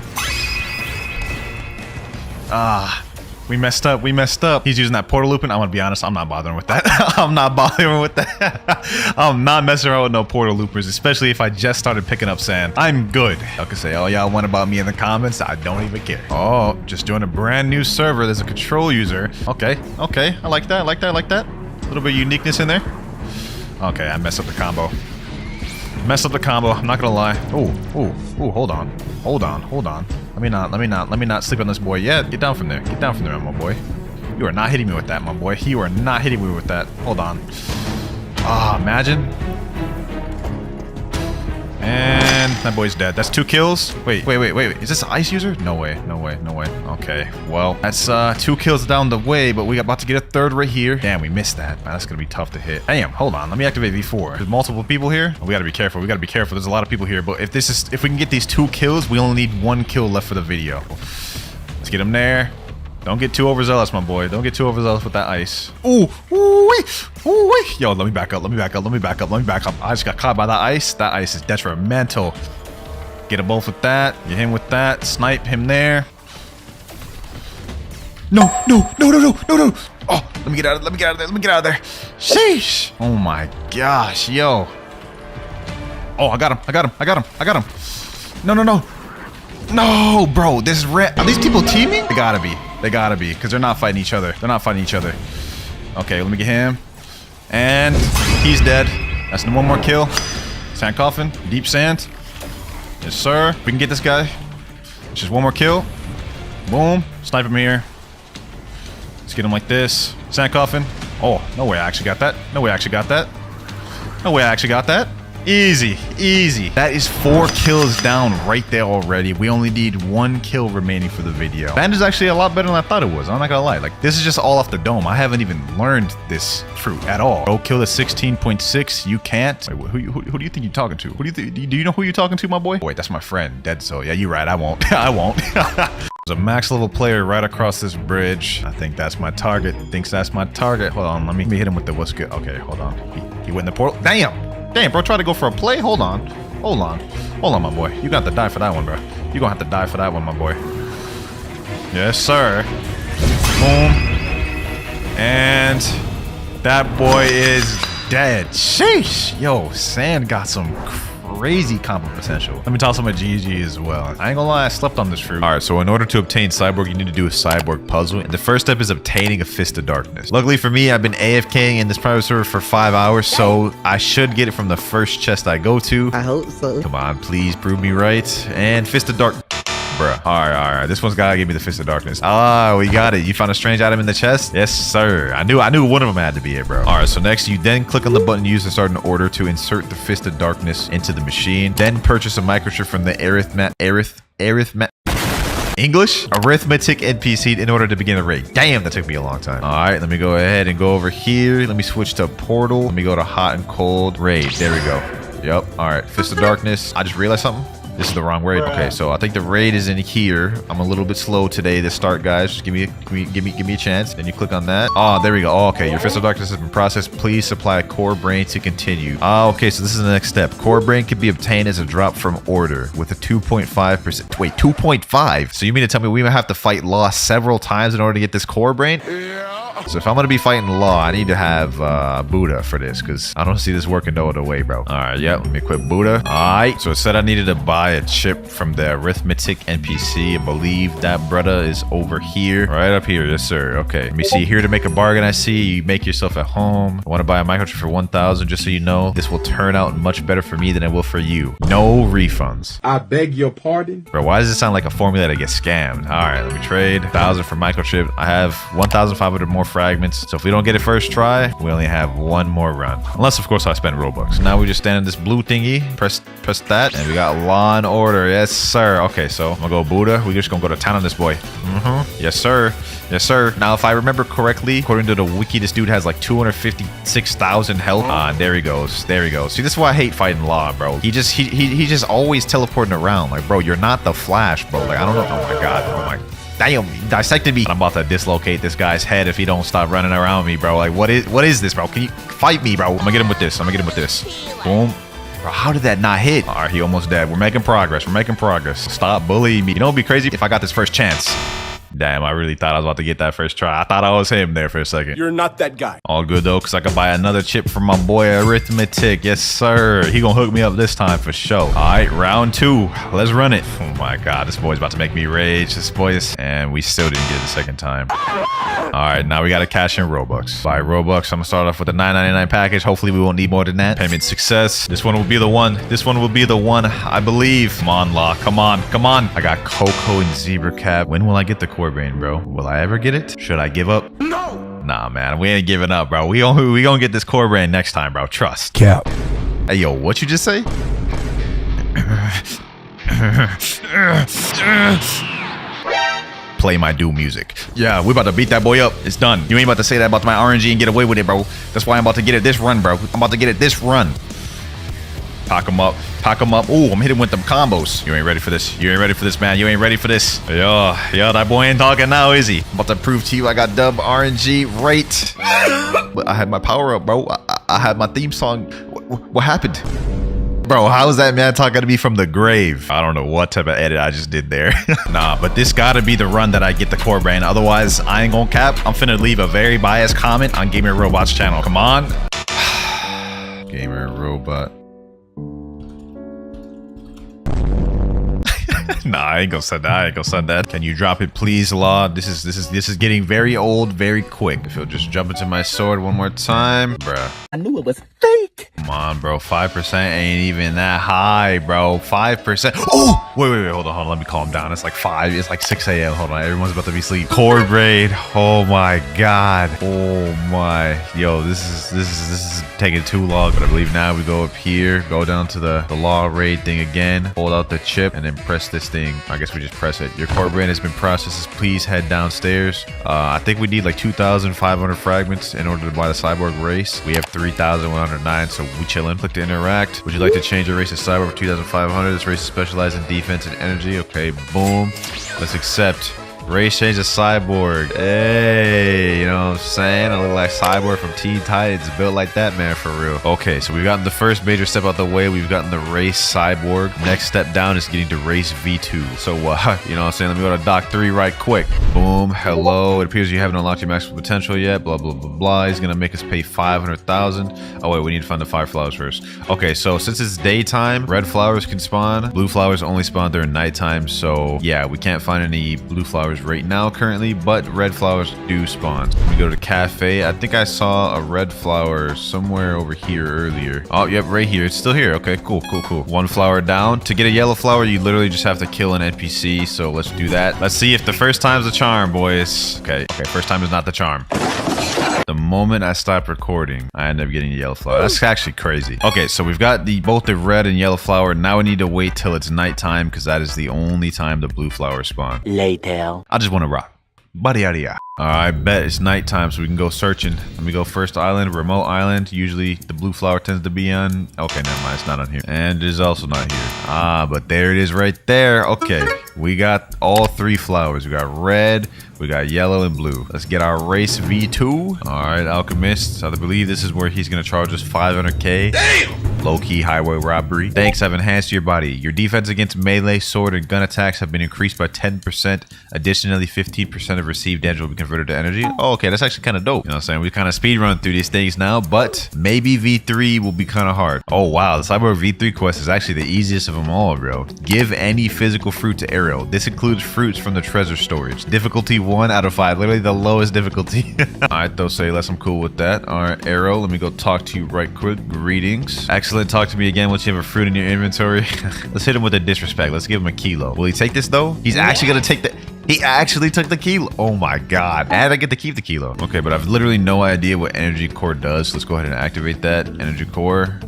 A: We messed up. He's using that portal looping. I'm gonna be honest, I'm not bothering with that. I'm not messing around with no portal loopers, especially if I just started picking up sand. I'm good. Y'all can say all y'all want about me in the comments. I don't even care. Oh, just joined a brand new server. There's a control user. Okay. I like that. A little bit of uniqueness in there. Okay, I messed up the combo. I'm not gonna lie. Oh, hold on. Let me not sleep on this boy yet. Get down from there, my boy. You are not hitting me with that, my boy. You are not hitting me with that. Hold on. Imagine. And that boy's dead. That's 2 kills. Wait. Is this an ice user? No way. Okay, well, that's 2 kills down the way, but we about to get a 3rd right here. Damn, we missed that. Man, that's gonna be tough to hit. Damn, hold on. Let me activate V4. There's multiple people here. We gotta be careful. There's a lot of people here, but if we can get these 2 kills, we only need 1 kill left for the video. Let's get him there. Don't get too overzealous, my boy. Don't get too overzealous with that ice. Ooh, wait. Yo, let me back up. I just got caught by that ice. That ice is detrimental. Get him both with that. Get him with that. Snipe him there. No. Oh, let me get out of there. Sheesh. Oh my gosh, yo. Oh, I got him. No, bro. This is red. Are these people teaming? They gotta be, because they're not fighting each other. Okay, let me get him. And he's dead. That's 1 more kill. Sand coffin. Deep sand. Yes, sir. We can get this guy. Just 1 more kill. Boom. Snipe him here. Let's get him like this. Sand coffin. Oh, no way I actually got that. Easy. That is 4 kills down right there already. We only need 1 kill remaining for the video. Band is actually a lot better than I thought it was. I'm not gonna lie. Like, this is just all off the dome. I haven't even learned this fruit at all. Go kill the 16.6. You can't. Wait, who do you think you're talking to? Do you know who you're talking to, my boy? Wait, that's my friend, Dead Soul. Yeah, you're right. I won't. There's a max level player right across this bridge. I think that's my target. Hold on. Let me hit him with the what's good. Okay, hold on. He went in the portal. Damn, bro, try to go for a play? Hold on, my boy. You got to die for that one, bro. You're gonna have to die for that one, my boy. Yes, sir. Boom. And that boy is dead. Sheesh. Yo, Sand got some crazy combo potential. Let me toss him a GG as well. I ain't gonna lie, I slept on this fruit. All right, so in order to obtain Cyborg, you need to do a Cyborg puzzle. And the first step is obtaining a Fist of Darkness. Luckily for me, I've been AFKing in this private server for 5 hours, so I should get it from the first chest I go to.
C: I hope so.
A: Come on, please prove me right. And Fist of Dark... Bruh. All right. This one's gotta give me the Fist of Darkness. Ah, we got it. You found a strange item in the chest? Yes, sir. I knew one of them had to be it, bro. All right, so next you then click on the button used to start an order to insert the Fist of Darkness into the machine. Then purchase a microchip from the arithmetic NPC in order to begin a raid. Damn, that took me a long time. All right, let me go ahead and go over here. Let me switch to portal. Let me go to hot and cold raid. There we go. Yep. All right, Fist of Darkness. I just realized something. This is the wrong raid. Okay, so I think the raid is in here. I'm a little bit slow today to start, guys. Just give me a chance. Then you click on that. Oh, there we go. Oh, okay, your Fist of Darkness has been processed. Please supply a core brain to continue. Oh, okay, so this is the next step. Core brain can be obtained as a drop from order with a 2.5%. Wait, 2.5? So you mean to tell me we might have to fight Law several times in order to get this core brain? So if I'm gonna be fighting Law, I need to have Buddha for this, because I don't see this working no other way, bro. All right, yeah, let me equip Buddha. All right, so it said I needed to buy a chip from the arithmetic NPC. I believe that brother is over here, right up here. Yes, sir. Okay, let me see here to make a bargain. I see you make yourself at home. I want to buy a microchip for 1,000. Just so you know, this will turn out much better for me than it will for you. No refunds.
C: I beg your pardon?
A: Bro, why does it sound like a formula that gets scammed? All right, let me trade 1,000 for microchip. I have 1,500 more fragments. So if we don't get it first try, we only have one more run. Unless, of course, I spend Robux. Now we just stand in this blue thingy. Press that. And we got Law and Order. Yes, sir. Okay, so I'm gonna go Buddha. We're just gonna go to town on this boy. Yes, sir. Yes, sir. Now, if I remember correctly, according to the wiki, this dude has like 256,000 health. There he goes. There he goes. See, this is why I hate fighting Law, bro. He just always teleporting around. Like, bro, you're not the Flash, bro. Like, I don't know. Oh my god. Oh my. Damn, he dissected me. I'm about to dislocate this guy's head if he don't stop running around me, bro. Like, what is this, bro? Can you fight me, bro? I'm gonna get him with this. Boom. Bro, how did that not hit? All right, he almost dead. We're making progress. Stop bullying me. You know what'd be crazy? If I got this first chance. Damn, I really thought I was about to get that first try. I thought I was him there for a second.
C: You're not that guy.
A: All good, though, because I could buy another chip from my boy Arithmetic. Yes, sir. He gonna hook me up this time for sure. All right, round 2. Let's run it. Oh, my God. This boy's about to make me rage. This boy is... And we still didn't get it the second time. All right, now we got to cash in Robux. Buy Robux. I'm going to start off with the $9.99 package. Hopefully, we won't need more than that. Payment success. This one will be the one. I believe. Come on, Law. Come on. I got Coco and Zebra Cap. When will I get the core brain, bro? Will I ever get it? Should I give up?
C: No!
A: Nah, man. We ain't giving up, bro. We gonna get this core brain next time, bro. Trust.
C: Cap.
A: Hey, yo, what you just say? Play my Doom music. Yeah, we about to beat that boy up. It's done. You ain't about to say that about my RNG and get away with it, bro. That's why I'm about to get it this run, bro. I'm about to get it this run. Pack him up. Ooh, I'm hitting with them combos. You ain't ready for this, man. You ain't ready for this. Yo, that boy ain't talking now, is he? I'm about to prove to you I got dub RNG right. But I had my power up, bro. I had my theme song. What happened? Bro, how is that man talking to me from the grave? I don't know what type of edit I just did there. Nah, but this gotta be the run that I get the core brain. Otherwise, I ain't gonna cap. I'm finna leave a very biased comment on Gamer Robot's channel. Come on. Gamer Robot. Nah, I ain't gonna send that. Can you drop it, please, Law? This is getting very old, very quick. If you'll just jump into my sword one more time, bruh.
D: I knew it was fake.
A: Come on, bro. 5% ain't even that high, bro. 5%. Oh, wait. Hold on. Let me calm down. It's like 5. It's like 6 a.m. Hold on. Everyone's about to be asleep. Core braid. Oh my god. Oh my. Yo, this is taking too long. But I believe now we go up here, go down to the Law raid thing again, hold out the chip, and then press this thing. I guess we just press it. Your core brain has been processed. Please head downstairs. I think we need like 2,500 fragments in order to buy the cyborg race. We have 3,109, so we chillin'. Click to interact. Would you like to change your race to cyborg for 2,500? This race is specialized in defense and energy. Okay, boom. Let's accept. Race change to cyborg. Hey, you know what I'm saying? I look like Cyborg from Teen Titans. Built like that, man, for real. Okay, so we've gotten the first major step out the way. We've gotten the race cyborg. Next step down is getting to race V2. So, you know what I'm saying? Let me go to Doc 3 right quick. Boom. Hello. It appears you haven't unlocked your maximum potential yet. Blah, blah, blah, blah. He's going to make us pay 500,000. Oh, wait. We need to find the 5 flowers first. Okay, so since it's daytime, red flowers can spawn. Blue flowers only spawn during nighttime. So, yeah, we can't find any blue flowers right now currently, but red flowers do spawn. We go to cafe. I think I saw a red flower somewhere over here earlier. Oh, yep, right here. It's still here. Okay, cool. One flower down. To get a yellow flower, you literally just have to kill an NPC. So let's do that. Let's see if the first time's the charm, boys. Okay, first time is not the charm. The moment I stop recording, I end up getting a yellow flower. That's actually crazy. Okay, so we've got both the red and yellow flower. Now we need to wait till it's nighttime because that is the only time the blue flowers spawn.
B: Later.
A: I just want to rock. Buddy out of here. I bet it's nighttime, so we can go searching. Let me go first island, remote island. Usually the blue flower tends to be on. Okay, never mind. It's not on here. And it is also not here. Ah, but there it is right there. Okay, we got all 3 flowers. We got red, we got yellow, and blue. Let's get our race V2. All right, Alchemist. I believe this is where he's going to charge us 500k. Damn! Low-key highway robbery. Thanks, I've enhanced your body. Your defense against melee, sword, and gun attacks have been increased by 10%. Additionally, 15% of received damage will be converted to energy. Oh, okay, that's actually kind of dope. You know what I'm saying? We kind of speed run through these things now, but maybe V3 will be kind of hard. Oh, wow. The Cyborg V3 quest is actually the easiest of them all, bro. Give any physical fruit to Arrow. This includes fruits from the treasure storage. Difficulty 1 out of 5. Literally the lowest difficulty. All right, though, say less. I'm cool with that. All right, Arrow, let me go talk to you right quick. Greetings. Excellent. Talk to me again once you have a fruit in your inventory. Let's hit him with a disrespect. Let's give him a kilo. Will he take this, though? He's actually going to take the... He actually took the kilo. Oh my god. And I get to keep the kilo. Okay, but I've literally no idea what energy core does. So let's go ahead and activate that. Energy core.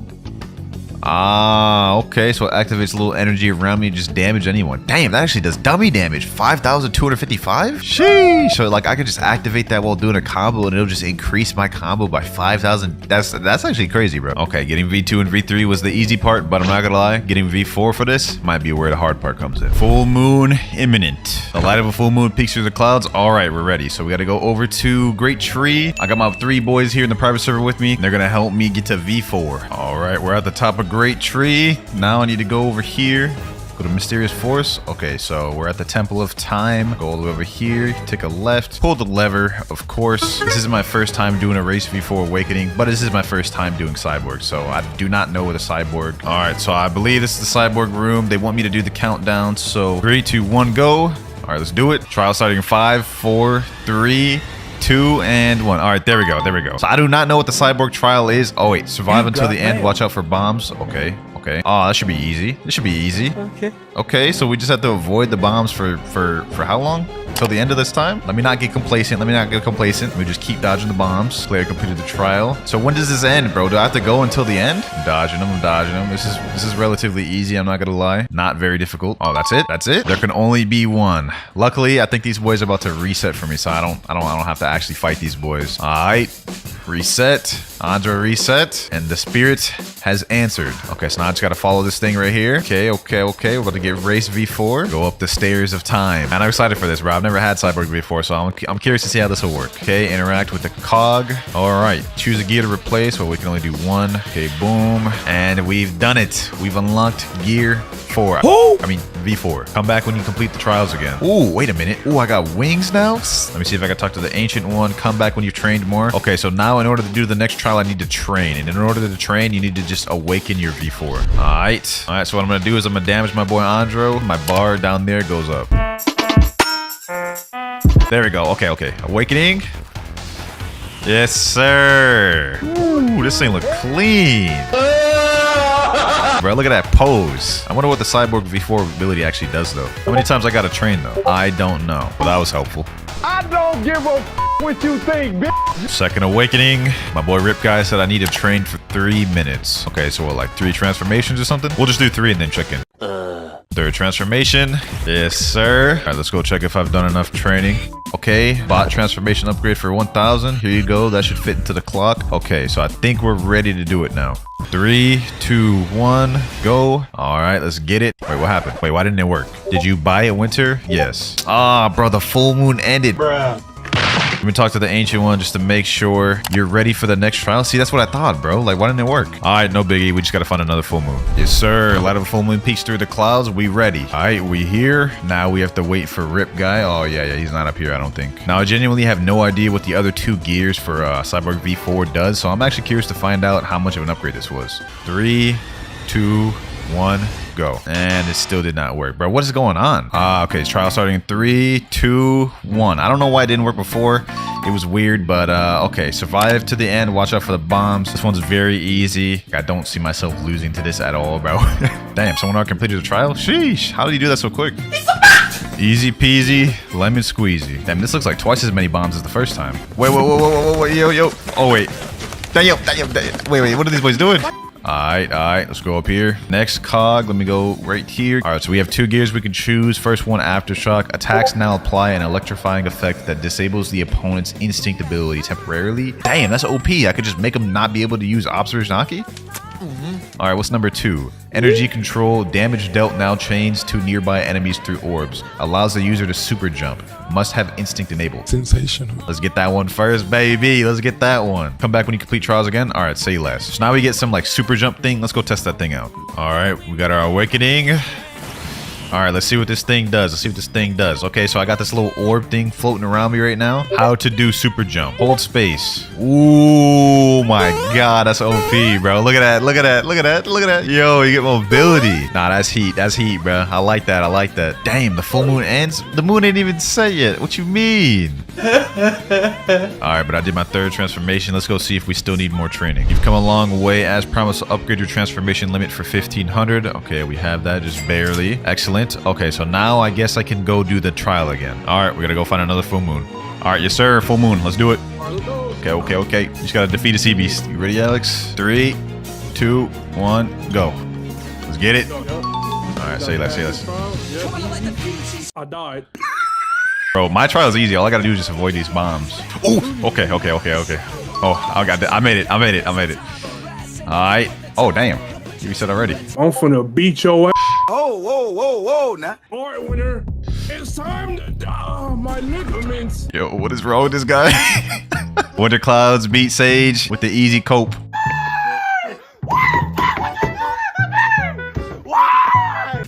A: Ah, okay. So it activates a little energy around me, just damage anyone. Damn, that actually does dummy damage. 5,255? Sheesh. So like I could just activate that while doing a combo and it'll just increase my combo by 5,000. That's actually crazy, bro. Okay, getting V2 and V3 was the easy part, but I'm not gonna lie. Getting V4 for this might be where the hard part comes in. Full moon imminent. The light of a full moon peeks through the clouds. All right, we're ready. So we gotta go over to Great Tree. I got my 3 boys here in the private server with me. They're gonna help me get to V4. All right, we're at the top of Great Tree. Now I need to go over here. Go to Mysterious Force. Okay, so we're at the Temple of Time. Go all the way over here. Take a left. Pull the lever, of course. This is my first time doing a race V4 Awakening, but this is my first time doing Cyborg, so I do not know what a Cyborg. All right, so I believe this is the Cyborg room. They want me to do the countdown, so 3, 2, 1, go. All right, let's do it. Trial starting in 5, 4, 3, 2, and 1. All right, there we go. There we go. So I do not know what the Cyborg trial is. Oh, wait. Survive until the end. Watch out for bombs. Okay. Okay. Oh, that should be easy. This should be easy.
B: Okay.
A: Okay, so we just have to avoid the bombs for how long? Till the end of this time? Let me not get complacent. Let me not get complacent. Let me just keep dodging the bombs. Player completed the trial. So when does this end, bro? Do I have to go until the end? I'm dodging them. I'm dodging them. This is relatively easy. I'm not gonna lie. Not very difficult. Oh, that's it. That's it. There can only be one. Luckily, I think these boys are about to reset for me, so I don't have to actually fight these boys. All right. Reset. Andra reset. And the spirit has answered. Okay, so now I just gotta follow this thing right here. Okay. We're about to get race V4. Go up the stairs of time. And I'm excited for this, bro. I've never had Cyborg before, so I'm curious to see how this will work. Okay, interact with the cog. All right, choose a gear to replace. Well, we can only do one. Okay, boom. And we've done it. We've unlocked gear 4. I mean, V4. Come back when you complete the trials again. Ooh, wait a minute. Ooh, I got wings now? Let me see if I can talk to the ancient one. Come back when you've trained more. Okay, so now in order to do the next trial, I need to train. And in order to train, you need to just awaken your V4. All right, so what I'm going to do is I'm going to damage my boy Andro. My bar down there goes up. There we go. Okay. Awakening. Yes, sir. Ooh, this thing look clean. Bro, look at that pose. I wonder what the Cyborg V4 ability actually does, though. How many times I gotta train, though? I don't know. But that was helpful.
C: I don't give a what you think, bitch.
A: Second awakening. My boy Rip Guy said I need to train for 3 minutes. Okay, so what, like 3 transformations or something? We'll just do 3 and then check in. Third transformation. Yes, sir. All right, let's go check if I've done enough training. Okay, bot transformation upgrade for 1,000. Here you go. That should fit into the clock. Okay, so I think we're ready to do it now. 3, 2, 1, go. All right, let's get it. Wait, what happened? Wait, why didn't it work? Did you buy it, Winter? Yes. Ah, bro, the full moon ended.
C: Bruh.
A: Let me talk to the ancient one just to make sure you're ready for the next trial. See, that's what I thought, bro. Like, why didn't it work? All right, no biggie. We just got to find another full moon. Yes, sir. Light of a full moon peeks through the clouds. We ready. All right, we here. Now we have to wait for Rip Guy. Oh, yeah. He's not up here, I don't think. Now, I genuinely have no idea what the other 2 gears for Cyborg V4 does. So I'm actually curious to find out how much of an upgrade this was. 3, 2, 1, go. And it still did not work, bro. What is going on? Okay, trial starting in 3, 2, 1. I don't know why it didn't work before. It was weird, but okay. Survive to the end. Watch out for the bombs. This one's very easy. I don't see myself losing to this at all, bro. Damn, someone already completed the trial? Sheesh. How did you do that so quick? Easy peasy, lemon squeezy. Damn, this looks like twice as many bombs as the first time. Wait, yo. Oh, wait. Damn, wait, what are these boys doing? Alright, let's go up here. Next cog, let me go right here. Alright, so we have 2 gears we can choose. First one, Aftershock. Attacks now apply an electrifying effect that disables the opponent's instinct ability temporarily. Damn, that's OP. I could just make him not be able to use Observer's Naki? Alright, what's number 2? Energy control. Damage dealt now chains to nearby enemies through orbs. Allows the user to super jump. Must have instinct enabled.
D: Sensational.
A: Let's get that one first, baby. Let's get that one. Come back when you complete trials again. Alright, say less. So now we get some like super jump thing. Let's go test that thing out. Alright, we got our awakening. Alright, let's see what this thing does. Okay, so I got this little orb thing floating around me right now. How to do super jump. Hold space. Ooh, my God, that's OP, bro. Look at that. Yo, you get mobility. Nah, that's heat, bro. I like that. Damn, the full moon ends? The moon ain't even set yet. What you mean? Alright, but I did my 3rd transformation. Let's go see if we still need more training. You've come a long way. As promised, upgrade your transformation limit for 1500. Okay, we have that, just barely. Excellent. Okay, so now I guess I can go do the trial again. Alright, we gotta go find another full moon. Alright, yes sir, full moon. Let's do it. Okay. You just gotta defeat a sea beast. You ready, Alex? 3, 2, 1, go. Let's get it. Alright, say less.
C: I died.
A: Bro, my trial is easy. All I gotta do is just avoid these bombs. Oh, okay. Oh, I got that. I made it. Alright. Oh, damn. You reset already.
C: I'm finna beat your ass.
E: Whoa, now.
C: All right, Winter. It's time to my ligaments.
A: Yo, what is wrong with this guy? WinterKloudz beat Sage with the easy cope.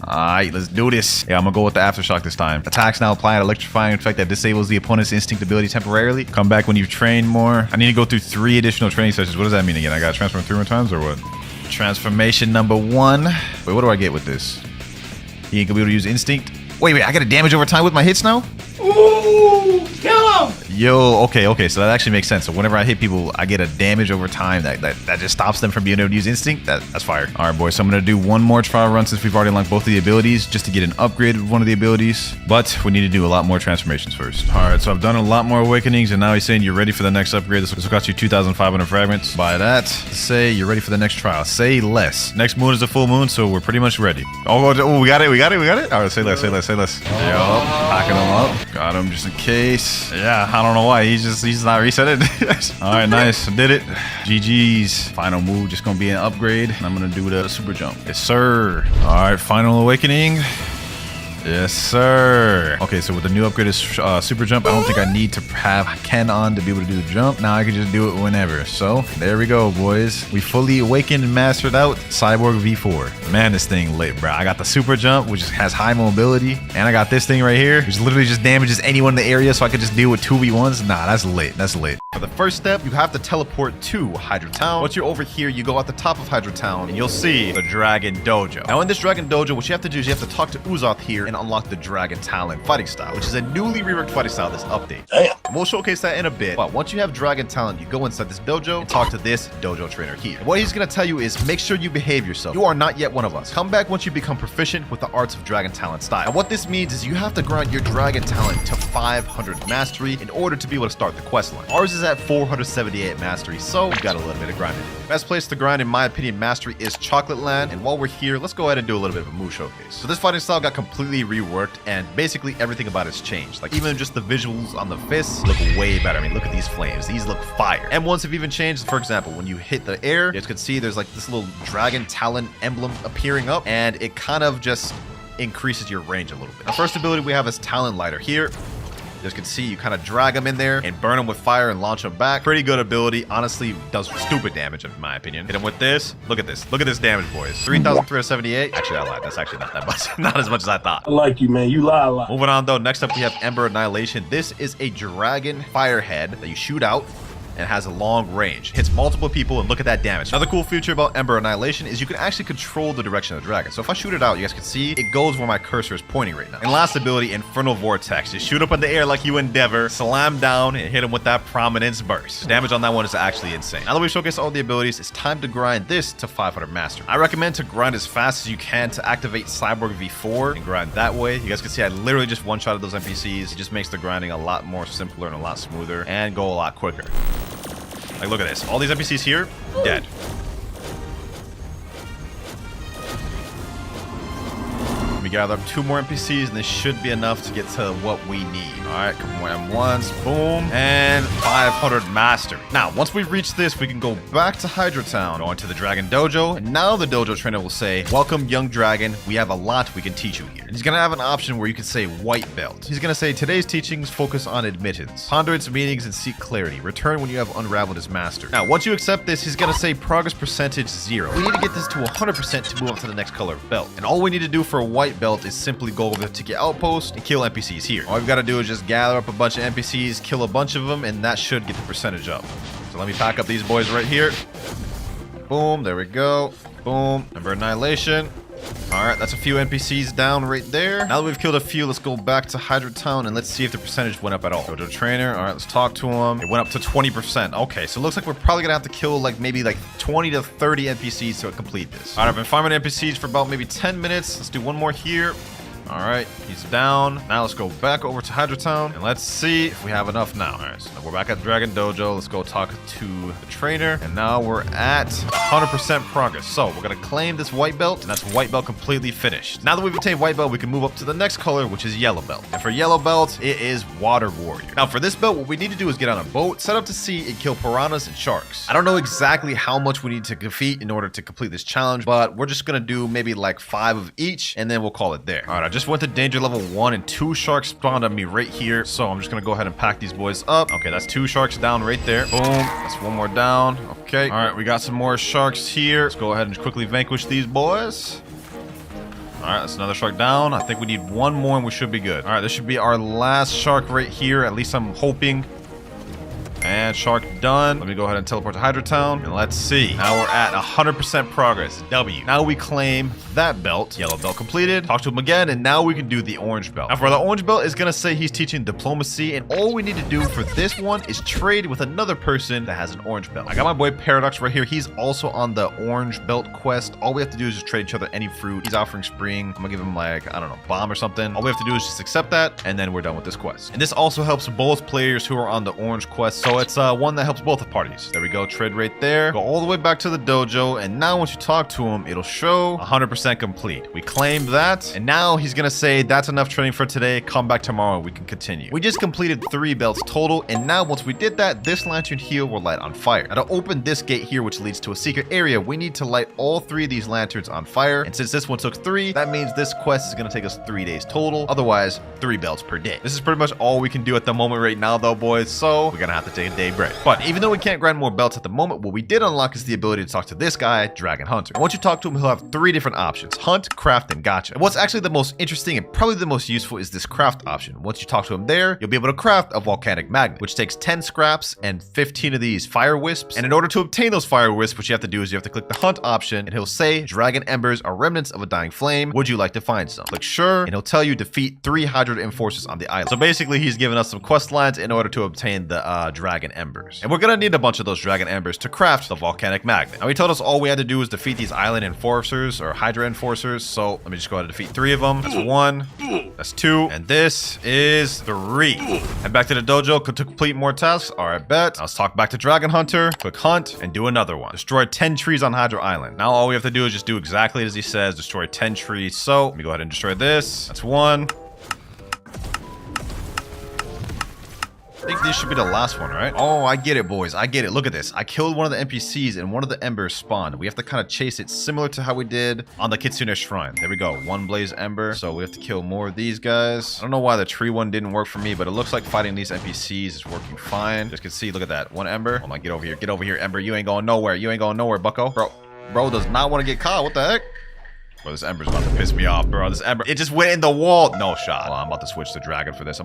A: Alright, let's do this. Yeah, I'm gonna go with the Aftershock this time. Attacks now apply an electrifying effect that disables the opponent's instinct ability temporarily. Come back when you've trained more. I need to go through 3 additional training sessions. What does that mean again? I gotta transform 3 more times or what? Transformation number 1. Wait, what do I get with this? He ain't gonna be able to use instinct. Wait, I got a damage over time with my hits now?
E: Ooh, kill him.
A: Yo, okay, so that actually makes sense. So whenever I hit people, I get a damage over time that just stops them from being able to use instinct. That's fire. All right, boys, so I'm gonna do one more trial run since we've already unlocked both of the abilities just to get an upgrade of one of the abilities. But we need to do a lot more transformations first. All right, so I've done a lot more awakenings, and now he's saying you're ready for the next upgrade. This will cost you 2,500 fragments. By that, say you're ready for the next trial. Say less. Next moon is a full moon, so we're pretty much ready. Oh, we got it. All right, say less. Yup, packing him up. Got him just in case. Yeah, I don't know why. He's not resetting. All right, nice. Did it. GG's. Final move just gonna be an upgrade. And I'm gonna do the super jump. Yes, sir. All right, final awakening. Yes, sir. Okay, so with the new upgrade is super jump, I don't think I need to have Ken on to be able to do the jump. Now I can just do it whenever. So there we go, boys. We fully awakened and mastered out Cyborg V4. Man, this thing lit, bro. I got the super jump, which has high mobility, and I got this thing right here, which literally just damages anyone in the area, so I could just deal with 2v1s. Nah, that's lit. For the first step, you have to teleport to Hydra Town. Once you're over here, you go at the top of Hydra Town, and you'll see the Dragon Dojo. Now, in this Dragon Dojo, what you have to do is you have to talk to Uzoth here and unlock the Dragon Talent fighting style, which is a newly reworked fighting style this update. Damn. We'll showcase that in a bit, but once you have Dragon Talent, you go inside this dojo and talk to this dojo trainer here. And what he's gonna tell you is make sure you behave yourself. You are not yet one of us. Come back once you become proficient with the arts of Dragon Talent style. And what this means is you have to grind your Dragon Talent to 500 mastery in order to be able to start the quest line. Ours is at 478 mastery, so we got a little bit of grinding. Best place to grind, in my opinion, mastery is Chocolate Land. And while we're here, let's go ahead and do a little bit of a move showcase. So this fighting style got completely reworked, and basically everything about it's changed. Like even just the visuals on the fists look way better. I mean, look at these flames. These look fire. M1s have even changed. For example, when you hit the air, you guys can see there's like this little Dragon Talent emblem appearing up, and it kind of just increases your range a little bit. The first ability we have is Talent Lighter here. You guys can see you kind of drag them in there and burn them with fire and launch them back. Pretty good ability. Honestly, does stupid damage in my opinion. Hit them with this. Look at this. Look at this damage, boys. 3,378. Actually, I lied. That's actually not that much. Not as much as I thought.
C: I like you, man. You lie a lot.
A: Moving on, though. Next up, we have Ember Annihilation. This is a dragon firehead that you shoot out and has a long range. Hits multiple people, and look at that damage. Another cool feature about Ember Annihilation is you can actually control the direction of the dragon. So if I shoot it out, you guys can see it goes where my cursor is pointing right now. And last ability, Infernal Vortex. Just shoot up in the air like you Endeavor, slam down, and hit him with that Prominence Burst. The damage on that one is actually insane. Now that we've showcased all the abilities, it's time to grind this to 500 mastery. I recommend to grind as fast as you can to activate Cyborg V4 and grind that way. You guys can see I literally just one-shotted those NPCs. It just makes the grinding a lot more simpler and a lot smoother and go a lot quicker. Like, look at this. All these NPCs here, dead. gather up 2 more NPCs, and this should be enough to get to what we need. All right, couple more M1s, boom, and 500 mastery. Now, once we reach this, we can go back to Hydra Town, go into the Dragon Dojo, and now the dojo trainer will say, welcome, young dragon. We have a lot we can teach you here. And he's gonna have an option where you can say white belt. He's gonna say, today's teachings focus on admittance. Ponder its meanings and seek clarity. Return when you have unraveled his master. Now, once you accept this, he's gonna say progress percentage 0. We need to get this to 100% to move up to the next color of belt. And all we need to do for a white belt is simply go over to ticket outpost and kill NPCs here. All we've got to do is just gather up a bunch of NPCs, kill a bunch of them, and that should get the percentage up. So let me pack up these boys right here. Boom, there we go. Boom, number annihilation. All right, that's a few NPCs down right there. Now that we've killed a few, let's go back to Hydra Town and let's see if the percentage went up at all. Dojo trainer. All right, let's talk to him. It went up to 20%. Okay, so it looks like we're probably gonna have to kill like maybe like 20 to 30 NPCs to complete this. All right, I've been farming NPCs for about maybe 10 minutes. Let's do one more here. All right, he's down. Now let's go back over to Hydra Town and let's see if we have enough now. All right, so we're back at Dragon Dojo. Let's go talk to the trainer. And now we're at 100% progress. So we're gonna claim this white belt, and that's white belt completely finished. Now that we've obtained white belt, we can move up to the next color, which is yellow belt. And for yellow belt, it is water warrior. Now for this belt, what we need to do is get on a boat, set up to sea, and kill piranhas and sharks. I don't know exactly how much we need to defeat in order to complete this challenge, but we're just gonna do maybe like 5 of each, and then we'll call it there. All right, I just went to danger level 1 and 2 sharks spawned on me right here, so I'm just gonna go ahead and pack these boys up. Okay, that's 2 sharks down right there. Boom, that's 1 more down. Okay, all right, we got some more sharks here. Let's go ahead and quickly vanquish these boys. All right, that's another shark down. I think we need 1 more and we should be good. All right, this should be our last shark right here. At least I'm hoping. And shark done. Let me go ahead and teleport to Hydra Town. And let's see. Now we're at 100% progress. W. Now we claim that belt. Yellow belt completed. Talk to him again. And now we can do the orange belt. Now for the orange belt, it's going to say he's teaching diplomacy. And all we need to do for this one is trade with another person that has an orange belt. I got my boy Paradox right here. He's also on the orange belt quest. All we have to do is just trade each other any fruit. He's offering spring. I'm going to give him like, I don't know, bomb or something. All we have to do is just accept that. And then we're done with this quest. And this also helps both players who are on the orange quest. So it's one that helps both the parties. There we go, trade right there. Go all the way back to the dojo, and now once you talk to him, it'll show 100% complete. We claim that, and now he's gonna say that's enough training for today. Come back tomorrow, we can continue. We just completed 3 belts total, and now once we did that, this lantern here will light on fire. Now to open this gate here, which leads to a secret area, we need to light all 3 of these lanterns on fire. And since this one took 3, that means this quest is gonna take us 3 days total. Otherwise, 3 belts per day. This is pretty much all we can do at the moment right now though, boys. So we're gonna have to take a day break. But even though we can't grind more belts at the moment, what we did unlock is the ability to talk to this guy, Dragon Hunter. And once you talk to him, he'll have 3 different options: hunt, craft, and gacha. And what's actually the most interesting and probably the most useful is this craft option. Once you talk to him there, you'll be able to craft a volcanic magnet, which takes 10 scraps and 15 of these fire wisps. And in order to obtain those fire wisps, what you have to do is you have to click the hunt option, and he'll say dragon embers are remnants of a dying flame. Would you like to find some? Click sure, and he'll tell you defeat 3 Hydra enforcers on the island. So basically, he's giving us some quest lines in order to obtain the dragon embers. And we're gonna need a bunch of those dragon embers to craft the volcanic magnet. Now he told us all we had to do was defeat these island enforcers or Hydra enforcers. So let me just go ahead and defeat 3 of them. That's 1, that's 2, and this is 3. Head back to the dojo to complete more tasks. All right, bet. Now let's talk back to Dragon Hunter. Click hunt and do another one. Destroy 10 trees on Hydra Island. Now all we have to do is just do exactly as he says. Destroy 10 trees. So let me go ahead and destroy this. That's 1. I think this should be the last one, right? Oh, I get it, boys. I get it. Look at this. I killed one of the NPCs and one of the embers spawned. We have to kind of chase it similar to how we did on the Kitsune Shrine. There we go. 1 blaze ember. So we have to kill more of these guys. I don't know why the tree one didn't work for me, but it looks like fighting these NPCs is working fine. Just can see, look at that. 1 ember. Oh my, get over here. Get over here, ember. You ain't going nowhere. You ain't going nowhere, bucko. Bro does not want to get caught. What the heck? Bro, this ember's about to piss me off, bro. This ember, it just went in the wall. No shot. Oh, I'm about to switch to dragon for this.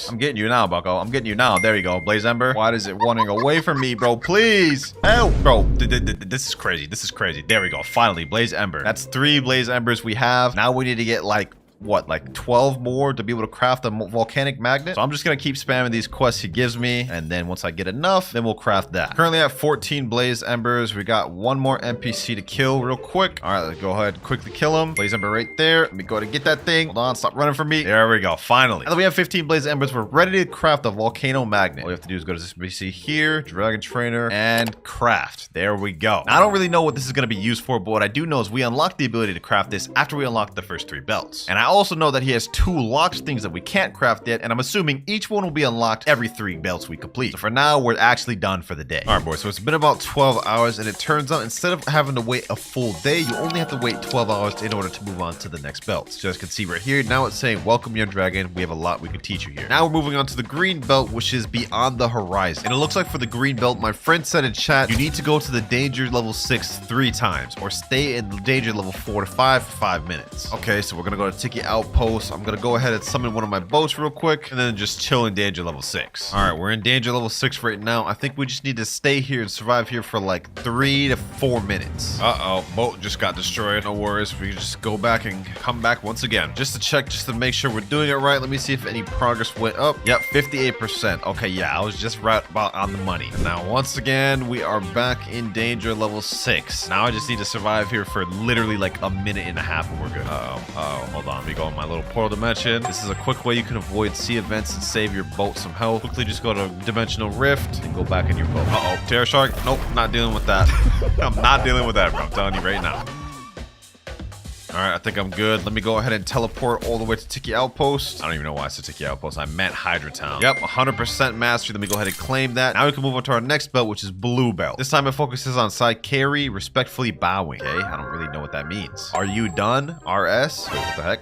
A: I'm getting you now, bucko. I'm getting you now. There you go. Blaze ember. Why is it running away from me, bro? Please. Help. Bro, this is crazy. This is crazy. There we go. Finally, blaze ember. That's 3 blaze embers we have. Now we need to get like what, like 12 more to be able to craft a volcanic magnet. So I'm just gonna keep spamming these quests he gives me, and then once I get enough, then we'll craft that. Currently at 14 blaze embers. We got one more NPC to kill real quick. All right, let's go ahead and quickly kill him. Blaze ember right there. Let me go ahead and get that thing. Hold on, stop running from me. There we go, finally. Now that we have 15 blaze embers, we're ready to craft a volcano magnet. All you have to do is go to this NPC here, dragon trainer, and craft. There we go. Now, I don't really know what this is gonna be used for, but what I do know is we unlock the ability to craft this after we unlock the first 3 belts. And I also know that he has 2 locked things that we can't craft yet, and I'm assuming each one will be unlocked every 3 belts we complete. So for now, we're actually done for the day. All right, boys, so it's been about 12 hours, and it turns out instead of having to wait a full day, you only have to wait 12 hours in order to move on to the next belt. So as you can see right here, now it's saying, welcome young dragon, we have a lot we can teach you here. Now we're moving on to the green belt, which is beyond the horizon. And it looks like for the green belt, my friend said in chat, you need to go to the danger level 6 3 times, or stay in the danger level 4 to 5 for 5 minutes. Okay, so we're gonna go to Tiki Outpost. I'm gonna go ahead and summon one of my boats real quick, and then just chill in danger level 6. All right, we're in danger level 6 right now. I think we just need to stay here and survive here for like 3 to 4 minutes. Uh-oh, boat just got destroyed. No worries, we can just go back and come back once again. Just to check, just to make sure we're doing it right. Let me see if any progress went up. Yep, 58%. Okay, yeah, I was just right about on the money. And now, once again, we are back in danger level 6. Now I just need to survive here for literally like a minute and a half and we're good. Uh-oh, hold on. Let me go in my little portal dimension. This is a quick way you can avoid sea events and save your boat some health. Quickly just go to Dimensional Rift and go back in your boat. Uh-oh, Terror Shark. Nope, not dealing with that. I'm not dealing with that, bro. I'm telling you right now. All right, I think I'm good. Let me go ahead and teleport all the way to Tiki Outpost. I don't even know why I said Tiki Outpost. I meant Hydra Town. Yep, 100% mastery. Let me go ahead and claim that. Now we can move on to our next belt, which is Blue Belt. This time it focuses on side carry, respectfully bowing. Okay, I don't really know what that means. Are you done? RS? Wait, what the heck?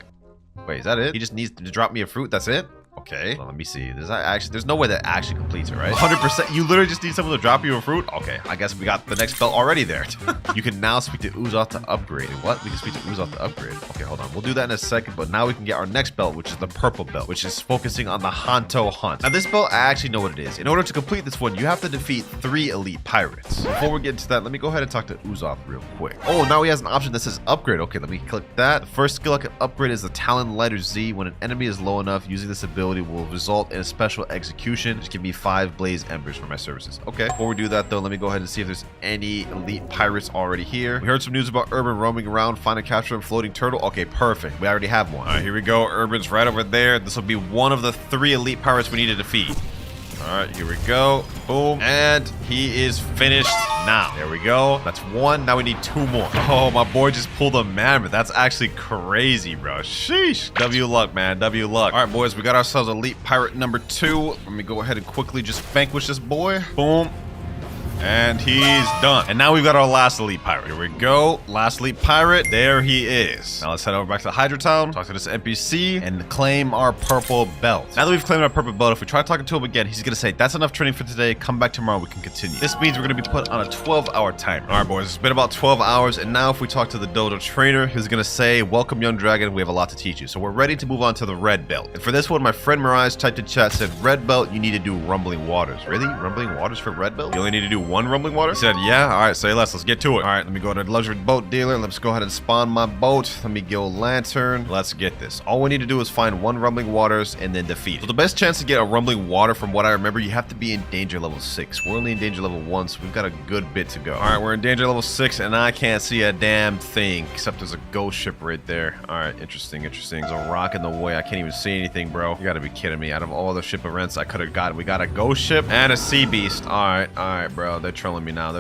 A: Wait, is that it? He just needs to drop me a fruit. That's it? Okay, well, let me see. There's no way that actually completes it, right? 100%. You literally just need someone to drop you a fruit? Okay, I guess we got the next belt already there. You can now speak to Uzoth to upgrade. What? We can speak to Uzoth to upgrade. Okay, hold on. We'll do that in a second, but now we can get our next belt, which is the purple belt, which is focusing on the Hanto Hunt. Now, this belt, I actually know what it is. In order to complete this one, you have to defeat 3 elite pirates. Before we get into that, let me go ahead and talk to Uzoth real quick. Oh, now he has an option that says upgrade. Okay, let me click that. The first skill I can upgrade is the Talon Lighter Z. When an enemy is low enough, using this ability will result in a special execution. Just give me 5 blaze embers for my services. Okay, before we do that though, let me go ahead and see if there's any elite pirates already here. We heard some news about Urban roaming around, find and capture a floating turtle. Okay, perfect. We already have one. All right, here we go. Urban's right over there. This will be one of the 3 elite pirates we need to defeat. All right, here we go. Boom. And he is finished now. There we go. That's 1. Now we need 2 more. Oh, my boy just pulled a mammoth. That's actually crazy, bro. Sheesh. W luck, man. W luck. All right, boys, we got ourselves elite pirate number 2. Let me go ahead and quickly just vanquish this boy. Boom. And he's done. And now we've got our last elite pirate. Here we go. Last elite pirate. There he is. Now let's head over back to Hydra Town, talk to this NPC, and claim our purple belt. Now that we've claimed our purple belt, if we try talking to him again, he's gonna say, that's enough training for today. Come back tomorrow, we can continue. This means we're gonna be put on a 12-hour timer. All right, boys, it's been about 12 hours, and now if we talk to the dodo trainer, he's gonna say, welcome, young dragon. We have a lot to teach you. So we're ready to move on to the red belt. And for this one, my friend Mirage typed in chat, said, red belt, you need to do rumbling waters. Really? Rumbling waters for red belt? You only need to do 1 rumbling water? He said, yeah. All right, say less. Let's get to it. All right, let me go to the luxury boat dealer. Let's go ahead and spawn my boat. Let me go lantern. Let's get this. All we need to do is find 1 rumbling waters and then defeat it. So the best chance to get a rumbling water, from what I remember, you have to be in danger level 6. We're only in danger level 1, so we've got a good bit to go. All right, we're in danger level 6, and I can't see a damn thing, except there's a ghost ship right there. All right, interesting. There's a rock in the way. I can't even see anything, bro. You gotta be kidding me. Out of all the ship events I could have got, we got a ghost ship and a sea beast. All right, bro. They're trolling me now.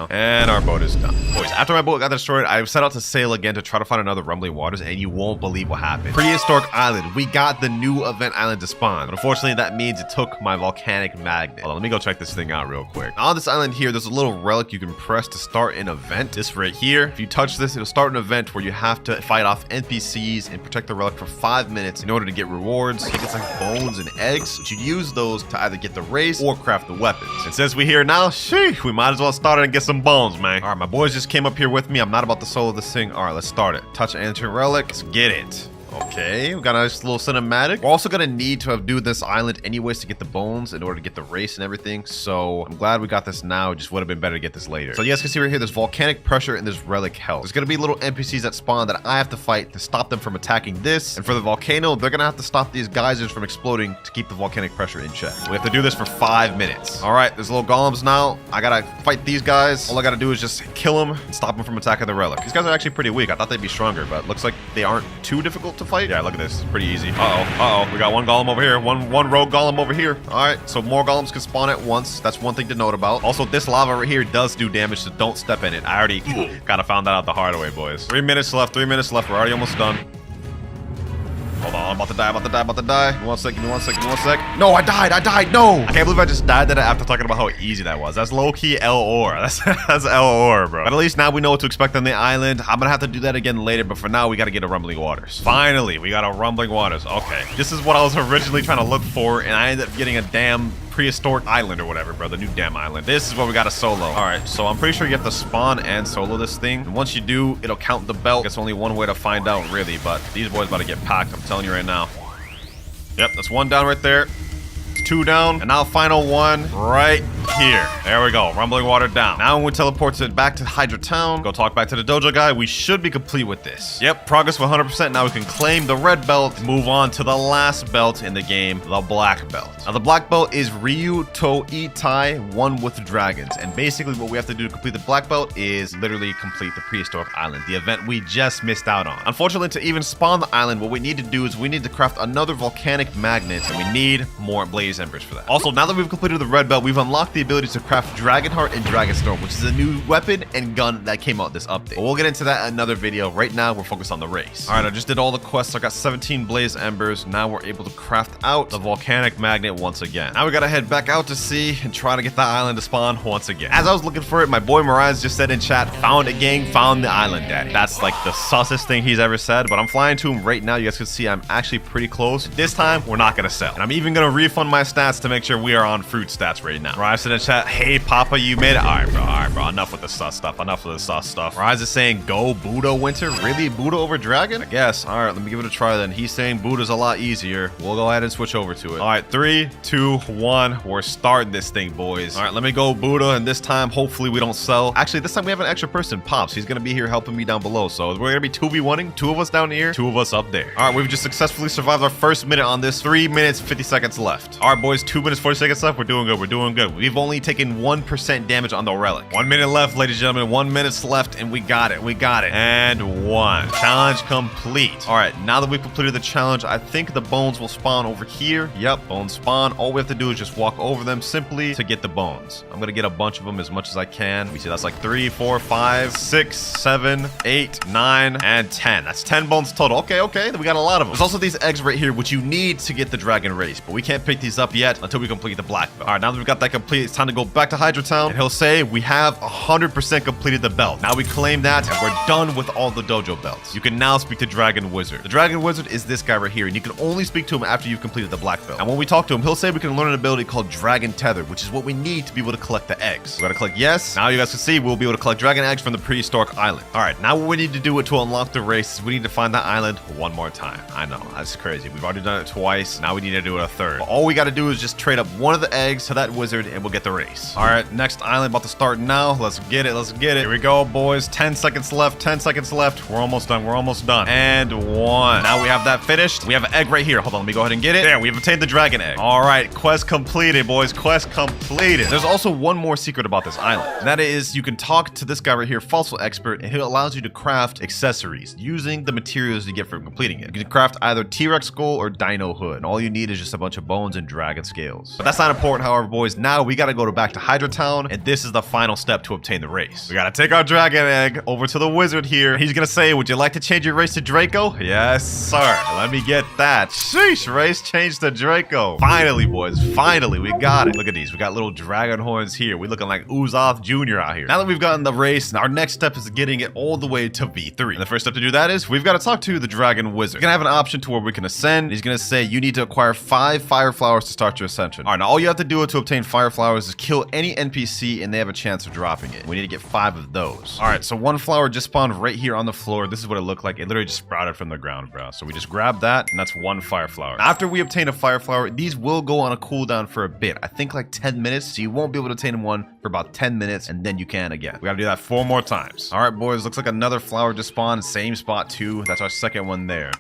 A: And our boat is done. Boys, after my boat got destroyed, I set out to sail again to try to find another rumbling waters, and you won't believe what happened. Prehistoric Island. We got the new event island to spawn, but unfortunately that means it took my volcanic magnet. Hold on, let me go check this thing out real quick. On this island here, there's a little relic you can press to start an event. This right here. If you touch this, it'll start an event where you have to fight off NPCs and protect the relic for 5 minutes in order to get rewards. I think it's like bones and eggs, but you use those to either get the race or craft the weapons. And since we're here now, sheesh, we might as well start it and get some bones, man. All right, my boys just came up here with me. I'm not about to solo this thing. All right, let's start it. Touch ancient relic. Let's get it. Okay, we got a nice little cinematic. We're also gonna need to do this island anyways to get the bones in order to get the race and everything. So I'm glad we got this now. It just would have been better to get this later. So you guys can see right here, there's volcanic pressure and there's relic health. There's gonna be little NPCs that spawn that I have to fight to stop them from attacking this. And for the volcano, they're gonna have to stop these geysers from exploding to keep the volcanic pressure in check. We have to do this for 5 minutes. All right, there's little golems now. I gotta fight these guys. All I gotta do is just kill them and stop them from attacking the relic. These guys are actually pretty weak. I thought they'd be stronger, but looks like they aren't too difficult to fight. Yeah, look at this. It's pretty easy. Uh-oh. We got one golem over here. One rogue golem over here. All right, so more golems can spawn at once. That's one thing to note about. Also, this lava right here does do damage, so don't step in it. I already kind of found that out the hard way, boys. 3 minutes left. 3 minutes left. We're already almost done. Hold on, I'm about to die. Give me 1 second. No, I died. No. I can't believe I just died that after talking about how easy that was. That's low-key L-Or. That's L-Or, bro. But at least now we know what to expect on the island. I'm gonna have to do that again later, but for now, we gotta get a Rumbling Waters. Finally, we got a Rumbling Waters. Okay. This is what I was originally trying to look for, and I ended up getting a damn prehistoric island or whatever, bro. The new damn island. This is what we got to solo. All right, so I'm pretty sure you have to spawn and solo this thing. And once you do, it'll count the belt. It's only one way to find out, really, but these boys about to get packed. I'm telling you right now. Yep, that's one down right there. It's 2 down, and now final one right here. There we go. Rumbling water down. Now when we teleport it back to Hydra Town, go talk back to the dojo guy, we should be complete with this. Yep, progress of 100%. Now we can claim the red belt and move on to the last belt in the game, the black belt. Now the black belt is Ryu to Itai, one with dragons. And basically what we have to do to complete the black belt is literally complete the prehistoric island, the event we just missed out on. Unfortunately, to even spawn the island, what we need to do is we need to craft another volcanic magnet, and we need more blaze embers for that. Also, now that we've completed the red belt, we've unlocked the ability to craft Dragonheart and Dragonstorm, which is a new weapon and gun that came out this update. But we'll get into that in another video. Right now, we're focused on the race. All right, I just did all the quests. I got 17 blaze embers. Now we're able to craft out the volcanic magnet once again. Now we gotta head back out to sea and try to get that island to spawn once again. As I was looking for it, my boy Mirage just said in chat, found a gang, found the island, daddy. That's like the sussest thing he's ever said, but I'm flying to him right now. You guys can see I'm actually pretty close. This time, we're not gonna sell. And I'm even gonna refund my stats to make sure we are on fruit stats right now. Mirage said in chat, hey, Papa, you made it. All right, bro. Enough with the sus stuff. Mirage is saying, go Buddha Winter. Really? Buddha over Dragon? I guess. All right, let me give it a try then. He's saying Buddha's a lot easier. We'll go ahead and switch over to it. All right, 3, 2, 1. We're starting this thing, boys. All right, let me go Buddha, and this time, hopefully we don't sell. Actually, this time we have an extra person, Pops. He's gonna be here helping me down below. So we're gonna be 2v1ing. 2 of us down here, 2 of us up there. All right, we've just successfully survived our first minute on this. 3 minutes, 50 seconds left. All right, boys, 2 minutes, 40 seconds left. We're doing good. We've only taken 1% damage on the relic. 1 minute left, ladies and gentlemen. 1 minute left, and we got it. And 1. Challenge complete. All right, now that we've completed the challenge, I think the bones will spawn over here. Yep, bones spawn. All we have to do is just walk over them simply to get the bones. I'm gonna get a bunch of them as much as I can. We see that's like 3, 4, 5, 6, 7, 8, 9, and 10. That's 10 bones total. Okay, we got a lot of them. There's also these eggs right here, which you need to get the dragon race, but we can't pick these up yet until we complete the black belt. All right, now that we've got that complete, it's time to go back to Hydra Town, and he'll say we have 100% completed the belt. Now we claim that, and we're done with all the dojo belts. You can now speak to Dragon Wizard. The Dragon Wizard is this guy right here, and you can only speak to him after you've completed the black belt. And when we talk to him, he'll say we can learn an ability called Dragon Tether, which is what we need to be able to collect the eggs. We gotta click yes. Now you guys can see we'll be able to collect dragon eggs from the prehistoric island. All right, now what we need to do to unlock the race is we need to find that island one more time. I know, that's crazy. We've already done it twice. Now we need to do it a third. But all we gotta do is just trade up one of the eggs to that wizard, and we'll get the race. All right, next island about to start now. Let's get it. Here we go, boys. 10 seconds left. We're almost done. And 1. Now we have that finished. We have an egg right here. Hold on, let me go ahead and get it. There, we've obtained the dragon egg. All right, quest completed, boys. Quest completed. There's also one more secret about this island. And that is you can talk to this guy right here, Fossil Expert, and he allows you to craft accessories using the materials you get from completing it. You can craft either T-Rex skull or dino hood, and all you need is just a bunch of bones and dragon scales. But that's not important, however, boys. Now we gotta go back to Hydra Town, and this is the final step to obtain the race. We gotta take our dragon egg over to the wizard here. He's gonna say, would you like to change your race to Draco? Yes, sir. Let me get that. Sheesh, race change to Draco. Finally, boys. Finally, we got it. Look at these. We got little dragon horns here. We're looking like Uzoth Jr. out here. Now that we've gotten the race, our next step is getting it all the way to V3. And the first step to do that is we've got to talk to the dragon wizard. We're gonna have an option to where we can ascend. He's gonna say you need to acquire 5 fire flowers flowers to start your ascension. All right, now all you have to do to obtain fire flowers is kill any NPC and they have a chance of dropping it. We need to get 5 of those. All right, so 1 flower just spawned right here on the floor. This is what it looked like. It literally just sprouted from the ground, bro. So we just grab that, and that's 1 fire flower. After we obtain a fire flower, these will go on a cooldown for a bit. I think like 10 minutes, so you won't be able to obtain one for about 10 minutes, and then you can again. We gotta do that 4 more times. All right, boys, looks like another flower just spawned. Same spot too. That's our second one there.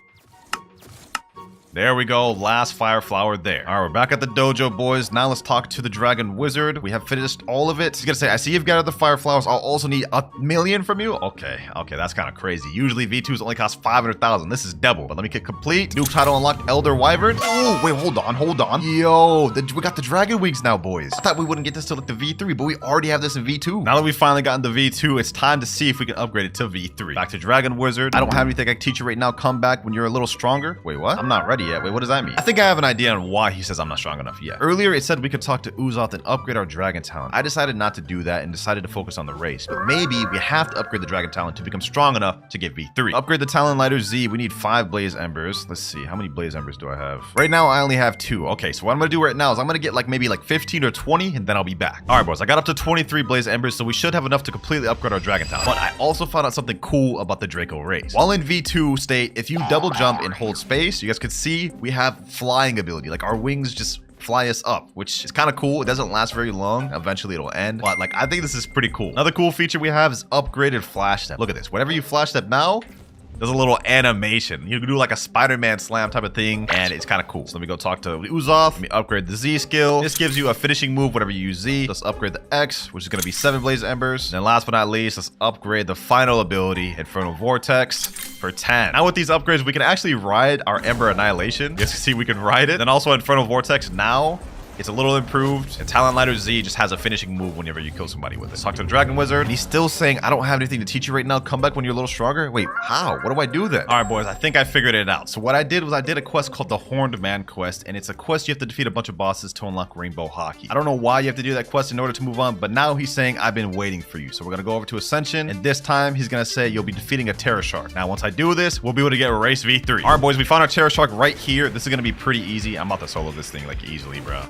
A: There we go, last fire flower there. All right, we're back at the dojo, boys. Now let's talk to the dragon wizard. We have finished all of it. He's gonna say, I see you've gathered the fire flowers. I'll also need 1,000,000 from you. Okay, that's kind of crazy. Usually V2s only cost 500,000. This is double, but let me get complete. New title unlocked, Elder Wyvern. Oh, wait, hold on. Yo, we got the dragon wings now, boys. I thought we wouldn't get this till like the V3, but we already have this in V2. Now that we've finally gotten the V2, it's time to see if we can upgrade it to V3. Back to dragon wizard. I don't have anything I can teach you right now. Come back when you're a little stronger. Wait, what? I'm not ready yet. Wait, what does that mean? I think I have an idea on why he says I'm not strong enough yet. Earlier, it said we could talk to Uzoth and upgrade our dragon talent. I decided not to do that and decided to focus on the race. But maybe we have to upgrade the dragon talent to become strong enough to get V3. Upgrade the talent lighter Z. We need 5 blaze embers. Let's see. How many blaze embers do I have? Right now, I only have 2. Okay, so what I'm going to do right now is I'm going to get like maybe like 15 or 20, and then I'll be back. All right, boys. I got up to 23 blaze embers, so we should have enough to completely upgrade our dragon talent. But I also found out something cool about the Draco race. While in V2 state, if you double jump and hold space, you guys could see we have flying ability. Like our wings just fly us up, which is kind of cool. It doesn't last very long. Eventually it'll end, but like I think this is pretty cool. Another cool feature we have is upgraded flash step. Look at this. Whenever you flash step now, there's a little animation. You can do like a Spider-Man slam type of thing, and it's kind of cool. So let me go talk to Uzoth. Let me upgrade the Z skill. This gives you a finishing move whenever you use Z. Let's upgrade the X, which is going to be 7 blaze embers. And last but not least, let's upgrade the final ability, Infernal Vortex, for 10. Now with these upgrades, we can actually ride our Ember Annihilation. You guys can see we can ride it. Then also Infernal Vortex now, it's a little improved. And Talent Lighter Z just has a finishing move whenever you kill somebody with it. Talk to the Dragon Wizard. And he's still saying, I don't have anything to teach you right now. Come back when you're a little stronger. Wait, how? What do I do then? All right, boys, I think I figured it out. So what I did was I did a quest called the Horned Man quest. And it's a quest you have to defeat a bunch of bosses to unlock Rainbow Hockey. I don't know why you have to do that quest in order to move on, but now he's saying, I've been waiting for you. So we're going to go over to Ascension. And this time he's going to say, you'll be defeating a Terror Shark. Now, once I do this, we'll be able to get Race V3. All right, boys, we found our Terror Shark right here. This is going to be pretty easy. I'm about to solo this thing like easily, bro.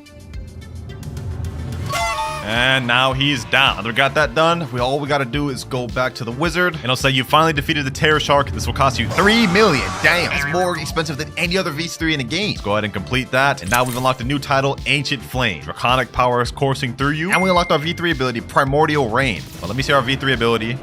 A: And now he's down. Now that we got that done, all we got to do is go back to the wizard, and it'll say you finally defeated the Terror Shark. This will cost you 3 million. Damn, that's more expensive than any other V3 in the game. Let's go ahead and complete that. And now we've unlocked a new title, Ancient Flame. Draconic power is coursing through you. And we unlocked our V3 ability, Primordial Rain. Well, let me see our V3 ability.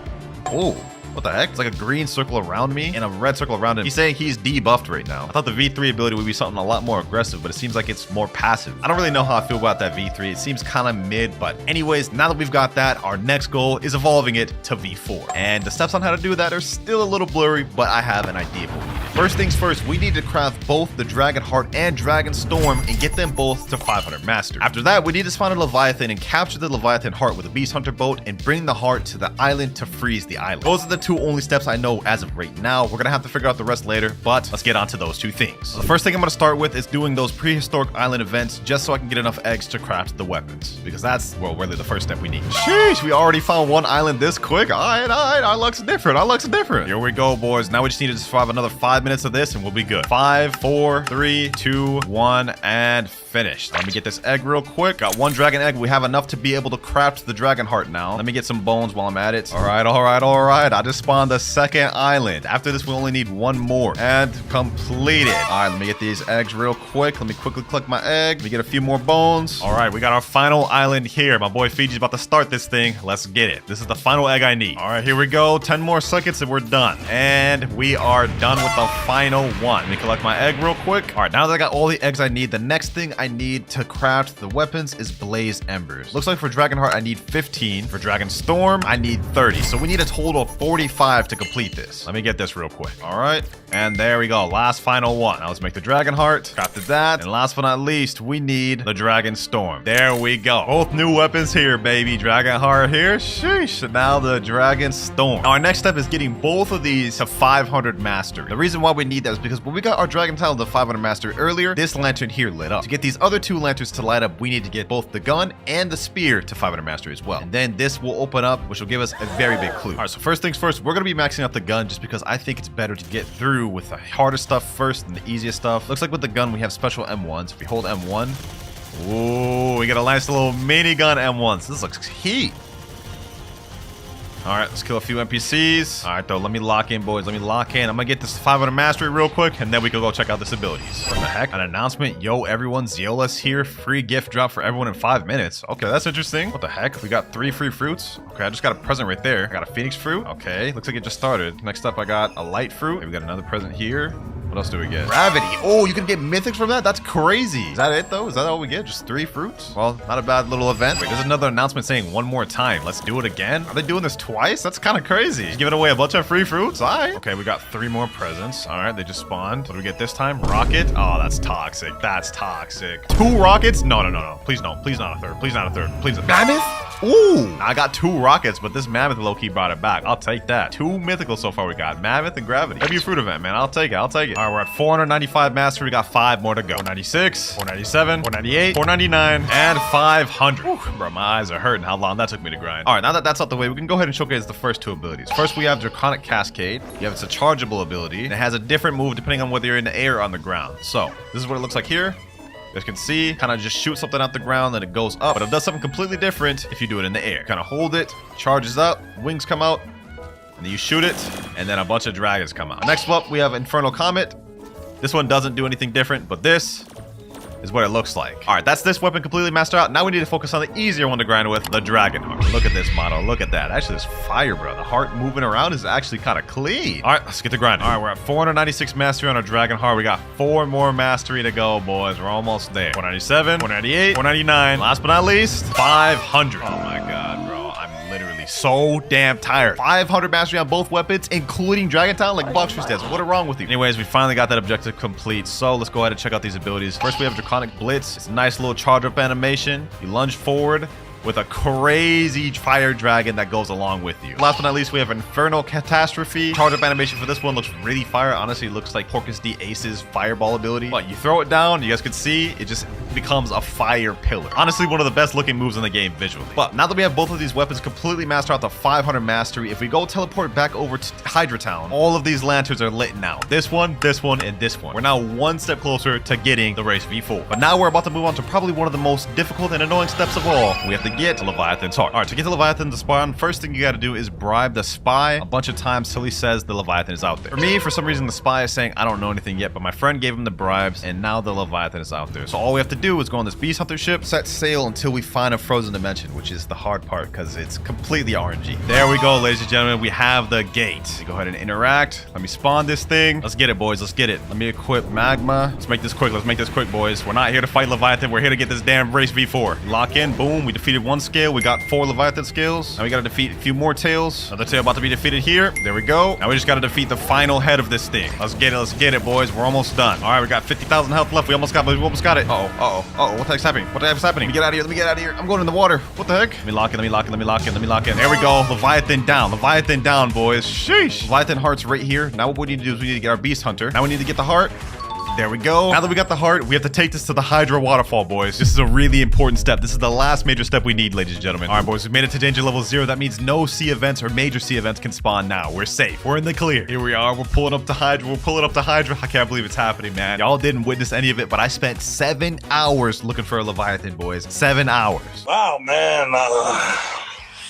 A: Oh. What the heck? It's like a green circle around me and a red circle around him. He's saying he's debuffed right now. I thought the V3 ability would be something a lot more aggressive, but it seems like it's more passive. I don't really know how I feel about that V3. It seems kind of mid, but anyways, now that we've got that, our next goal is evolving it to V4. And the steps on how to do that are still a little blurry, but I have an idea of what we need. First things first, we need to craft both the Dragon Heart and Dragon Storm and get them both to 500 Master. After that, we need to spawn a Leviathan and capture the Leviathan Heart with a Beast Hunter boat and bring the heart to the island to freeze the island. Those are the 2 only steps I know as of right now. We're gonna have to figure out the rest later, but let's get on to those 2 things. So the first thing I'm gonna start with is doing those prehistoric island events just so I can get enough eggs to craft the weapons, because that's, well, really the first step we need. Sheesh, we already found 1 island this quick. All right, our luck's different. Our luck's different. Here we go, boys. Now we just need to survive another 5 minutes of this and we'll be good. 5, 4, 3, 2, 1, and finished. Let me get this egg real quick. Got 1 dragon egg. We have enough to be able to craft the dragon heart now. Let me get some bones while I'm at it. All right. I just spawned the second island. After this, we only need 1 more and complete it. All right, let me get these eggs real quick. Let me quickly collect my egg. Let me get a few more bones. All right, we got our final island here. My boy Fiji's about to start this thing. Let's get it. This is the final egg I need. All right, here we go. 10 more seconds and we're done. And we are done with the final one. Let me collect my egg real quick. All right, now that I got all the eggs I need, the next thing I need to craft the weapons is Blaze Embers. Looks like for Dragon Heart, I need 15. For Dragon Storm, I need 30. So we need a total of 45 to complete this. Let me get this real quick. All right, and there we go. Last final one. Now let's make the Dragon Heart. Crafted that. And last but not least, we need the Dragon Storm. There we go. Both new weapons here, baby. Dragon Heart here. Sheesh. Now the Dragon Storm. Now our next step is getting both of these to 500 Mastery. The reason why we need that is because when we got our Dragon Talent to 500 Mastery earlier, this lantern here lit up. To get these these other 2 lanterns to light up, we need to get both the gun and the spear to 500 mastery as well. And then this will open up, which will give us a very big clue. All right, so first things first, we're going to be maxing out the gun just because I think it's better to get through with the harder stuff first than the easiest stuff. Looks like with the gun, we have special M1s. If we hold M1, ooh, we got a nice little minigun M1s. This looks heat. All right, let's kill a few NPCs. All right, though, let me lock in, boys. Let me lock in. I'm gonna get this 500 mastery real quick, and then we can go check out this abilities. What the heck? An announcement. Yo, everyone, Zeola's here. Free gift drop for everyone in 5 minutes. Okay, that's interesting. What the heck? We got 3 free fruits. Okay, I just got a present right there. I got a phoenix fruit. Okay, looks like it just started. Next up, I got a light fruit. Okay, we got another present here. What else do we get? Gravity. Oh, you can get mythics from that? That's crazy. Is that it, though? Is that all we get? Just 3 fruits? Well, not a bad little event. Wait, there's another announcement saying one more time. Let's do it again. Are they doing this twice? That's kind of crazy. Just giving away a bunch of free fruits? All right. Okay, we got 3 more presents. All right, they just spawned. What do we get this time? Rocket? Oh, that's toxic. That's toxic. 2 rockets? No, no, no, no. Please no. Please not a third. Please not a third. Please. Mammoth? Ooh, I got 2 rockets, but this mammoth low-key brought it back. I'll take that. 2 mythical so far we got. Mammoth and gravity. W fruit event, man. I'll take it. I'll take it. All right, we're at 495 mastery. We got 5 more to go. 496, 497, 498, 499, and 500. Whew, bro, my eyes are hurting how long that took me to grind. All right, now that that's out the way, we can go ahead and showcase the first 2 abilities. First, we have Draconic Cascade. You have it's a chargeable ability, and it has a different move depending on whether you're in the air or on the ground. So, this is what it looks like here. You guys can see, kind of just shoot something out the ground, then it goes up. But it does something completely different if you do it in the air. Kind of hold it, charges up, wings come out, and then you shoot it, and then a bunch of dragons come out. Next up, we have Infernal Comet. This one doesn't do anything different, but this is what it looks like. All right, that's this weapon completely mastered out. Now we need to focus on the easier one to grind with, the Dragon Heart. Look at this model. Look at that. Actually, this fire, bro. The heart moving around is actually kind of clean. All right, let's get to grinding. All right, we're at 496 mastery on our Dragon Heart. We got 4 more mastery to go, boys. We're almost there. 497, 498, 499. Last but not least, 500. Oh my God, bro. I'm literally so damn tired. 500 mastery on both weapons, including Dragon Town, like Blox does. What is wrong with you? Anyways, we finally got that objective complete. So let's go ahead and check out these abilities. First, we have Draconic Blitz. It's a nice little charge up animation. You lunge forward with a crazy fire dragon that goes along with you. Last but not least, we have Infernal Catastrophe. Charge up animation for this one looks really fire. Honestly, it looks like Porcus D Ace's fireball ability. But you throw it down, you guys can see, it just becomes a fire pillar. Honestly, one of the best looking moves in the game visually. But now that we have both of these weapons completely mastered out to 500 mastery, if we go teleport back over to Hydra Town, all of these lanterns are lit now. This one, and this one. We're now 1 step closer to getting the race V4. But now we're about to move on to probably one of the most difficult and annoying steps of all. We have to get Leviathan's heart. All right, to get the Leviathan to spawn, first thing you got to do is bribe the spy a bunch of times till he says the Leviathan is out there. For me, for some reason, the spy is saying, I don't know anything yet, but my friend gave him the bribes, and now the Leviathan is out there. So all we have to do is go on this Beast Hunter ship, set sail until we find a frozen dimension, which is the hard part because it's completely RNG. There we go, ladies and gentlemen. We have the gate. Go ahead and interact. Let me spawn this thing. Let's get it, boys. Let's get it. Let me equip magma. Let's make this quick. Let's make this quick, boys. We're not here to fight Leviathan. We're here to get this damn race V4. Lock in. Boom. We defeated 1 scale. We got 4 Leviathan scales. Now we got to defeat a few more tails. Another tail about to be defeated here. There we go. Now we just got to defeat the final head of this thing. Let's get it. Let's get it, boys. We're almost done. All right, we got 50,000 health left. We almost got it. What the heck's happening? What the heck's happening? Let me get out of here. Let me get out of here. I'm going in the water. What the heck? Let me lock in. Let me lock in. Let me lock in. Let me lock in. There we go. Leviathan down. Leviathan down, boys. Sheesh. Leviathan heart's right here. Now what we need to do is we need to get our Beast Hunter. Now we need to get the heart. There we go. Now that we got the heart, we have to take this to the Hydra waterfall, boys. This is a really important step. This is the last major step we need, ladies and gentlemen. All right, boys, we made it to danger level 0. That means no sea events or major sea events can spawn now. We're safe. We're in the clear. Here we are. We're pulling up to Hydra. We're pulling up to Hydra. I can't believe it's happening, man. Y'all didn't witness any of it, but I spent 7 hours looking for a Leviathan, boys. 7 hours.
E: Wow, man.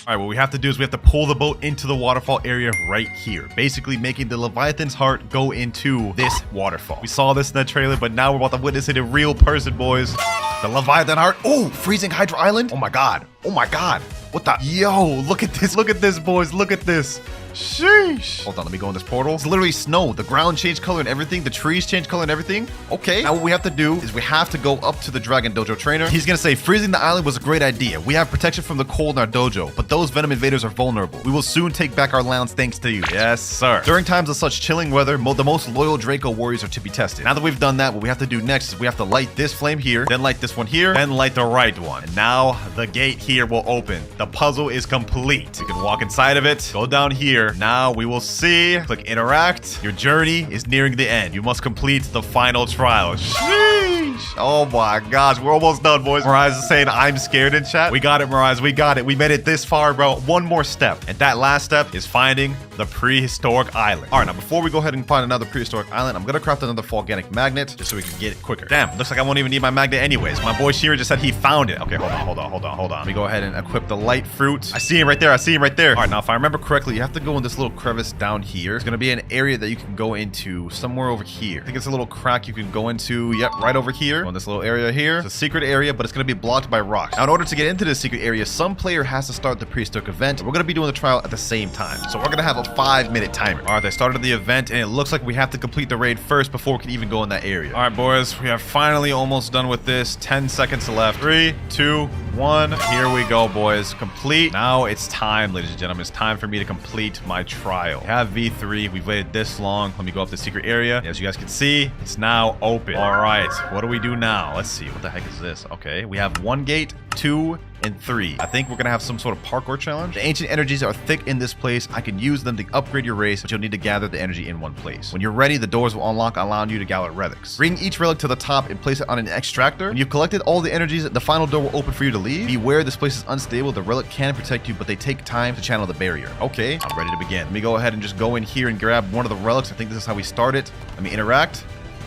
A: All right, what we have to do is we have to pull the boat into the waterfall area right here, basically making the Leviathan's heart go into this waterfall. We saw this in the trailer, but now we're about to witness it in real person, boys. The Leviathan heart. Oh, freezing Hydra Island. Oh my God. Oh my God. What the? Yo, look at this. Look at this, boys. Look at this. Sheesh. Hold on, let me go in this portal. It's literally snow. The ground changed color and everything. The trees changed color and everything. Okay. Now what we have to do is we have to go up to the Dragon Dojo trainer. He's gonna say freezing the island was a great idea. We have protection from the cold in our dojo, but those venom invaders are vulnerable. We will soon take back our lands thanks to you. Yes, sir. During times of such chilling weather, the most loyal Draco warriors are to be tested. Now that we've done that, what we have to do next is we have to light this flame here, then light this one here, then light the right one. And now the gate here will open. The puzzle is complete. You can walk inside of it, go down here, here. Now we will see. Click interact. Your journey is nearing the end. You must complete the final trial. Sheesh. Oh my gosh, we're almost done, boys. Mariah's is saying I'm scared in chat. We got it, Mariah. We got it. We made it this far, bro. One more step. And that last step is finding the prehistoric island. All right, now before we go ahead and find another prehistoric island, I'm gonna craft another volcanic magnet just so we can get it quicker. Damn, looks like I won't even need my magnet anyways. My boy Shearer just said he found it. Okay, hold on. Let me go ahead and equip the light fruit. I see him right there. All right, now if I remember correctly, you have to go in this little crevice down here. It's gonna be an area that you can go into somewhere over here. I think it's a little crack you can go into. Yep, right over here. Go in this little area here. It's a secret area, but it's gonna be blocked by rocks. Now, in order to get into this secret area, some player has to start the prehistoric event. We're gonna be doing the trial at the same time. So we're gonna have a 5-minute timer. All right, I started the event, and it looks like we have to complete the raid first before we can even go in that area. All right, boys, we are finally almost done with this. 10 seconds left. 3, 2, 1. Here we go, boys. Complete. Now it's time, ladies and gentlemen. It's time for me to complete my trial. We have V3. We've waited this long. Let me go up the secret area. As you guys can see, it's now open. All right, what do we do now? Let's see. What the heck is this? Okay, we have 1 gate, 2, and 3. I think we're gonna have some sort of parkour challenge. The ancient energies are thick in this place. I can use them to upgrade your race, but you'll need to gather the energy in one place. When you're ready, the doors will unlock, allowing you to gather relics. Bring each relic to the top and place it on an extractor. When you've collected all the energies, the final door will open for you to leave. Beware, this place is unstable. The relic can protect you, but they take time to channel the barrier. Okay, I'm ready to begin. Let me go ahead and just go in here and grab one of the relics. I think this is how we start it. Let me interact.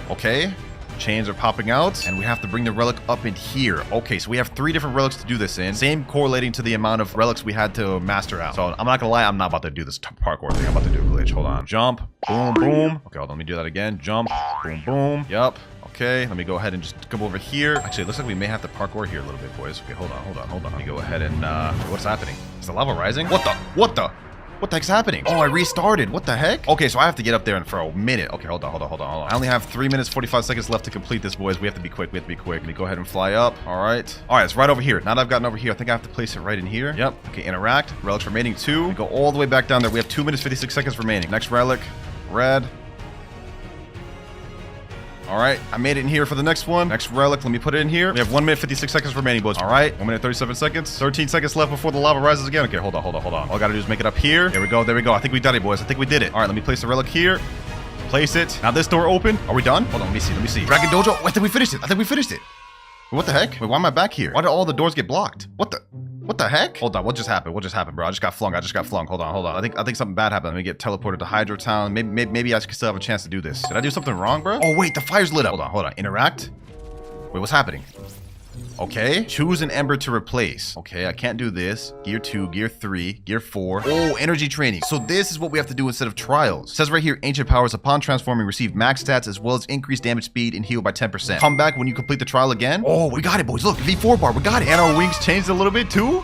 A: Okay. Chains are popping out, and we have to bring the relic up in here. Okay, so we have 3 different relics to do this in. Same correlating to the amount of relics we had to master out. So I'm not gonna lie, I'm not about to do this parkour thing. I'm about to do a glitch. Hold on. Jump. Boom, boom. Okay, hold on. Let me do that again. Jump. Boom, boom. Yup. Okay, let me go ahead and just come over here. Actually, it looks like we may have to parkour here a little bit, boys. Okay, hold on. Let me go ahead and, what's happening? Is the lava rising? What the heck's happening? Oh, I restarted. What the heck? Okay, so I have to get up there for a minute. Okay, hold on. I only have 3 minutes, 45 seconds left to complete this, boys. We have to be quick. Let me go ahead and fly up. All right, it's right over here. Now that I've gotten over here, I think I have to place it right in here. Yep. Okay, interact. Relics remaining 2. We go all the way back down there. We have 2 minutes, 56 seconds remaining. Next relic, red. All right, I made it in here for the next one. Next relic, let me put it in here. We have 1 minute, 56 seconds remaining, boys. All right, 1 minute, 37 seconds. 13 seconds left before the lava rises again. Okay, hold on. All I gotta do is make it up here. There we go. I think we done it, boys. I think we did it. All right, let me place the relic here. Place it. Now this door open. Are we done? Hold on, let me see. Dragon Dojo. I think we finished it. What the heck? Wait, why am I back here? Why did all the doors get blocked? What the heck? Hold on, what just happened, bro? I just got flung. Hold on. I think something bad happened. Let me get teleported to Hydro Town. Maybe I still have a chance to do this. Did I do something wrong, bro? Oh, wait, the fire's lit up. Hold on. Interact. Wait, what's happening? Okay, choose an ember to replace. Okay, I can't do this. Gear 2, Gear 3, Gear 4. Oh, energy training. So this is what we have to do instead of trials. It says right here, ancient powers upon transforming receive max stats as well as increased damage speed and heal by 10%. Come back when you complete the trial again. Oh, we got it, boys. Look, V4 bar, we got it. And our wings changed a little bit too.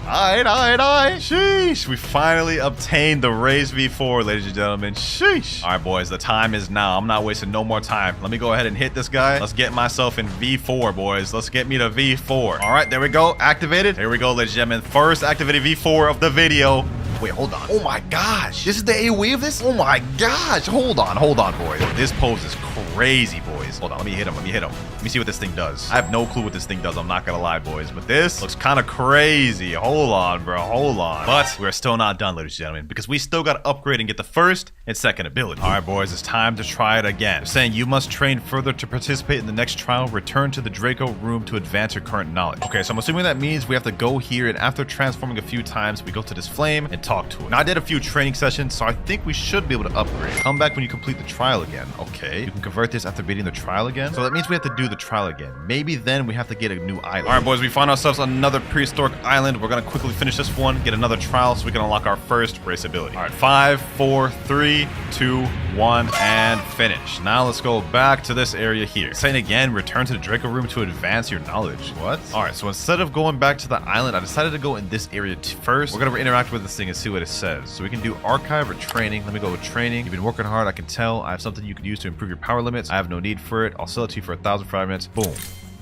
A: Alright. Sheesh. We finally obtained the Raise V4, ladies and gentlemen. Sheesh. Alright, boys. The time is now. I'm not wasting no more time. Let me go ahead and hit this guy. Let's get myself in V4, boys. Let's get me to V4. Alright, there we go. Activated. Here we go, ladies and gentlemen. First activated V4 of the video. Wait, hold on. Oh my gosh. This is the AoE of this? Oh my gosh. Hold on, boys. This pose is crazy, boys. Hold on. Let me hit him. Let me see what this thing does. I have no clue what this thing does. I'm not gonna lie, boys. But this looks kind of crazy. Hold on, bro. Hold on. But we're still not done, ladies and gentlemen, because we still got to upgrade and get the first and second ability. All right, boys. It's time to try it again. They're saying you must train further to participate in the next trial. Return to the Draco room to advance your current knowledge. Okay, so I'm assuming that means we have to go here, and after transforming a few times, we go to this flame and talk to it. Now, I did a few training sessions, so I think we should be able to upgrade. Come back when you complete the trial again. Okay, you can convert this after beating the trial again. So that means we have to do the trial again. Maybe then we have to get a new island. All right, boys, we find ourselves on another prehistoric island. We're gonna quickly finish this one, get another trial so we can unlock our first race ability. All right, 5, 4, 3, 2, 1, and finish. Now let's go back to this area here. Saying again, return to the Draco room to advance your knowledge. What? All right, so instead of going back to the island, I decided to go in this area first. We're gonna interact with this thing and see what it says. So we can do archive or training. Let me go with training. You've been working hard, I can tell. I have something you can use to improve your power limits. I have no need for it. I'll sell it to you for 1,000 fragments. Boom.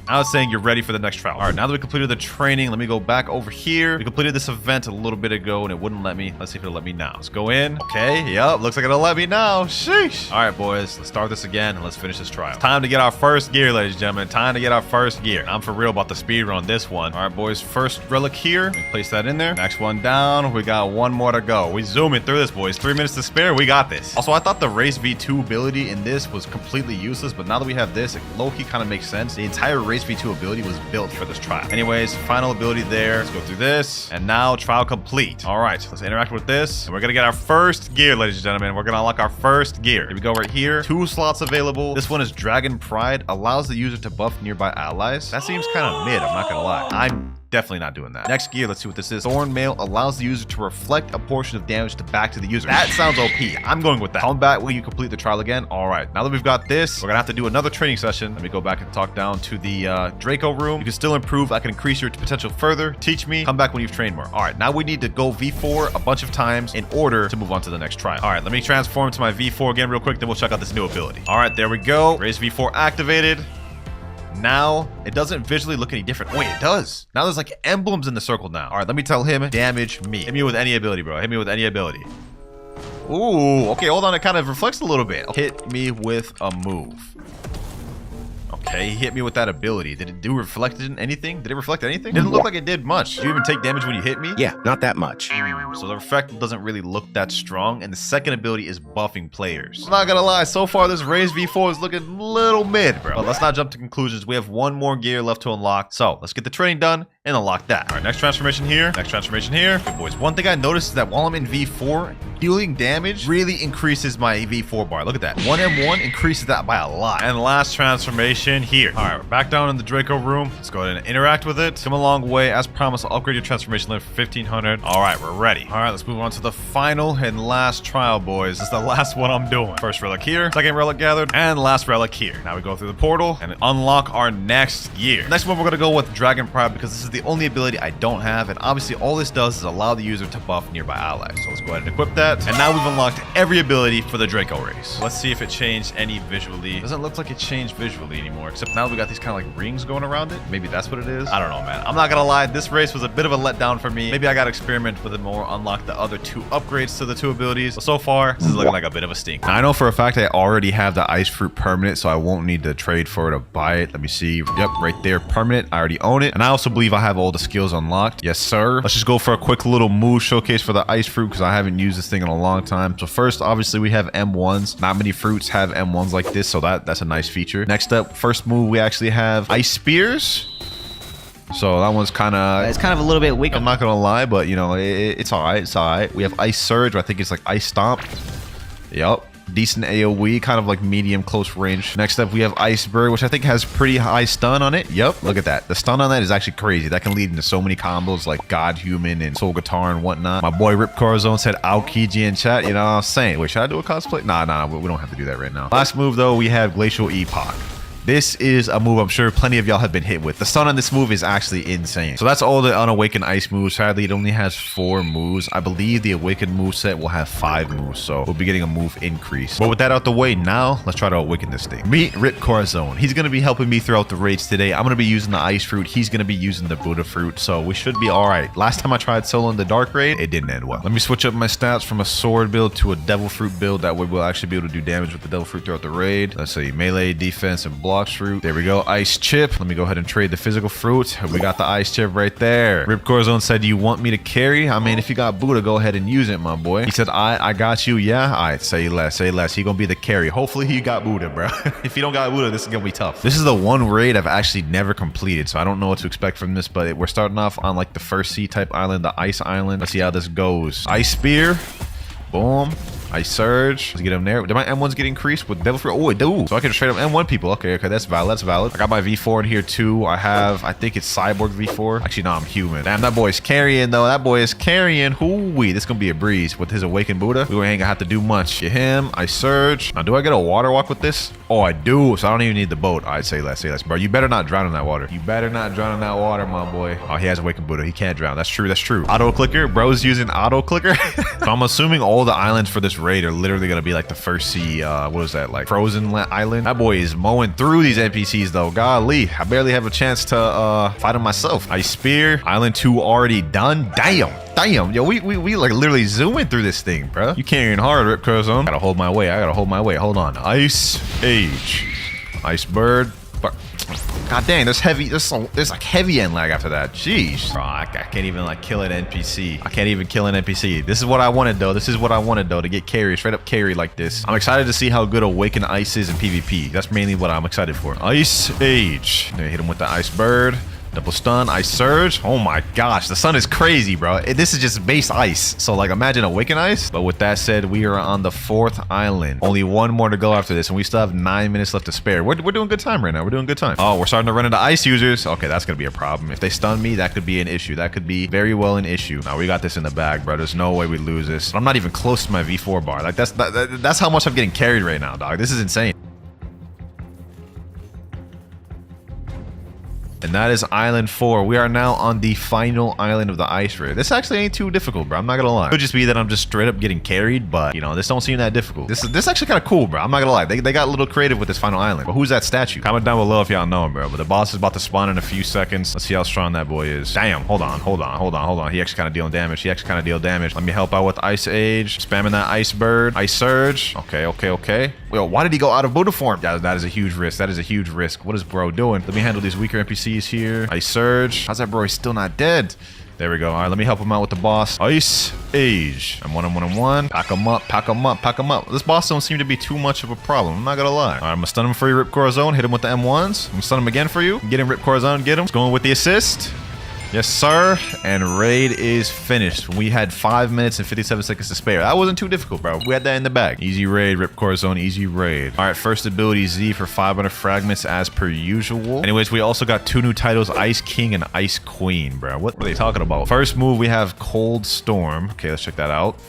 A: Now it's saying you're ready for the next trial. All right, now that we completed the training, let me go back over here. We completed this event a little bit ago and it wouldn't let me. Let's see if it'll let me now. Let's go in. Okay, yep, looks like it'll let me now. Sheesh. All right, boys, let's start this again and let's finish this trial. It's time to get our first gear, ladies and gentlemen. Time to get our first gear. I'm for real about the speed run this one. All right, boys, first relic here. Let me place that in there. Next one down. We got one more to go. We zooming through this, boys. 3 minutes to spare. We got this. Also, I thought the race V2 ability in this was completely useless, but now that we have this, it low-key kind of makes sense. The entire race V2 ability was built for this trial. Anyways, final ability there. Let's go through this. And now trial complete. All right, let's interact with this. And we're gonna get our first gear, ladies and gentlemen. We're gonna unlock our first gear. Here we go right here. 2 slots available. This one is Dragon Pride. Allows the user to buff nearby allies. That seems kind of mid, I'm not gonna lie. I'm definitely not doing that. Next gear, let's see what this is. Thorn Mail allows the user to reflect a portion of damage back to the user. That sounds OP. I'm going with that. Combat will you complete the trial again? All right. Now that we've got this, we're gonna have to do another training session. Let me go back and talk down to the Draco room. You can still improve. I can increase your potential further. Teach me. Come back when you've trained more. All right. Now we need to go V4 a bunch of times in order to move on to the next trial. All right. Let me transform to my V4 again real quick. Then we'll check out this new ability. All right. There we go. Raise V4 activated. Now, it doesn't visually look any different. Wait, it does. Now there's like emblems in the circle now. All right, let me tell him, damage me. Hit me with any ability, bro. Hit me with any ability. Ooh, okay, hold on. It kind of reflects a little bit. Hit me with a move. Okay, he hit me with that ability. Did it do reflected anything? Did it reflect anything? Didn't look like it did much. Did you even take damage when you hit me?
D: Yeah, not that much.
A: So the effect doesn't really look that strong. And the second ability is buffing players. I'm not gonna lie, so far this Raise V4 is looking a little mid, bro. But let's not jump to conclusions. We have one more gear left to unlock. So let's get the training done and unlock that. All right, next transformation here. Next transformation here. Good boys. One thing I noticed is that while I'm in V4, dealing damage really increases my V4 bar. Look at that. 1M1 increases that by a lot. And last transformation here. All right, we're back down in the Draco room. Let's go ahead and interact with it. Come a long way. As promised, I'll upgrade your transformation limit for 1500. All right, we're ready. All right, let's move on to the final and last trial, boys. This is the last one I'm doing. First relic here, second relic gathered, and last relic here. Now we go through the portal and unlock our next gear. Next one, we're gonna go with Dragon Pride because this is the only ability I don't have, and obviously all this does is allow the user to buff nearby allies. So let's go ahead and equip that. And now we've unlocked every ability for the Draco race. Let's see if it changed any visually. Doesn't look like it changed visually anymore, except now we got these kind of like rings going around it. Maybe that's what it is. I don't know, man. I'm not gonna lie, this race was a bit of a letdown for me. Maybe I gotta experiment with it more, unlock the other 2 upgrades to the 2 abilities. But so far, this is looking like a bit of a stink. Now, I know for a fact I already have the ice fruit permanent, so I won't need to trade for it to buy it. Let me see. Yep, right there, permanent. I already own it. And I also believe I have all the skills unlocked. Yes, sir. Let's just go for a quick little move showcase for the ice fruit because I haven't used this thing in a long time. So first, obviously, we have M1s. Not many fruits have M1s like this, so that's a nice feature. Next up, first move, we actually have ice spears. So that one's kind of...
F: It's kind of a little bit weak.
A: I'm not going to lie, but, you know, it's all right. It's all right. We have ice surge. I think it's like ice stomp. Yup. Decent AoE, kind of like medium close range. Next up, we have Iceberg, which I think has pretty high stun on it. Yep, look at that. The stun on that is actually crazy. That can lead into so many combos like God Human and Soul Guitar and whatnot. My boy Rip Corazon said Aokiji in chat. You know what I'm saying? Wait, should I do a cosplay? Nah, we don't have to do that right now. Last move, though, we have Glacial Epoch. This is a move I'm sure plenty of y'all have been hit with. The stun on this move is actually insane. So that's all the unawakened ice moves. Sadly, it only has 4 moves. I believe the awakened moveset will have 5 moves, so we'll be getting a move increase. But with that out the way, now let's try to awaken this thing. Meet Rip Corazon. He's going to be helping me throughout the raids today. I'm going to be using the ice fruit. He's going to be using the Buddha fruit, so we should be all right. Last time I tried solo in the dark raid, it didn't end well. Let me switch up my stats from a sword build to a devil fruit build. That way we'll actually be able to do damage with the devil fruit throughout the raid. Let's see, melee, defense, and Blox fruit. There we go. Ice chip. Let me go ahead and trade the physical fruit. We got the ice chip right there. Rip Corazon said, "Do you want me to carry?" I mean, if you got Buddha, go ahead and use it, my boy. He said, I got you. Yeah. All right. Say less. Say less. He gonna be the carry. Hopefully he got Buddha, bro. If you don't got Buddha, this is gonna be tough. This is the one raid I've actually never completed, so I don't know what to expect from this, but we're starting off on like the first sea type island, the ice island. Let's see how this goes. Ice spear. Boom. Ice surge. Let's get him there. Did my M1s get increased with devil fruit? Oh, it do. So I can just straight up M1 people. Okay, that's valid. That's valid. I got my V4 in here too. I think it's cyborg V4. Actually, no, I'm human. Damn, that boy's carrying though. That boy is carrying. Hoo-wee. This is gonna be a breeze with his awakened Buddha. We ain't gonna have to do much. Get him. Ice surge. Now, do I get a water walk with this? Oh, I do. So I don't even need the boat. I'd say less. Say less, bro. You better not drown in that water. You better not drown in that water, my boy. Oh, he has awakened Buddha. He can't drown. That's true. That's true. Auto clicker. Bro's using auto clicker. So I'm assuming all the islands for this raid are literally gonna be like the first sea, what was that, like frozen island? That boy is mowing through these NPCs though. Golly, I barely have a chance to fight him myself. Ice spear, island 2 already done. Damn, yo, we like literally zooming through this thing, bro. You carrying hard, Rip Curzon. Gotta hold my way. I gotta hold my way. Hold on. Ice age, ice bird. God dang, there's like heavy end lag after that. Jeez. Bro, I can't even like kill an NPC. I can't even kill an NPC. This is what I wanted though. This is what I wanted though, to get carried, straight up carry like this. I'm excited to see how good Awaken Ice is in PvP. That's mainly what I'm excited for. Ice Age. Hit him with the Ice Bird. Double stun, ice surge. Oh my gosh, the sun is crazy, bro. This is just base ice. So like imagine Awaken Ice. But with that said, we are on the 4th island. Only one more to go after this, and we still have 9 minutes left to spare. We're doing good time right now. We're doing good time. Oh, we're starting to run into ice users. Okay, that's gonna be a problem. If they stun me, that could be an issue. That could be very well an issue. Now we got this in the bag, bro. There's no way we lose this. I'm not even close to my V4 bar. Like that's how much I'm getting carried right now, dog. This is insane. And that is Island 4. We are now on the final island of the ice raid. This actually ain't too difficult, bro. I'm not gonna lie. It could just be that I'm just straight up getting carried, but you know, this don't seem that difficult. This is actually kind of cool, bro. I'm not gonna lie. They got a little creative with this final island. But who's that statue? Comment down below if y'all know him, bro. But the boss is about to spawn in a few seconds. Let's see how strong that boy is. Damn, hold on. He actually kind of dealing damage. Let me help out with Ice Age. Spamming that Ice Bird. Ice Surge. Okay. Yo, why did he go out of Buddha form? That is a huge risk. That is a huge risk. What is bro doing? Let me handle these weaker NPCs here. Ice Surge. How's that bro? He's still not dead. There we go. All right, let me help him out with the boss. Ice Age. I'm 1-on-1-on-1. Pack him up. This boss don't seem to be too much of a problem. I'm not gonna lie. All right, I'm gonna stun him for you, Rip Corazon. Hit him with the M1s. I'm gonna stun him again for you. Get him, Rip Corazon. Get him. It's going with the assist. Yes, sir. And raid is finished. We had 5 minutes and 57 seconds to spare. That wasn't too difficult, bro. We had that in the bag. Easy raid, Rip Corazon. Easy raid. All right, first ability Z for 500 fragments as per usual. Anyways, we also got 2 new titles, Ice King and Ice Queen, bro. What are they talking about? First move, we have Cold Storm. Okay, let's check that out.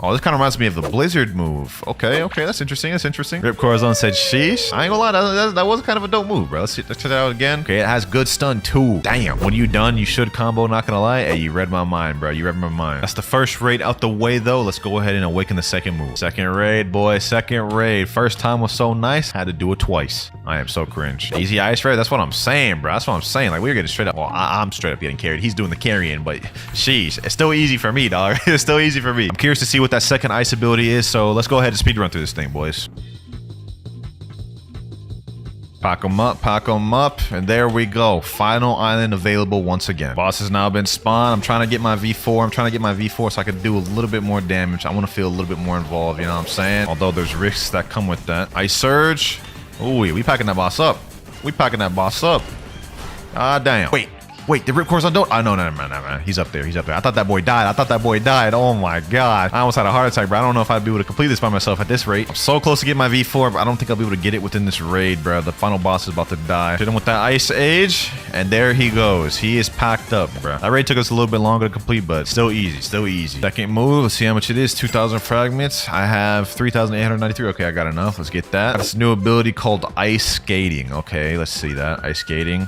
A: Oh, this kind of reminds me of the Blizzard move. Okay, that's interesting. Rip Corazon said, sheesh. I ain't gonna lie, that was kind of a dope move, bro. Let's check that out again. Okay, it has good stun too. Damn, when you done, you should combo, not gonna lie. Hey, you read my mind, bro. You read my mind. That's the first raid out the way, though. Let's go ahead and awaken the second move. Second raid, boy, second raid. First time was so nice, had to do it twice. I am so cringe. Easy ice raid, that's what I'm saying, bro. That's what I'm saying. Like, we were getting straight up. Well, I'm straight up getting carried. He's doing the carrying, but sheesh, it's still easy for me, dog. It's still easy for me. I'm curious to see what that second ice ability is, so let's go ahead and speedrun through this thing, boys. Pack them up, and there we go. Final island available once again. Boss has now been spawned. I'm trying to get my V4. So I can do a little bit more damage. I want to feel a little bit more involved, you know what I'm saying? Although there's risks that come with that. Ice Surge. Ooh, we packing that boss up. Ah, damn. Wait, the Rip Corazon don't? Oh, no, man. He's up there. I thought that boy died. Oh, my God. I almost had a heart attack, bro. I don't know if I'd be able to complete this by myself at this rate. I'm so close to getting my V4, but I don't think I'll be able to get it within this raid, bro. The final boss is about to die. Hit him with that Ice Age, and there he goes. He is packed up, bro. That raid took us a little bit longer to complete, but still easy. Second move. Let's see how much it is. 2,000 fragments. I have 3,893. Okay, I got enough. Let's get that. That's a new ability called Ice Skating. Okay, let's see that. Ice Skating.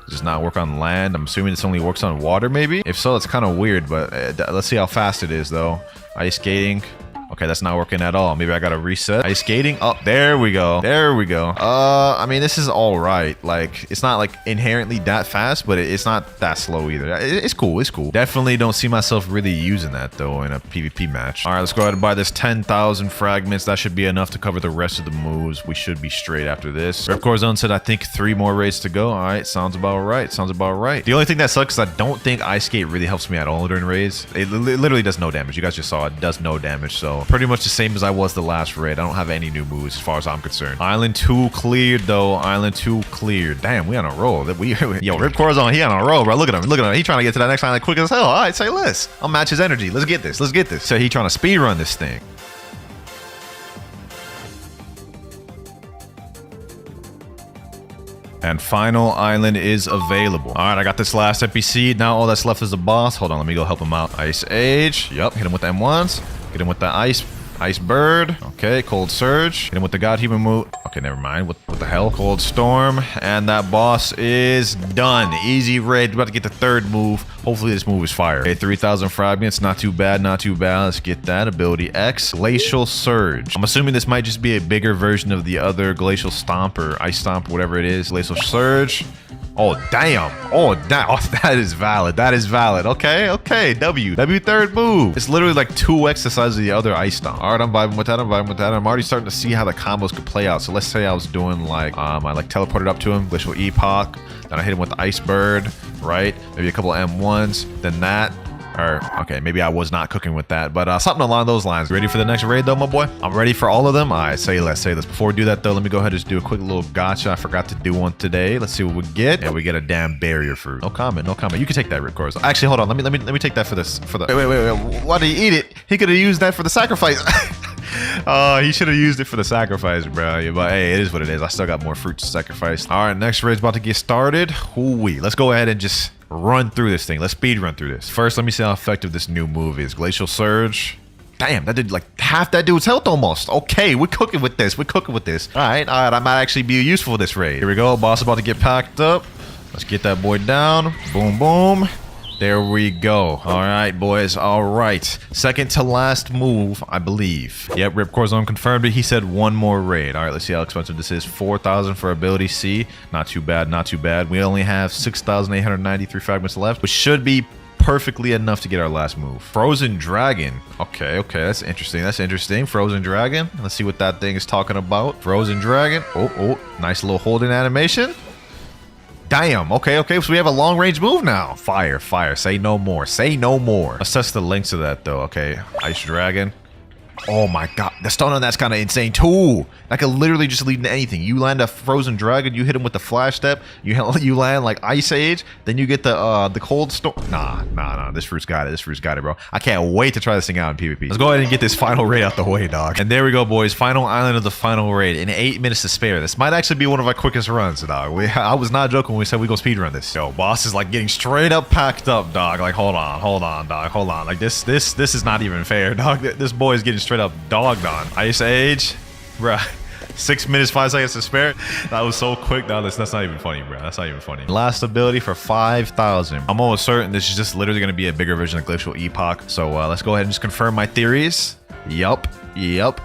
A: Does not work on land. I'm assuming this only works on water, maybe? If so, it's kind of weird, but let's see how fast it is, though. Ice Skating. Okay, that's not working at all. Maybe I gotta reset. Ice Skating. Oh, there we go. I mean, this is all right. Like, it's not like inherently that fast, but it's not that slow either. It's cool. Definitely don't see myself really using that, though, in a PvP match. All right, let's go ahead and buy this 10,000 fragments. That should be enough to cover the rest of the moves. We should be straight after this. Rip Corazon said, I think 3 more raids to go. All right, sounds about right. The only thing that sucks is I don't think Ice Skate really helps me at all during raids. It literally does no damage. You guys just saw it does no damage, so pretty much the same as I was the last raid. I don't have any new moves as far as I'm concerned. Island 2 cleared, though. Damn, we on a roll. Yo, Rip Corazon, he on a roll, bro. Look at him. He trying to get to that next island quick as hell. All right, say less. I'll match his energy. Let's get this. So he trying to speed run this thing. And final island is available. All right, I got this last NPC. Now all that's left is the boss. Hold on, let me go help him out. Ice Age. Yep, hit him with the M1s. Get him with the ice Ice Bird. Okay, Cold Surge. Hit him with the God Human move. Okay, never mind. What the hell? Cold Storm. And that boss is done. Easy raid. About to get the third move. Hopefully this move is fire. Okay, 3,000 fragments. Not too bad. Not too bad. Let's get that. Ability X. Glacial Surge. I'm assuming this might just be a bigger version of the other Glacial Stomp or Ice Stomp, whatever it is. Glacial Surge. Oh, damn. Oh, damn. Oh, that is valid. That is valid. Okay, okay. W third move. It's literally like 2x the size of the other Ice Stomp. All right, I'm vibing with that. I'm vibing with that. I'm already starting to see how the combos could play out. So let's say I was doing like, I like teleported up to him, Glacial Epoch. Then I hit him with the Ice Bird, right? Maybe a couple of M1s. Then that. Or, okay, maybe I was not cooking with that, but something along those lines. Ready for the next raid though, my boy? I'm ready for all of them. All right, say less. Before we do that though, let me go ahead and just do a quick little gotcha. I forgot to do one today. Let's see what we get. Yeah, we get a damn barrier fruit. No comment, no comment. You can take that, Rip Course. Actually, hold on. Let me take that for this. Wait. Why did he eat it? He could have used that for the sacrifice. He should have used it for the sacrifice, bro. Yeah, but hey, it is what it is. I still got more fruit to sacrifice. All right, next raid's about to get started. Ooh-wee. Let's go ahead and just run through this thing. Let's speed run through this. First, let me see how effective this new move is. Glacial Surge. Damn, that did like half that dude's health almost. Okay, we're cooking with this. We're cooking with this. All right. I might actually be useful for this raid. Here we go. Boss about to get packed up. Let's get that boy down. Boom, boom. There we go. All right, boys. All right. Second to last move, I believe. Yep, Ripcore Zone confirmed it. He said one more raid. All right, let's see how expensive this is. 4,000 for ability C. Not too bad, not too bad. We only have 6,893 fragments left, which should be perfectly enough to get our last move. Frozen Dragon. Okay, that's interesting. That's interesting. Frozen Dragon. Let's see what that thing is talking about. Frozen Dragon. Oh, nice little holding animation. Damn, okay, so we have a long-range move now. Fire, say no more, say no more. Assess the lengths of that, though. Okay, Ice Dragon. Oh my god, the stun on that's kind of insane, too. That could literally just lead into anything. You land a Frozen Dragon, you hit him with the Flash Step, you land, like, Ice Age, then you get the Cold Storm. Nah, this fruit's got it, bro. I can't wait to try this thing out in PvP. Let's go ahead and get this final raid out the way, dog. And there we go, boys. Final island of the final raid in 8 minutes to spare. This might actually be one of our quickest runs, dog. I was not joking when we said we go speedrun this. Yo, boss is, like, getting straight up packed up, dog. Like, hold on, dog. Hold on. Like, this is not even fair, dog. This boy is getting straight up dogged on. Ice Age, bruh. 6 minutes, 5 seconds to spare. That was so quick. Now that's not even funny, bro. That's not even funny. Last ability for 5,000. I'm almost certain this is just literally going to be a bigger version of Glacial Epoch. So let's go ahead and just confirm my theories. Yup,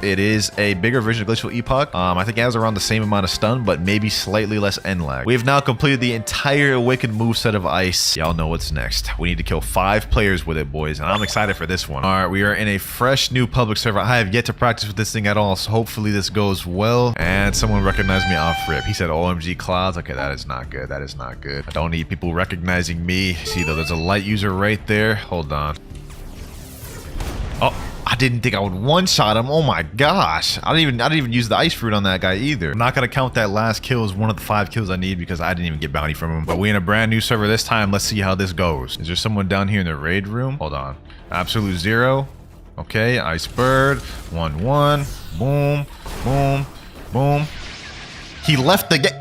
A: it is a bigger version of Glacial Epoch. I think it has around the same amount of stun, but maybe slightly less end lag. We have now completed the entire awakened moveset of Ice. Y'all know what's next. We need to kill 5 players with it, boys, and I'm excited for this one. All right, we are in a fresh new public server. I have yet to practice with this thing at all, so hopefully this goes well. And someone recognized me off rip. He said OMG Clouds. Okay, that is not good. That is not good. I don't need people recognizing me. See, though, there's a light user right there. Hold on. Oh. I didn't think I would one-shot him. Oh my gosh. I didn't even use the ice fruit on that guy either. I'm not gonna count that last kill as one of the 5 kills I need because I didn't even get bounty from him. But we in a brand new server this time. Let's see how this goes. Is there someone down here in the raid room? Hold on. Absolute 0. Okay, Ice Bird. 1-1. Boom. Boom. Boom. He left the game.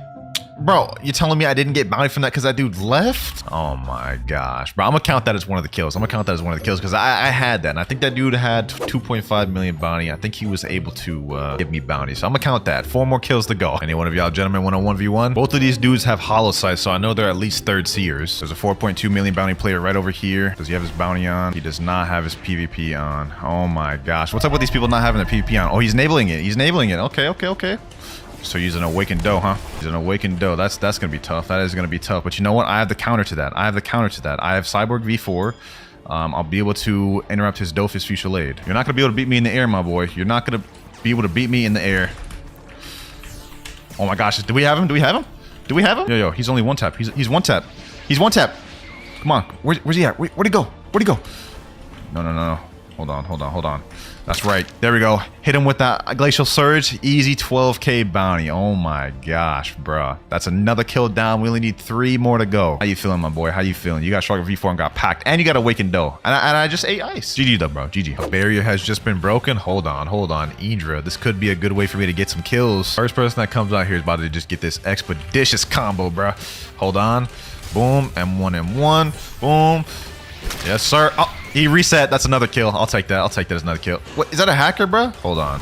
A: Bro, you telling me I didn't get bounty from that because that dude left? Oh my gosh. Bro, I'm gonna count that as one of the kills. Because I had that. And I think that dude had 2.5 million bounty. I think he was able to give me bounty. So I'm gonna count that. 4 more kills to go. Any one of y'all gentlemen want a 1v1? Both of these dudes have hollow sights, so I know they're at least 3rd seers. There's a 4.2 million bounty player right over here. Does he have his bounty on? He does not have his PvP on. Oh my gosh. What's up with these people not having their PvP on? Oh, he's enabling it. Okay. So using Awakened Doe, huh? Using Awakened Doe. That's gonna be tough. That is gonna be tough. But you know what? I have the counter to that. I have Cyborg V4. I'll be able to interrupt his Dofus Fusillade. You're not gonna be able to beat me in the air, my boy. You're not gonna be able to beat me in the air. Oh my gosh. Do we have him? Yo, he's only 1 tap. He's 1 tap. He's 1 tap. Come on. Where's he at? Where'd he go? No. Hold on. That's right. There we go. Hit him with that Glacial Surge. Easy 12k bounty. Oh my gosh, bruh. That's another kill down. We only need 3 more to go. How you feeling, my boy? How you feeling? You got Shark V4 and got packed. And you got Awakened Doe. And I just ate ice. GG though, bro. GG. A barrier has just been broken. Hold on. Idra. This could be a good way for me to get some kills. First person that comes out here is about to just get this expeditious combo, bruh. Hold on. Boom. M1. Boom. Yes, sir. Oh. He reset. That's another kill. I'll take that. I'll take that as another kill. What, is that a hacker, bro? Hold on.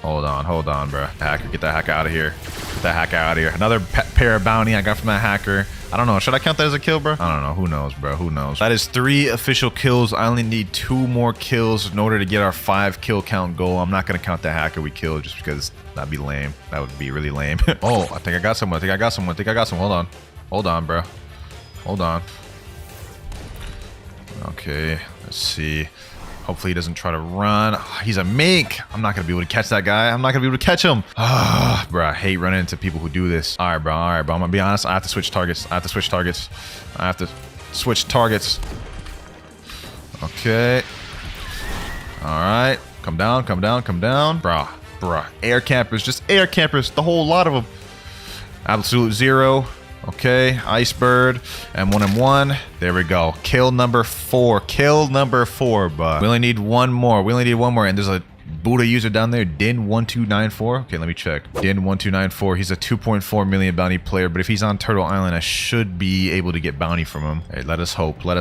A: Hold on, bro. Hacker, get that hacker out of here. Get that hacker out of here. Another pair of bounty I got from that hacker. I don't know. Should I count that as a kill, bro? I don't know. Who knows, bro? Who knows? That is 3 official kills. I only need 2 more kills in order to get our 5 kill count goal. I'm not going to count the hacker we killed just because that'd be lame. That would be really lame. Oh, I think I got someone. I got some. Hold on. Hold on, bro. Hold on. Okay. Let's see. Hopefully he doesn't try to run. Oh, he's a mink. I'm not going to be able to catch that guy. I'm not going to be able to catch him. Ah, bro, I hate running into people who do this. All right, bro. I'm going to be honest. I have to switch targets. Okay. All right. Come down. Bruh. Air campers. Just air campers. The whole lot of them. Absolute zero. Okay, Icebird, M1M1. There we go. Kill number 4. But we only need one more. And there's a Buddha user down there, Din1294. Okay, let me check. Din1294. He's a 2.4 million bounty player, but if he's on Turtle Island, I should be able to get bounty from him. Hey, let us hope. Let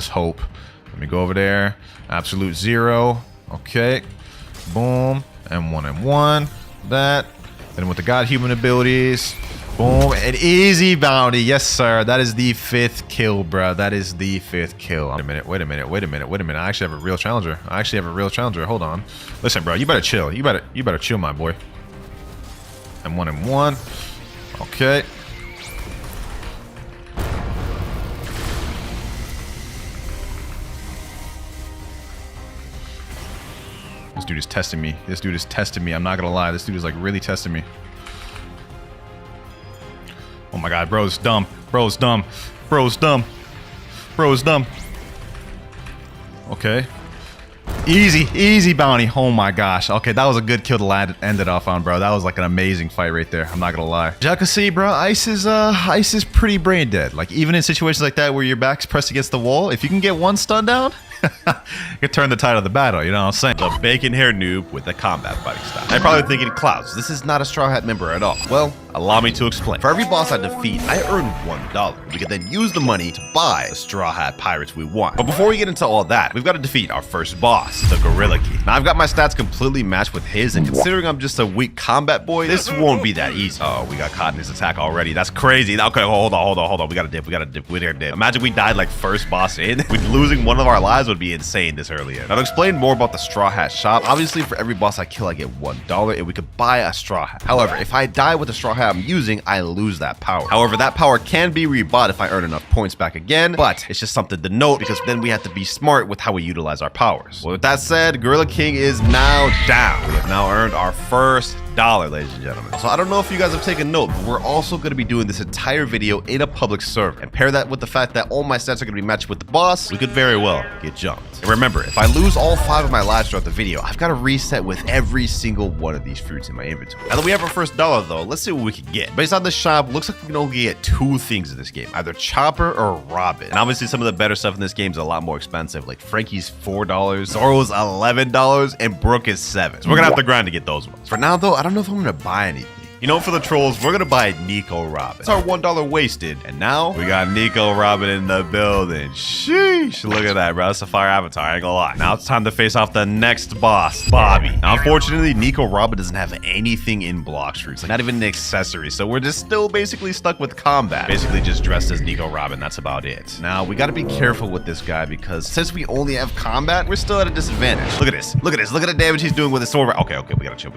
A: me go over there. Absolute zero. Okay. Boom. M1M1. That. Then with the God Human abilities. Boom, an easy bounty. Yes, sir. That is the 5th kill, bro. That is the 5th kill. Wait a minute. I actually have a real challenger. Hold on. Listen, bro, you better chill. You better chill, my boy. M1M1. Okay. This dude is testing me. I'm not gonna lie. This dude is like really testing me. Oh my god, bro's dumb. Okay. Easy bounty. Oh my gosh. Okay, that was a good kill to end it off on, bro. That was like an amazing fight right there. I'm not gonna lie. As y'all can see, bro, Ice is pretty brain dead. Like, even in situations like that where your back's pressed against the wall, if you can get one stun down, you can turn the tide of the battle, you know what I'm saying?
D: The bacon hair noob with the combat fighting style. I'm probably thinking, Clouds, this is not a Straw Hat member at all. Well, allow me to explain. For every boss I defeat, I earn $1. We can then use the money to buy the Straw Hat pirates we want. But before we get into all that, we've got to defeat our first boss, the Gorilla King. Now, I've got my stats completely matched with his, and considering I'm just a weak combat boy, this won't be that easy. Oh, we got caught in his attack already. That's crazy. Okay, hold on. We gotta dip. Imagine we died like first boss in. Losing one of our lives would be insane this early in. Now, to explain more about the Straw Hat shop, obviously for every boss I kill, I get $1, and we could buy a Straw Hat. However, if I die with the Straw Hat I'm using, I lose that power. However, that power can be rebought if I earn enough points back again, but it's just something to note because then we have to be smart with how we utilize our powers. Well, with that said, Gorilla King is now down. We have now earned our first $1, ladies and gentlemen. So I don't know if you guys have taken note, but we're also going to be doing this entire video in a public server. And pair that with the fact that all my stats are going to be matched with the boss, we could very well get jumped. And remember, if I lose all 5 of my lives throughout the video, I've got to reset with every single one of these fruits in my inventory. Now that we have our first $1 though, let's see what we can get. Based on the shop, looks like we can only get 2 things in this game, either Chopper or Robin. And obviously some of the better stuff in this game is a lot more expensive, like Frankie's $4, Zoro's $11, and Brooke is $7. So we're gonna have to grind to get those ones. For now though, I don't know if I'm gonna buy anything. You know, for the trolls, we're gonna buy Nico Robin. It's our $1 wasted. And now we got Nico Robin in the building. Sheesh. Look at that, bro. That's a fire avatar. I ain't gonna lie. Now it's time to face off the next boss, Bobby. Now, unfortunately, Nico Robin doesn't have anything in Blox roots, like not even an accessory. So we're just still basically stuck with combat. Basically just dressed as Nico Robin. That's about it. Now we gotta be careful with this guy because since we only have combat, we're still at a disadvantage. Look at this. Look at the damage he's doing with his sword. Okay, we gotta chill.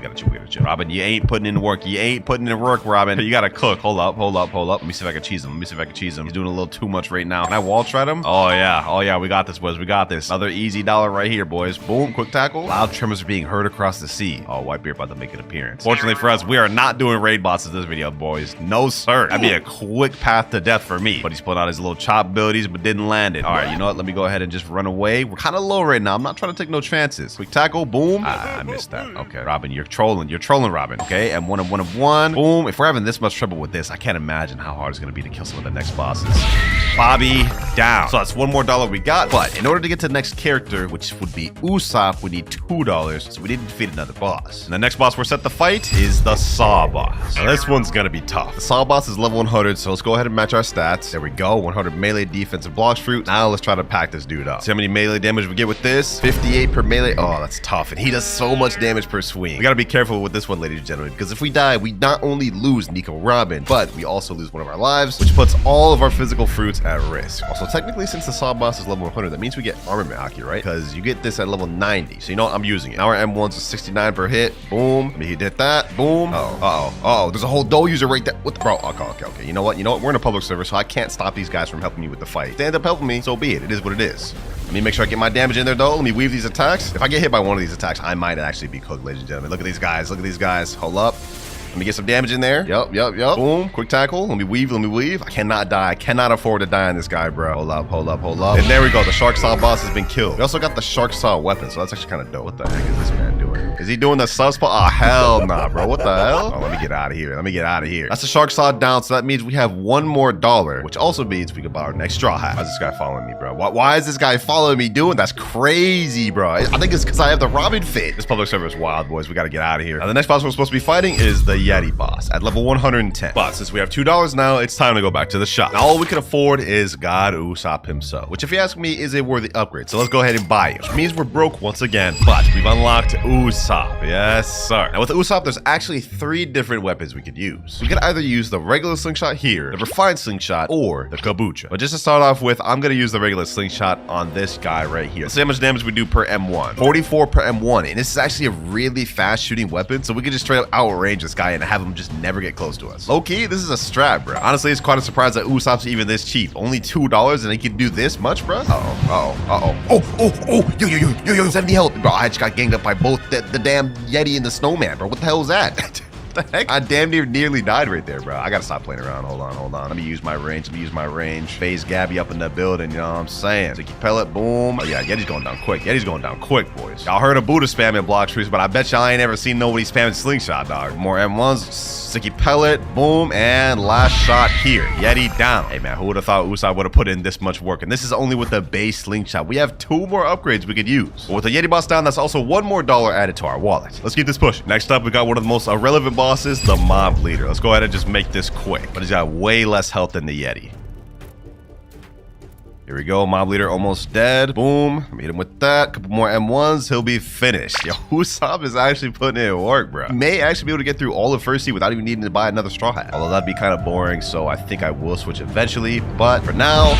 D: Robin, you ain't putting in work. You ain't putting in work, Robin. You gotta cook. Hold up. Let me see if I can cheese him. He's doing a little too much right now. Can I wall shred him? Oh yeah. We got this, boys. Another easy $1 right here, boys. Boom, quick tackle. Loud tremors are being heard across the sea. Oh, Whitebeard about to make an appearance. Fortunately for us, we are not doing raid bosses this video, boys. No, sir. That'd be a quick path to death for me. But he's pulling out his little chop abilities, but didn't land it. All right, you know what? Let me go ahead and just run away. We're kind of low right now. I'm not trying to take no chances. Quick tackle. Boom. I missed that. Okay, Robin, you're trolling. Robin. Okay, and one of one. Boom. If we're having this much trouble with this, I can't imagine how hard it's going to be to kill some of the next bosses. Bobby down. So that's $1 more we got. But in order to get to the next character, which would be Usoth, we need $2. So we need to defeat another boss. And the next boss we're set to fight is the Saw boss. Now this one's going to be tough. The Saw boss is level 100, so let's go ahead and match our stats. There we go. 100 melee defense and Blox fruit. Now let's try to pack this dude up. See how many melee damage we get with this? 58 per melee. Oh, that's tough. And he does so much damage per swing. We got to be careful with this one, ladies and gentlemen, because if we die, we not only lose Nico Robin, but we also lose one of our lives, which puts all of our physical fruits at risk. Also, technically, since the Saw boss is level 100, that means we get armament Aki, right? Because you get this at level 90. So you know what? I'm using it. Now our M1's is 69 per hit. Boom. He did that. Boom. Uh-oh. There's a whole doe user right there. What the bro? Okay. You know what? We're in a public server, so I can't stop these guys from helping me with the fight. They end up helping me, so be it. It is what it is. Let me make sure I get my damage in there, though. Let me weave these attacks. If I get hit by one of these attacks, I might actually be cooked, ladies and gentlemen. Look at these guys. Hold up. Let me get some damage in there. Yup. Boom. Quick tackle. Let me weave. I cannot die. I cannot afford to die on this guy, bro. Hold up. And there we go. The Shark Saw boss has been killed. We also got the Shark Saw weapon, so that's actually kind of dope. What the heck is this man doing? Is he doing the subspot? Oh, hell nah, bro. What the hell? Oh, let me get out of here. That's the Shark Saw down, so that means we have $1 more, which also means we can buy our next straw hat. Why is this guy following me, bro? Why is this guy following me doing? That's crazy, bro. I think it's because I have the Robin fit. This public server is wild, boys. We got to get out of here. Now, the next boss we're supposed to be fighting is the Yeti boss at level 110. But since we have $2 now, it's time to go back to the shop. Now, all we can afford is God Usopp himself, which if you ask me, is a worthy upgrade. So let's go ahead and buy it, which means we're broke once again, but we've unlocked Usopp. Yes, sir. Now with Usopp, there's actually 3 different weapons we could use. We could either use the regular slingshot here, the refined slingshot, or the kabucha. But just to start off with, I'm going to use the regular slingshot on this guy right here. Let's see how much damage we do per M1. 44 per M1. And this is actually a really fast shooting weapon, so we can just straight up outrange this guy and have him just never get close to us. Low-key, this is a strat, bro. Honestly, it's quite a surprise that Usopp's even this cheap. Only $2 and he can do this much, bro? Yo, 70 health. Bro, I just got ganged up by both the damn Yeti and the snowman, bro. What the hell is that? The heck? I damn nearly died right there, bro. I gotta stop playing around. Hold on. Let me use my range. Phase Gabby up in the building, you know what I'm saying? Sticky pellet, boom. Oh yeah, Yeti's going down quick. Boys. Y'all heard of Buddha spamming Blox trees, but I bet y'all ain't ever seen nobody spamming slingshot, dog. More M1s, sticky pellet, boom, and last shot here. Yeti down. Hey man, who would have thought Usopp would have put in this much work? And this is only with the base slingshot. We have 2 more upgrades we could use. But with the Yeti boss down, that's also $1 more added to our wallet. Let's keep this pushing. Next up, we got one of the most irrelevant bosses, the mob leader. Let's go ahead and just make this quick. But he's got way less health than the Yeti. Here we go, mob leader almost dead. Boom, let me hit him with that. Couple more M1s, he'll be finished. Yo, Usopp is actually putting in work, bro. He may actually be able to get through all of First Sea without even needing to buy another straw hat. Although that'd be kind of boring, so I think I will switch eventually. But for now,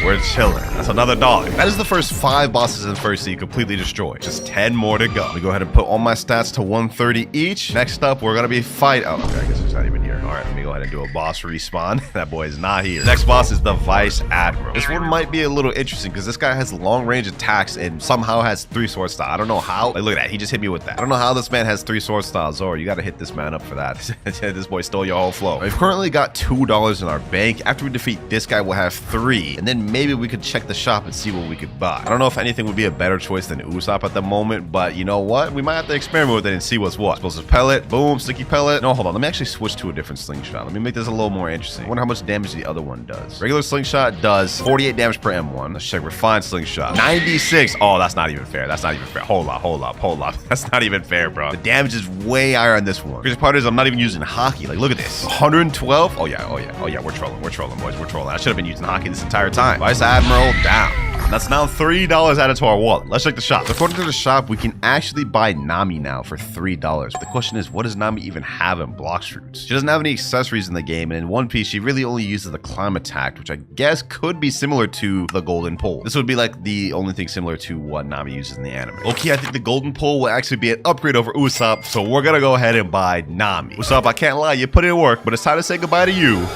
D: we're chilling. That's another $1. That is the first 5 bosses in First Sea completely destroyed. Just 10 more to go. Let me go ahead and put all my stats to 130 each. Next up, we're gonna be fighting. Oh, okay, I guess it's not even here. All right, let me go ahead and do a boss respawn. That boy is not here. Next boss is the Vice Admiral. This one might be a little interesting because this guy has long range attacks and somehow has 3 sword style. I don't know how. Like, look at that. He just hit me with that. I don't know how this man has 3 sword styles. Zoro, you got to hit this man up for that. This boy stole your whole flow. We've currently got $2 in our bank. After we defeat this guy, we'll have 3. And then maybe we could check the shop and see what we could buy. I don't know if anything would be a better choice than Usopp at the moment, but you know what? We might have to experiment with it and see what's what. Explosive pellet. Boom. Sticky pellet. No, hold on. Let me actually switch to a different slingshot. Let me make this a little more interesting. I wonder how much damage the other one does. Regular slingshot does 48 damage per M1. Let's check refined slingshot. 96. Oh, that's not even fair. Hold up. That's not even fair, bro. The damage is way higher on this one. Crazy part is I'm not even using hockey. Like, look at this. 112. Oh yeah. We're trolling, boys. We're trolling. I should have been using hockey this entire time. Vice Admiral down. And that's now $3 added to our wallet. Let's check the shop. According to the shop, we can actually buy Nami now for $3. But the question is, what does Nami even have in Blox fruits? She doesn't have any accessories in the game, and in One Piece, she really only uses the climb attack, which I guess could be similar to the golden pole. This would be like the only thing similar to what Nami uses in the anime. Okay, I think the golden pole will actually be an upgrade over Usopp, so we're gonna go ahead and buy Nami. Usopp, I can't lie, you put in work, but it's time to say goodbye to you.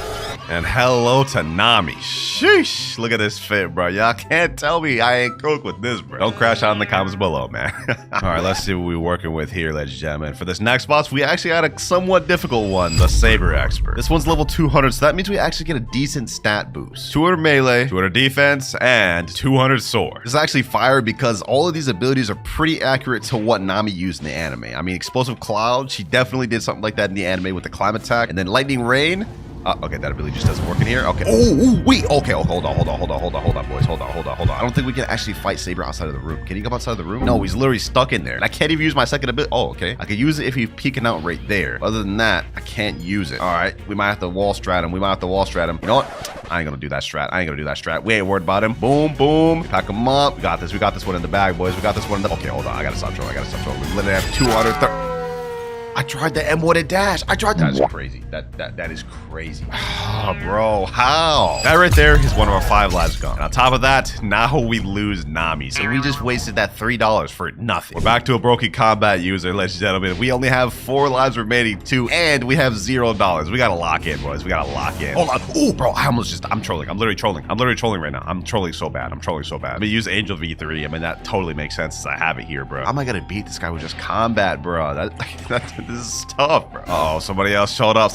D: And hello to Nami. Sheesh. Look at this fit, bro. Y'all can't tell me I ain't cooked with this, bro. Don't crash out in the comments below, man. All right, let's see what we're working with here, ladies and gentlemen. For this next boss, we actually had a somewhat difficult one, the Saber Expert. This one's level 200, so that means we actually get a decent stat boost. 200 melee, 200 defense, and 200 sword. This is actually fire because all of these abilities are pretty accurate to what Nami used in the anime. I mean, Explosive Cloud, she definitely did something like that in the anime with the climb attack. And then Lightning Rain. Okay, that ability just doesn't work in here. Okay. Oh, wait. Okay, hold on, boys. Hold on. I don't think we can actually fight Saber outside of the room. Can he come outside of the room? No, he's literally stuck in there. And I can't even use my second ability. Oh, okay. I could use it if he's peeking out right there. Other than that, I can't use it. All right, we might have to wall strat him. You know what? I ain't gonna do that strat. We ain't worried about him. Boom, boom. Pack him up. We got this one in the bag, boys. Okay, hold on. I gotta stop trolling. We literally have 230. I tried the M1 dash. That is crazy. That is crazy. Oh, bro, how? That right there is one of our 5 lives gone. And on top of that, now we lose Nami. So we just wasted that $3 for nothing. We're back to a broken combat user, ladies and gentlemen. We only have 4 lives remaining too, and we have $0. We gotta lock in, boys. Hold on. Oh, bro, I'm trolling. I'm literally trolling right now. I'm trolling so bad. I'm gonna use Angel V3. I mean, that totally makes sense since I have it here, bro. How am I gonna beat this guy with just combat, bro? This is tough, bro. Uh oh, somebody else showed up.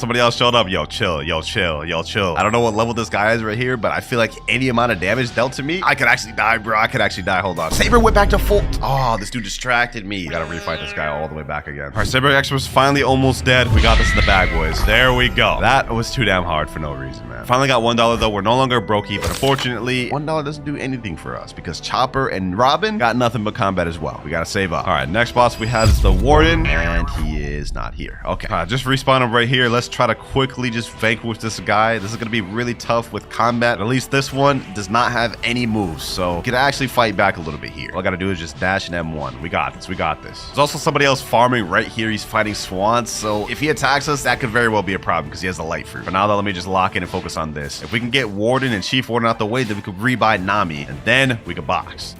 D: Yo, chill. I don't know what level this guy is right here, but I feel like any amount of damage dealt to me, I could actually die, bro. Hold on. Saber went back to full. Oh, this dude distracted me. Gotta refight this guy all the way back again. Our Saber Expert's finally almost dead. We got this in the bag, boys. There we go. That was too damn hard for no reason, man. Finally got $1 though. We're no longer brokey, but unfortunately, $1 doesn't do anything for us because Chopper and Robin got nothing but combat as well. We gotta save up. All right, next boss we have is the Warden, and he is not here. Okay, just respawn him right here. Let's try to quickly just vanquish this guy. This is gonna be really tough with combat. At least this one does not have any moves, so we can actually fight back a little bit here. All I gotta do is just dash and M1. We got this. There's also somebody else farming right here. He's fighting swans, so if he attacks us, that could very well be a problem because he has the light fruit. But now though, let me just lock in and focus on this. If we can get Warden and Chief Warden out the way, then we could rebuy Nami, and then we could box.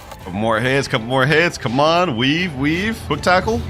D: Couple more hits. Come on, weave. Quick tackle.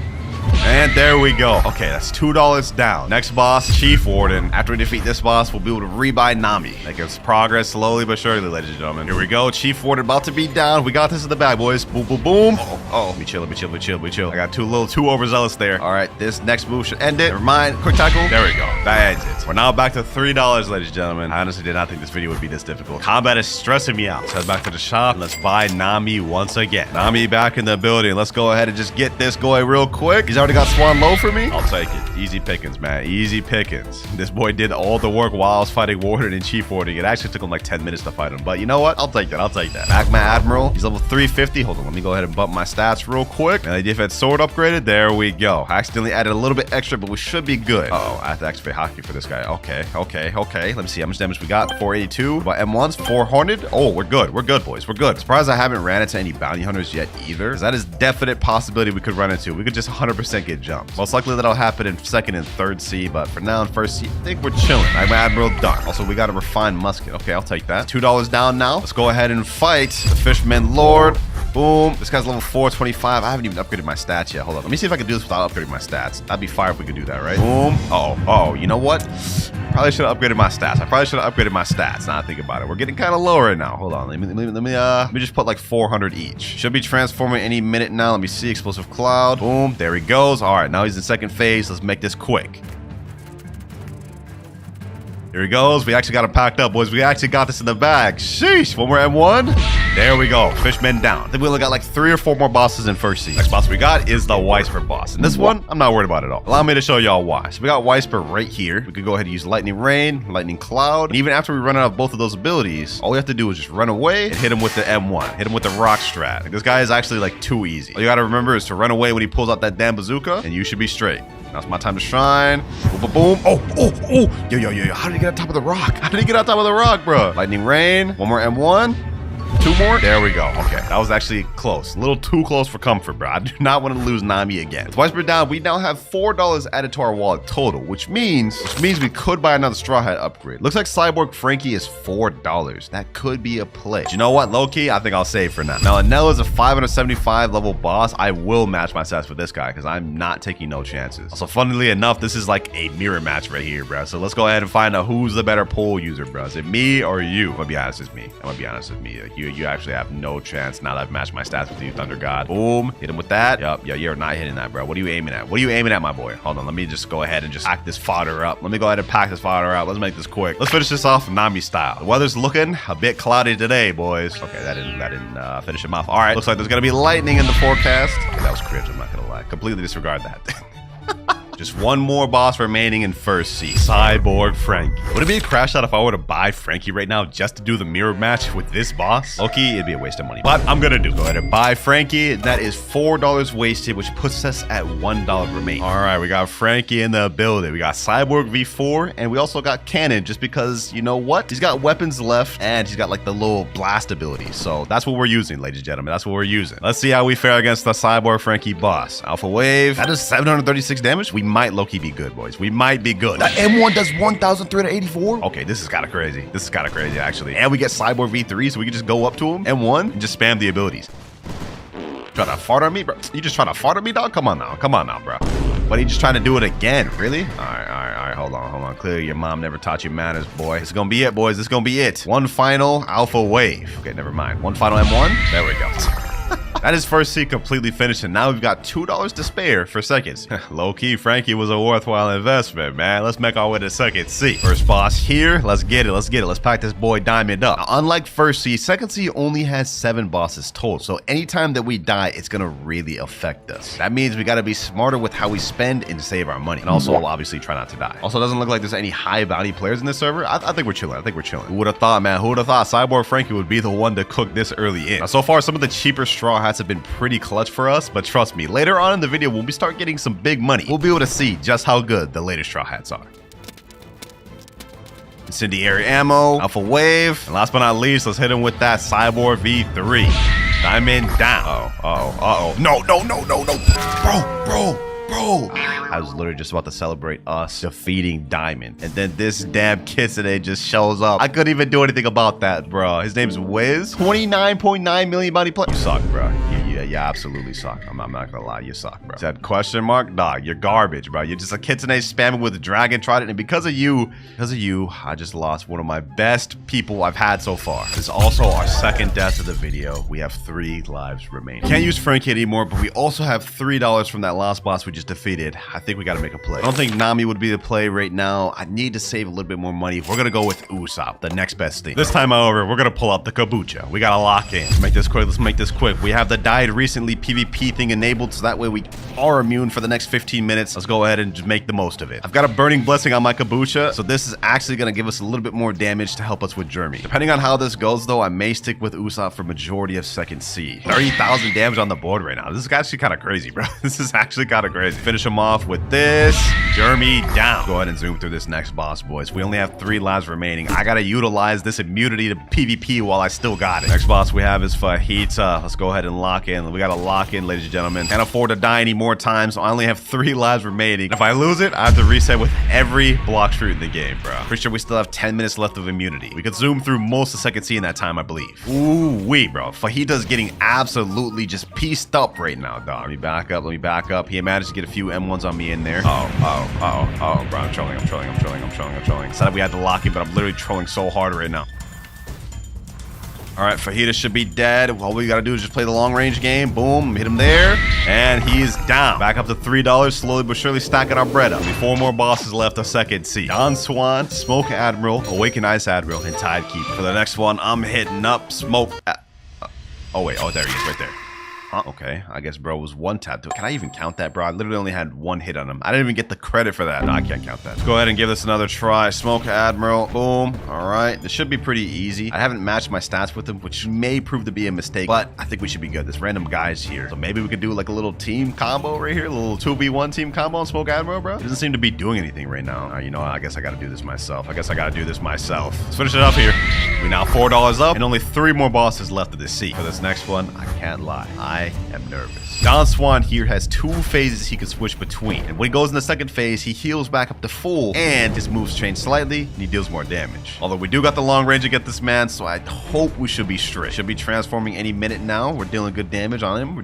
D: And there we go. Okay, that's $2 down. Next boss, Chief Warden. After we defeat this boss, we'll be able to rebuy Nami. Make us progress slowly but surely, ladies and gentlemen. Here we go. Chief Warden about to be down. We got this in the bag, boys. Boom, boom, boom. Oh, be chill. I got too overzealous there. All right, this next move should end it. Never mind. Quick tackle. There we go. That ends it. We're now back to $3, ladies and gentlemen. I honestly did not think this video would be this difficult. Combat is stressing me out. Let's head back to the shop. Let's buy Nami once again. Nami back in the building. Let's go ahead and just get this going real quick. He's already got Swan low for me. I'll take it. Easy pickings, man. Easy pickings. This boy did all the work while I was fighting Warden and Chief Warden. It actually took him like 10 minutes to fight him. But you know what? I'll take that. Magma Admiral. He's level 350. Hold on. Let me go ahead and bump my stats real quick. And the defense sword upgraded. There we go. I accidentally added a little bit extra, but we should be good. Uh-oh. I have to activate Hockey for this guy. Okay. Let me see how much damage we got. 482. About M1s. 400. Oh, we're good, boys. We're good. Surprised I haven't ran into any bounty hunters yet either. Because that is definite possibility we could run into. We could just 100% get jumped. Most likely that'll happen in second and third C, but for now in first C, I think we're chilling. Magma Admiral done. Also, we got a refined musket. Okay, I'll take that. $2 down now. Let's go ahead and fight the Fisherman Lord. Boom. This guy's level 425. I haven't even upgraded my stats yet. Hold on. Let me see if I can do this without upgrading my stats. That'd be fire if we could do that, right? Boom. Oh, you know what? Probably should have upgraded my stats. Now I think about it. We're getting kind of low right now. Hold on. Let me just put like 400 each. Should be transforming any minute now. Let me see. Explosive Cloud. Boom. There he goes. All right. Now he's in second phase. Let's make this quick. Here he goes. We actually got him packed up, boys. We actually got this in the bag. Sheesh. One more M1. There we go. Fishmen down. I think we only got like 3 or 4 more bosses in first season. Next boss we got is the Weisper boss. And this one, I'm not worried about at all. Allow me to show y'all why. So we got Weisper right here. We could go ahead and use Lightning Rain, Lightning Cloud. And even after we run out of both of those abilities, all we have to do is just run away and hit him with the M1. Hit him with the rock strat. Like, this guy is actually like too easy. All you gotta remember is to run away when he pulls out that damn bazooka, and you should be straight. Now it's my time to shine. Boom, boom, boom. Oh. Yo. How did he get on top of the rock? Bro? Lightning Rain. One more M1. 2 more. There we go. Okay, that was actually close. A little too close for comfort, bro. I do not want to lose Nami again. Twice we're down, we now have $4 added to our wallet total, which means we could buy another Straw Hat upgrade. Looks like Cyborg Frankie is $4. That could be a play. You know what? Low-key, I think I'll save for now. Now, Anel is a 575 level boss. I will match my stats with this guy because I'm not taking no chances. Also, funnily enough, this is like a mirror match right here, bro. So let's go ahead and find out who's the better pole user, bro. Is it me or you? I'm gonna be honest, it's me. I'm gonna be honest with me. Like, you actually have no chance now that I've matched my stats with you, Thunder God. Boom. Hit him with that. Yup. Yeah, you're not hitting that, bro. What are you aiming at? What are you aiming at, my boy? Hold on. Let me just go ahead and just pack this fodder up. Let me go ahead and pack this fodder up. Let's make this quick. Let's finish this off Nami style. The weather's looking a bit cloudy today, boys. Okay, that didn't finish him off. All right. Looks like there's gonna be lightning in the forecast. Okay, that was cringe. I'm not gonna lie. Completely disregard that. Just one more boss remaining in first seat. Cyborg Frankie. Would it be a crash out if I were to buy Frankie right now just to do the mirror match with this boss? Okay, it'd be a waste of money. But I'm gonna do it. Go ahead and buy Frankie. That is $4 wasted, which puts us at $1 remaining. All right, we got Frankie in the building. We got Cyborg V4, and we also got Cannon just because, you know what? He's got weapons left, and he's got like the little blast ability. So that's what we're using, ladies and gentlemen. That's what we're using. Let's see how we fare against the Cyborg Frankie boss. Alpha Wave. That is 736 damage. We might low-key be good, boys. We might be good. That M1 does 1,384. Okay, this is kind of crazy. This is kind of crazy, actually. And we get Cyborg V3, so we can just go up to him, M1, and just spam the abilities. Trying to fart on me, bro? You just trying to fart on me, dog? Come on now, bro. But he just trying to do it again, really? All right, hold on. Clearly, your mom never taught you manners, boy. This is gonna be it, boys. This is gonna be it. One final Alpha Wave. Okay, never mind. One final M1. There we go. That is first seat completely finished, and now we've got $2 to spare for seconds. Low-key, Frankie was a worthwhile investment, man. Let's make our way to second seat. First boss here. Let's get it. Let's pack this boy Diamond up. Now, unlike first seat, second seat only has 7 bosses total, so anytime that we die, it's gonna really affect us. That means we gotta be smarter with how we spend and save our money, and also obviously try not to die. Also, it doesn't look like there's any high-value players in this server. I think we're chilling. Who would have thought, man? Who would have thought Cyborg Frankie would be the one to cook this early in? Now, so far, some of the cheaper Straw Hats have been pretty clutch for us, but trust me, later on in the video, when we start getting some big money, we'll be able to see just how good the later Straw Hats are. Incendiary ammo, Alpha Wave, and last but not least, let's hit him with that Cyborg V3. Diamond down. Uh-oh. No. Bro. I was literally just about to celebrate us defeating Diamond, and then this damn Kitsune just shows up. I couldn't even do anything about that, bro. His name's Wiz. 29.9 million body play. You suck, bro. You absolutely suck. I'm not gonna lie, you suck, bro. Said question mark? Dog, you're garbage, bro. You're just a Kitsune spamming with the Dragon Trident, and because of you, I just lost one of my best people I've had so far. This is also our second death of the video. We have 3 lives remaining. Can't use Frankie anymore, but we also have $3 from that last boss we just defeated. I think we gotta make a play. I don't think Nami would be the play right now. I need to save a little bit more money. We're gonna go with Usoth, the next best thing. This time, however, we're gonna pull out the Kabucha. We gotta lock in. Let's make this quick. We have the died recently PvP thing enabled, so that way we are immune for the next 15 minutes. Let's go ahead and just make the most of it. I've got a burning blessing on my Kabucha, so this is actually gonna give us a little bit more damage to help us with Jeremy. Depending on how this goes, though, I may stick with Usoth for majority of second C. 30,000 damage on the board right now. This is actually kind of crazy, bro. This is actually kind of crazy. Finish him off with this. Jeremy down. Go ahead and zoom through this next boss, boys. We only have 3 lives remaining. I gotta utilize this immunity to PvP while I still got it. Next boss we have is Fajita. Let's go ahead and lock in. We gotta lock in, ladies and gentlemen. Can't afford to die any more times. So I only have 3 lives remaining. If I lose it, I have to reset with every Blox fruit in the game, bro. Pretty sure we still have 10 minutes left of immunity. We could zoom through most of second C in that time, I believe. Ooh-wee, bro. Fajita's getting absolutely just pieced up right now, dog. Let me back up. He managed to get a few M1s on me in there. Oh, bro. I'm trolling. Said we had to lock in, but I'm literally trolling so hard right now. All right, Fajita should be dead. All we gotta do is just play the long range game. Boom, hit him there, and he's down. Back up to $3, slowly but surely stacking our bread up. Only 4 more bosses left of second C. Don Swan, Smoke Admiral, Awaken Ice Admiral, and Tidekeeper. For the next one, I'm hitting up Smoke. Oh wait, there he is, right there. Huh, okay. I guess bro was one tap. Can I even count that, bro? I literally only had one hit on him. I didn't even get the credit for that. No, I can't count that. Let's go ahead and give this another try. Smoke Admiral. Boom. All right. This should be pretty easy. I haven't matched my stats with him, which may prove to be a mistake, but I think we should be good. This random guy's here. So maybe we could do like a little team combo right here. A little 2v1 team combo on Smoke Admiral, bro. He doesn't seem to be doing anything right now. You know, I guess I got to do this myself. Let's finish it up here. We now $4 up and only 3 more bosses left of this seat. For this next one, I can't lie. I am nervous. Don Swan here has 2 phases he can switch between. And when he goes in the second phase, he heals back up to full and his moves change slightly and he deals more damage. Although we do got the long range to get this man, so I hope we should be straight. Should be transforming any minute now. We're dealing good damage on him.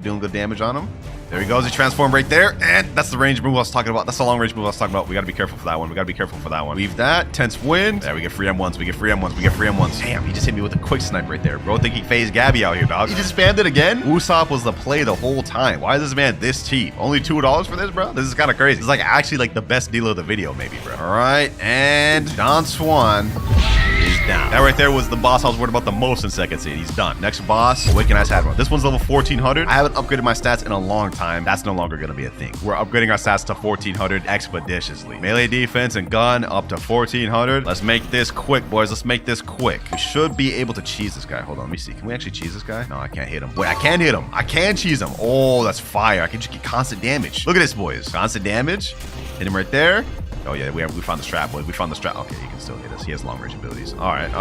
D: There he goes. He transformed right there. And that's the range move I was talking about. That's the long range move I was talking about. We got to be careful for that one. Leave that. Tense wind. There, we get free M1s. Damn, he just hit me with a quick snipe right there. Bro, think he phased Gabby out here, dog. He just spammed it again. Usoth was the play the whole time. Why is this man this cheap? Only $2 for this, bro? This is kind of crazy. This is like actually like the best deal of the video, maybe, bro. All right. And Don Swan is down. That right there was the boss I was worried about the most in second seed. He's done. Next boss, Awaken Ice Admiral. This one's level 1400. I haven't upgraded my stats in a long time. That's no longer going to be a thing. We're upgrading our stats to 1400 expeditiously. Melee defense and gun up to 1400. Let's make this quick, boys. Let's make this quick. We should be able to cheese this guy. Hold on, let me see. Can we actually cheese this guy? No, I can't hit him. Wait, I can hit him. I can cheese him. Oh, that's fire. I can just get constant damage. Look at this, boys. Constant damage. Hit him right there. Oh yeah, we found the strap, boys. We found the strap. Okay, he can still hit us. He has long range abilities. All right.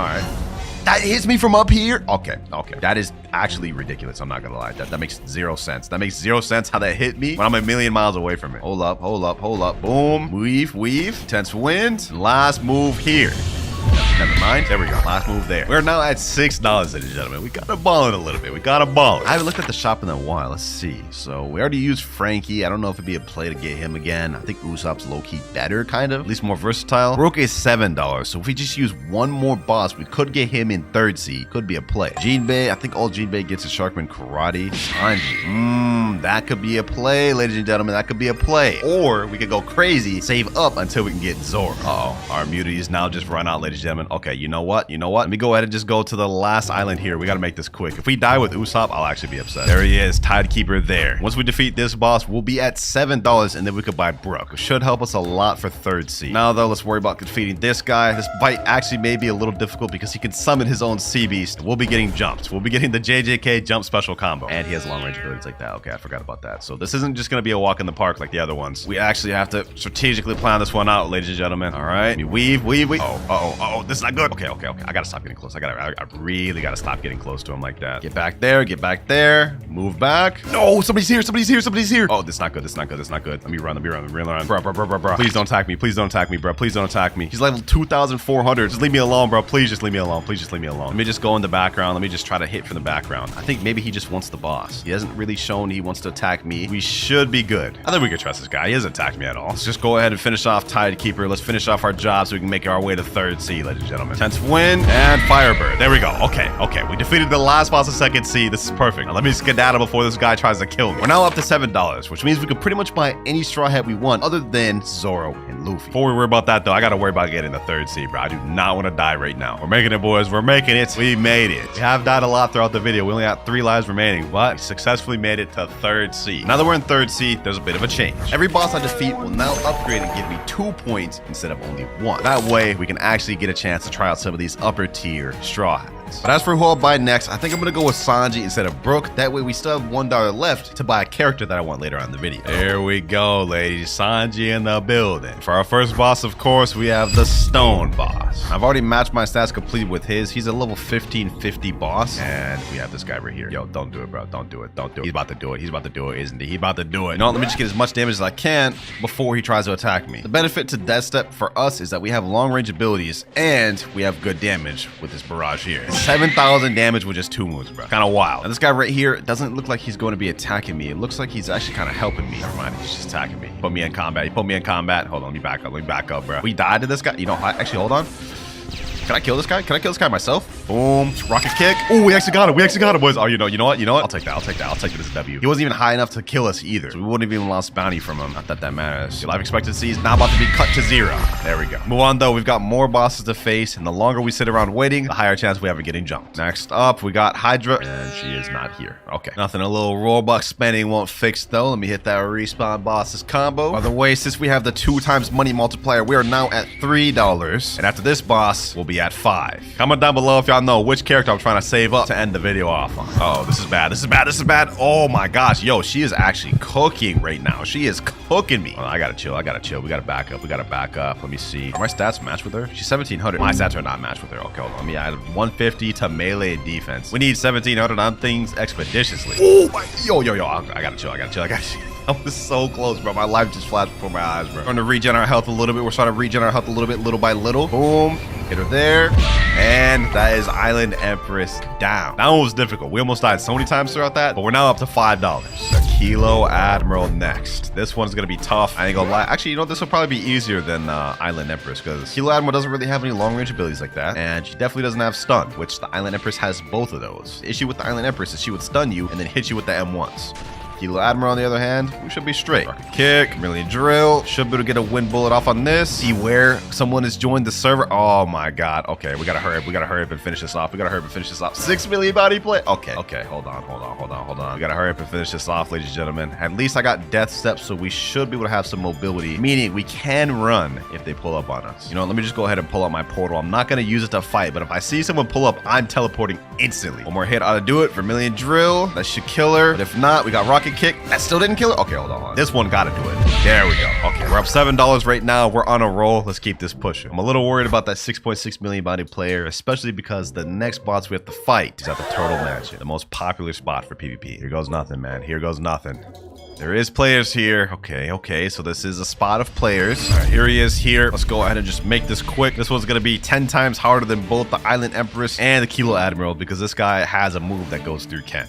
D: That hits me from up here. Okay. That is actually ridiculous. I'm not gonna lie. That makes 0 sense. That makes 0 sense how that hit me when I'm a million miles away from it. Hold up. Boom. Weave. Tense wind. Last move here. Never mind. There we go. Last move there. We're now at $6, ladies and gentlemen. We gotta ball it a little bit. I haven't looked at the shop in a while. Let's see. So we already used Frankie. I don't know if it'd be a play to get him again. I think Usopp's low-key better, kind of. At least more versatile. Brook is $7. So if we just use one more boss, we could get him in third seed. Could be a play. Jinbei. I think all Jinbei gets is Sharkman Karate. Sanji. That could be a play, ladies and gentlemen. That could be a play. Or we could go crazy, save up until we can get Zoro. Our immunity is now just run out, ladies and gentlemen. Okay, you know what? Let me go ahead and just go to the last island here. We got to make this quick. If we die with Usopp, I'll actually be upset. There he is, Tidekeeper there. Once we defeat this boss, we'll be at $7 and then we could buy Brook. It should help us a lot for third seed. Now though, let's worry about defeating this guy. This fight actually may be a little difficult because he can summon his own sea beast. We'll be getting jumps. We'll be getting the JJK jump special combo. And he has long range abilities like that. Okay, I forgot about that. So this isn't just going to be a walk in the park like the other ones. We actually have to strategically plan this one out, ladies and gentlemen. All right. Weave. Oh, this is not good. Okay. I gotta stop getting close. I really gotta stop getting close to him like that. Get back there. Move back. No, somebody's here. Oh, this is not good. Let me run. Bro. Please don't attack me, bro. Please don't attack me. He's level 2,400. Just leave me alone, bro. Please just leave me alone. Let me just go in the background. Let me just try to hit from the background. I think maybe he just wants the boss. He hasn't really shown he wants to attack me. We should be good. I think we can trust this guy. He hasn't attacked me at all. Let's just go ahead and finish off Tidekeeper. Let's finish off our job so we can make our way to third seed, ladies and gentlemen. Tense wind and Firebird. There we go. Okay. We defeated the last boss of second seed. This is perfect. Now let me skedaddle before this guy tries to kill me. We're now up to $7, which means we can pretty much buy any Straw Hat we want other than Zoro and Luffy. Before we worry about that though, I gotta worry about getting the third seed, bro. I do not want to die right now. We're making it, boys. We're making it. We made it. We have died a lot throughout the video. We only have 3 lives remaining, but we successfully made it to third seed. Now that we're in third seed, there's a bit of a change. Every boss I defeat will now upgrade and give me 2 points instead of only 1. That way, we can actually get a chance to try out some of these upper tier Straw Hats. But as for who I'll buy next, I think I'm gonna go with Sanji instead of Brook. That way we still have $1 left to buy a character that I want later on in the video. There we go, ladies. Sanji in the building. For our first boss, of course, we have the Stone Boss. I've already matched my stats completely with his. He's a level 1550 boss. And we have this guy right here. Yo, don't do it, bro. Don't do it. He's about to do it, isn't he? He's about to do it. No, let me just get as much damage as I can before he tries to attack me. The benefit to Death Step for us is that we have long range abilities and we have good damage with this barrage here. 7,000 damage with just 2 moves, bro. Kind of wild. And this guy right here doesn't look like he's going to be attacking me. It looks like he's actually kind of helping me. Never mind, he's just attacking me. Put me in combat. Hold on, let me back up, bro. We died to this guy. You know, actually, hold on. Can I kill this guy? Can I kill this guy myself? Boom. Rocket kick. Oh, we actually got it, boys. Oh, you know what? I'll take that. I'll take it as a W. He wasn't even high enough to kill us either, so we wouldn't have even lost bounty from him. Not that that matters. Your life expectancy is now about to be cut to 0. There we go. Move on, though. We've got more bosses to face, and the longer we sit around waiting, the higher chance we have of getting jumped. Next up, we got Hydra, and she is not here. Okay. Nothing a little Robux spending won't fix, though. Let me hit that respawn bosses combo. By the way, since we have the 2x money multiplier, we are now at $3, and after this boss, we'll be at 5. Comment down below if y'all know which character I'm trying to save up to end the video off on. Oh, this is bad. This is bad. This is bad. Oh my gosh. Yo, she is actually cooking right now. She is cooking me. Oh, I gotta chill. I gotta chill. We gotta back up. We gotta back up. Let me see. Are my stats matched with her? She's 1700. My stats are not matched with her. Okay, hold on. Let me add 150 to melee defense. We need 1700 on things expeditiously. Oh my. Yo. I gotta chill. I gotta chill. I was so close, bro. My life just flashed before my eyes, bro. We're starting to regen our health a little bit. We're starting to regen our health a little bit, little by little. Boom. Hit her there. And that is Island Empress down. That one was difficult. We almost died so many times throughout that, but we're now up to $5. The Kilo Admiral next. This one's gonna be tough. I ain't gonna lie. Actually, you know, this will probably be easier than Island Empress, because Kilo Admiral doesn't really have any long-range abilities like that, and she definitely doesn't have stun, which the Island Empress has both of those. The issue with the Island Empress is she would stun you and then hit you with the M1s. Kilo Admiral, on the other hand, we should be straight. Rocket kick, Chameleon drill. Should be able to get a wind bullet off on this. See where someone has joined the server. Oh my god. Okay, we gotta hurry up. We gotta hurry up and finish this off. 6 million body play. Okay. Hold on. We gotta hurry up and finish this off, ladies and gentlemen. At least I got death steps, so we should be able to have some mobility. Meaning we can run if they pull up on us. You know, let me just go ahead and pull out my portal. I'm not gonna use it to fight, but if I see someone pull up, I'm teleporting instantly. One more hit ought to do it. Vermilion drill. That should kill her. But if not, we got rocket kick. That still didn't kill her? Okay, hold on. This one gotta do it. There we go. Okay, we're up $7 right now. We're on a roll. Let's keep this pushing. I'm a little worried about that 6.6 million body player, especially because the next boss we have to fight is at the Turtle Mansion, the most popular spot for PvP. Here goes nothing, man. Here goes nothing. There is players here. Okay. So this is a spot of players. All right, here he is here. Let's go ahead and just make this quick. This one's going to be 10 times harder than both the Island Empress and the Kilo Admiral, because this guy has a move that goes through Ken.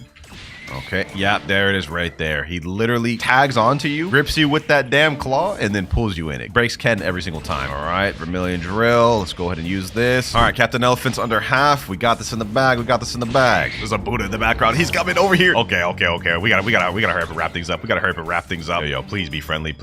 D: Okay, yeah, there it is right there. He literally tags onto you, grips you with that damn claw, and then pulls you in. It breaks Ken every single time. All right, Vermilion drill. Let's go ahead and use this. All right, Captain Elephant's under half. We got this in the bag. There's a Buddha in the background. He's coming over here. Okay. We gotta hurry up and wrap things up. Yo, please be friendly.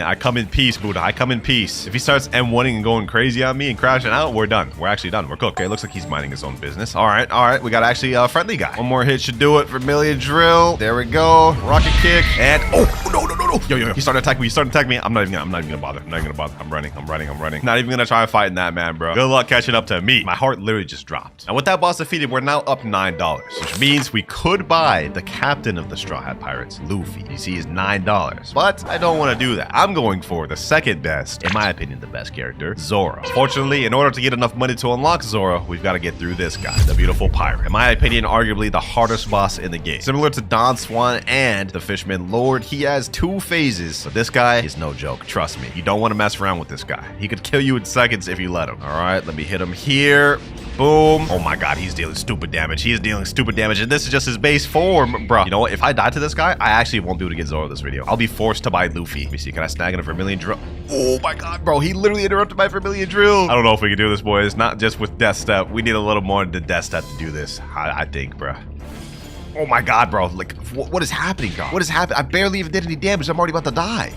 D: I come in peace, Buddha. I come in peace. If he starts M1ing and going crazy on me and crashing out, we're done. We're actually done. We're cooked. Okay, looks like he's minding his own business. All right. We got actually a friendly guy. One more hit should do it. Vermilion drill. There we go. Rocket kick. And oh no. Yo. He started attacking me. I'm not even gonna bother. I'm running. Not even gonna try fighting that man, bro. Good luck catching up to me. My heart literally just dropped. And with that boss defeated, we're now up $9, which means we could buy the captain of the Straw Hat Pirates, Luffy. You see, he's $9. But I don't want to do that. I'm going for the second best, in my opinion, the best character, Zoro. Fortunately, in order to get enough money to unlock Zoro, we've got to get through this guy, the beautiful pirate. In my opinion, arguably the hardest boss in the game. Similar to Don Swan and the Fishman Lord, he has 2 phases, but this guy is no joke. Trust me, you don't want to mess around with this guy. He could kill you in seconds if you let him. All right, let me hit him here. Boom. Oh my god, he's dealing stupid damage. And this is just his base form, bro. You know what? If I die to this guy, I actually won't be able to get Zoro this video. I'll be forced to buy Luffy. Let me see. Can I snag in a Vermilion drill? Oh my god, bro. He literally interrupted my Vermilion drill. I don't know if we can do this, boys. Not just with Death Step. We need a little more than Death Step to do this, I think, bro. Oh my god, bro. Like, what is happening, God? What is happening? I barely even did any damage. I'm already about to die.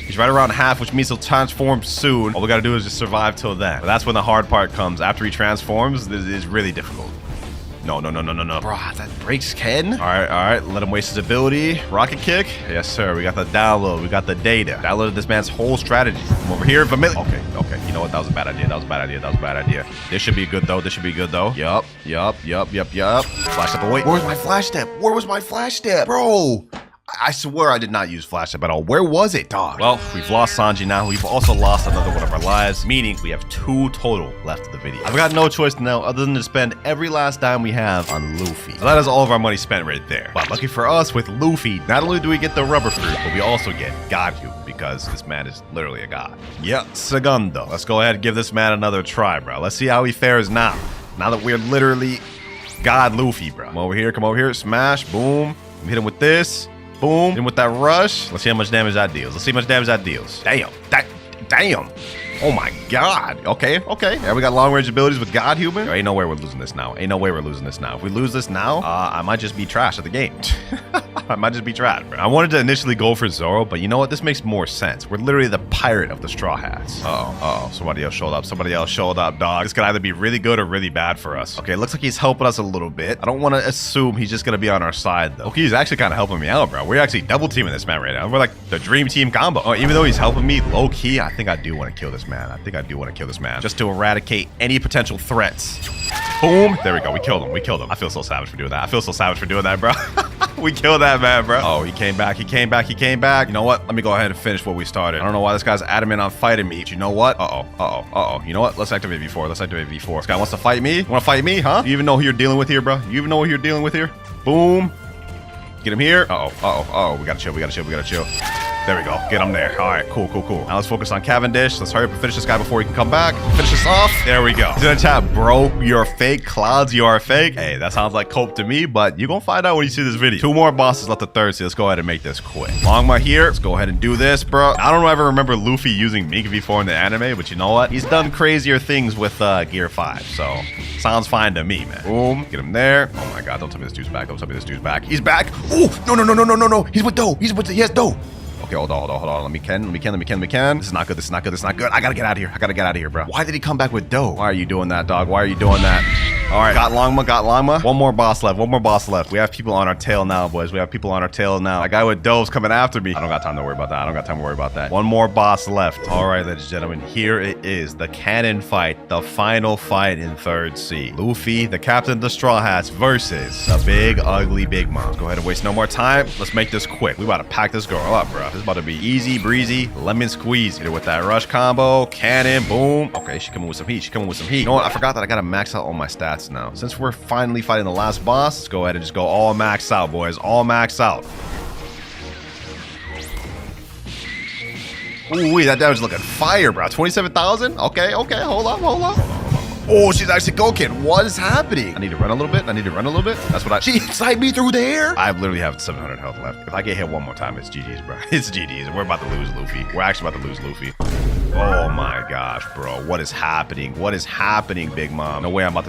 D: He's right around half, which means he'll transform soon. All we gotta do is just survive till then. But that's when the hard part comes. After he transforms, this is really difficult. No. Bro, that breaks Ken. All right. Let him waste his ability. Rocket kick. Yes, sir. We got the download. We got the data. Downloaded this man's whole strategy. Come over here. Okay. You know what? That was a bad idea. This should be good, though. Yup. Flash step away. Where's my flash step? Where was my flash step? Bro. I swear I did not use flash step at all. Where was it, dog? Well, we've lost Sanji now. We've also lost another one of our lives, meaning we have 2 total left of the video. I've got no choice now other than to spend every last dime we have on Luffy. So that is all of our money spent right there. But lucky for us, with Luffy, not only do we get the rubber fruit, but we also get Godhu, because this man is literally a god. Yeah, segundo. Let's go ahead and give this man another try, bro. Let's see how he fares now. Now that we're literally God Luffy, bro. Come over here. Smash. Boom. Hit him with this. Boom. And with that rush, let's see how much damage that deals. Damn. Oh my god. Okay. Yeah, we got long range abilities with God Human. Ain't no way we're losing this now. If we lose this now, I might just be trash at the game. I might just be trash, bro. I wanted to initially go for Zoro, but you know what? This makes more sense. We're literally the pirate of the Straw Hats. Somebody else showed up, dog. This could either be really good or really bad for us. Okay, looks like he's helping us a little bit. I don't want to assume he's just gonna be on our side, though. Okay, he's actually kind of helping me out, bro. We're actually double teaming this man right now. We're like the dream team combo. Oh, even though he's helping me low key, I think I do want to kill this man. Just to eradicate any potential threats. Boom. There we go. We killed him. I feel so savage for doing that. Bro. We killed that man, bro. Oh, he came back. You know what? Let me go ahead and finish what we started. I don't know why this guy's adamant on fighting me. You know what? You know what? Let's activate V4. This guy wants to fight me. You want to fight me, huh? You even know who you're dealing with here, bro? Boom. Get him here. We gotta chill. There we go. Get him there. All right, cool. Now let's focus on Cavendish. Let's hurry up and finish this guy before he can come back. Finish this off. There we go. He's in the chat, bro. You're fake. Clouds, you are fake. Hey, that sounds like cope to me, but you're gonna find out when you see this video. 2 more bosses left the third, so let's go ahead and make this quick. Longma here. Let's go ahead and do this, bro. I don't ever remember Luffy using Meek V4 in the anime, but you know what? He's done crazier things with Gear 5, so sounds fine to me, man. Boom. Get him there. Oh my god, don't tell me this dude's back. He's back. Oh, no. He's with Doe. He has Doe. Okay, hold on. Let me can. This is not good. I gotta get out of here, bro. Why did he come back with Doe? Why are you doing that, dog? All right, got Longma. One more boss left. We have people on our tail now, boys. That guy with Doe's coming after me. I don't got time to worry about that. One more boss left. All right, ladies and gentlemen, here it is. The cannon fight. The final fight in 3rd Sea. Luffy, the captain of the Straw Hats, versus a big, ugly Big Mom. Let's go ahead and waste no more time. Let's make this quick. We about to pack this girl up, bro. This is about to be easy breezy, lemon squeeze. Hit it with that rush combo, cannon, boom. Okay, she's coming with some heat. You know what? I forgot that I gotta max out all my stats now. Since we're finally fighting the last boss, let's go ahead and just go all max out, boys. All max out. Ooh, that damage looking fire, bro. 27,000? Okay, hold on. Oh, she's actually Goken. What is happening? I need to run a little bit. That's what she inside me through there. I literally have 700 health left. If I get hit one more time, it's GG's, bro. It's GG's. We're about to lose Luffy. Oh my gosh, bro. What is happening? Big Mom? No way I'm about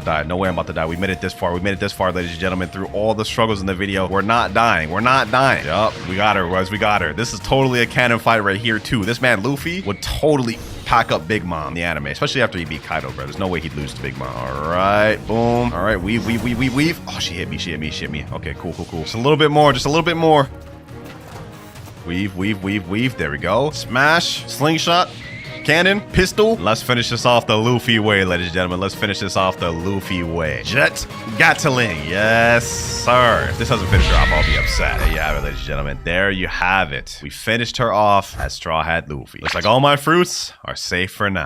D: to die. We made it this far, ladies and gentlemen. Through all the struggles in the video, we're not dying. Yup, we got her, boys. This is totally a canon fight right here, too. This man, Luffy, would totally pack up Big Mom in the anime, especially after he beat Kaido, bro. There's no way he'd lose to Big Mom. All right, boom. All right, weave. Oh, she hit me. Okay, cool. Just a little bit more. Weave. There we go. Smash, slingshot, cannon, pistol. Let's finish this off the Luffy way, ladies and gentlemen. Jet Gatling. Yes, sir. If this doesn't finish her off, I'll be upset. There you have it, ladies and gentlemen. There you have it. We finished her off as Straw Hat Luffy. Looks like all my fruits are safe for now.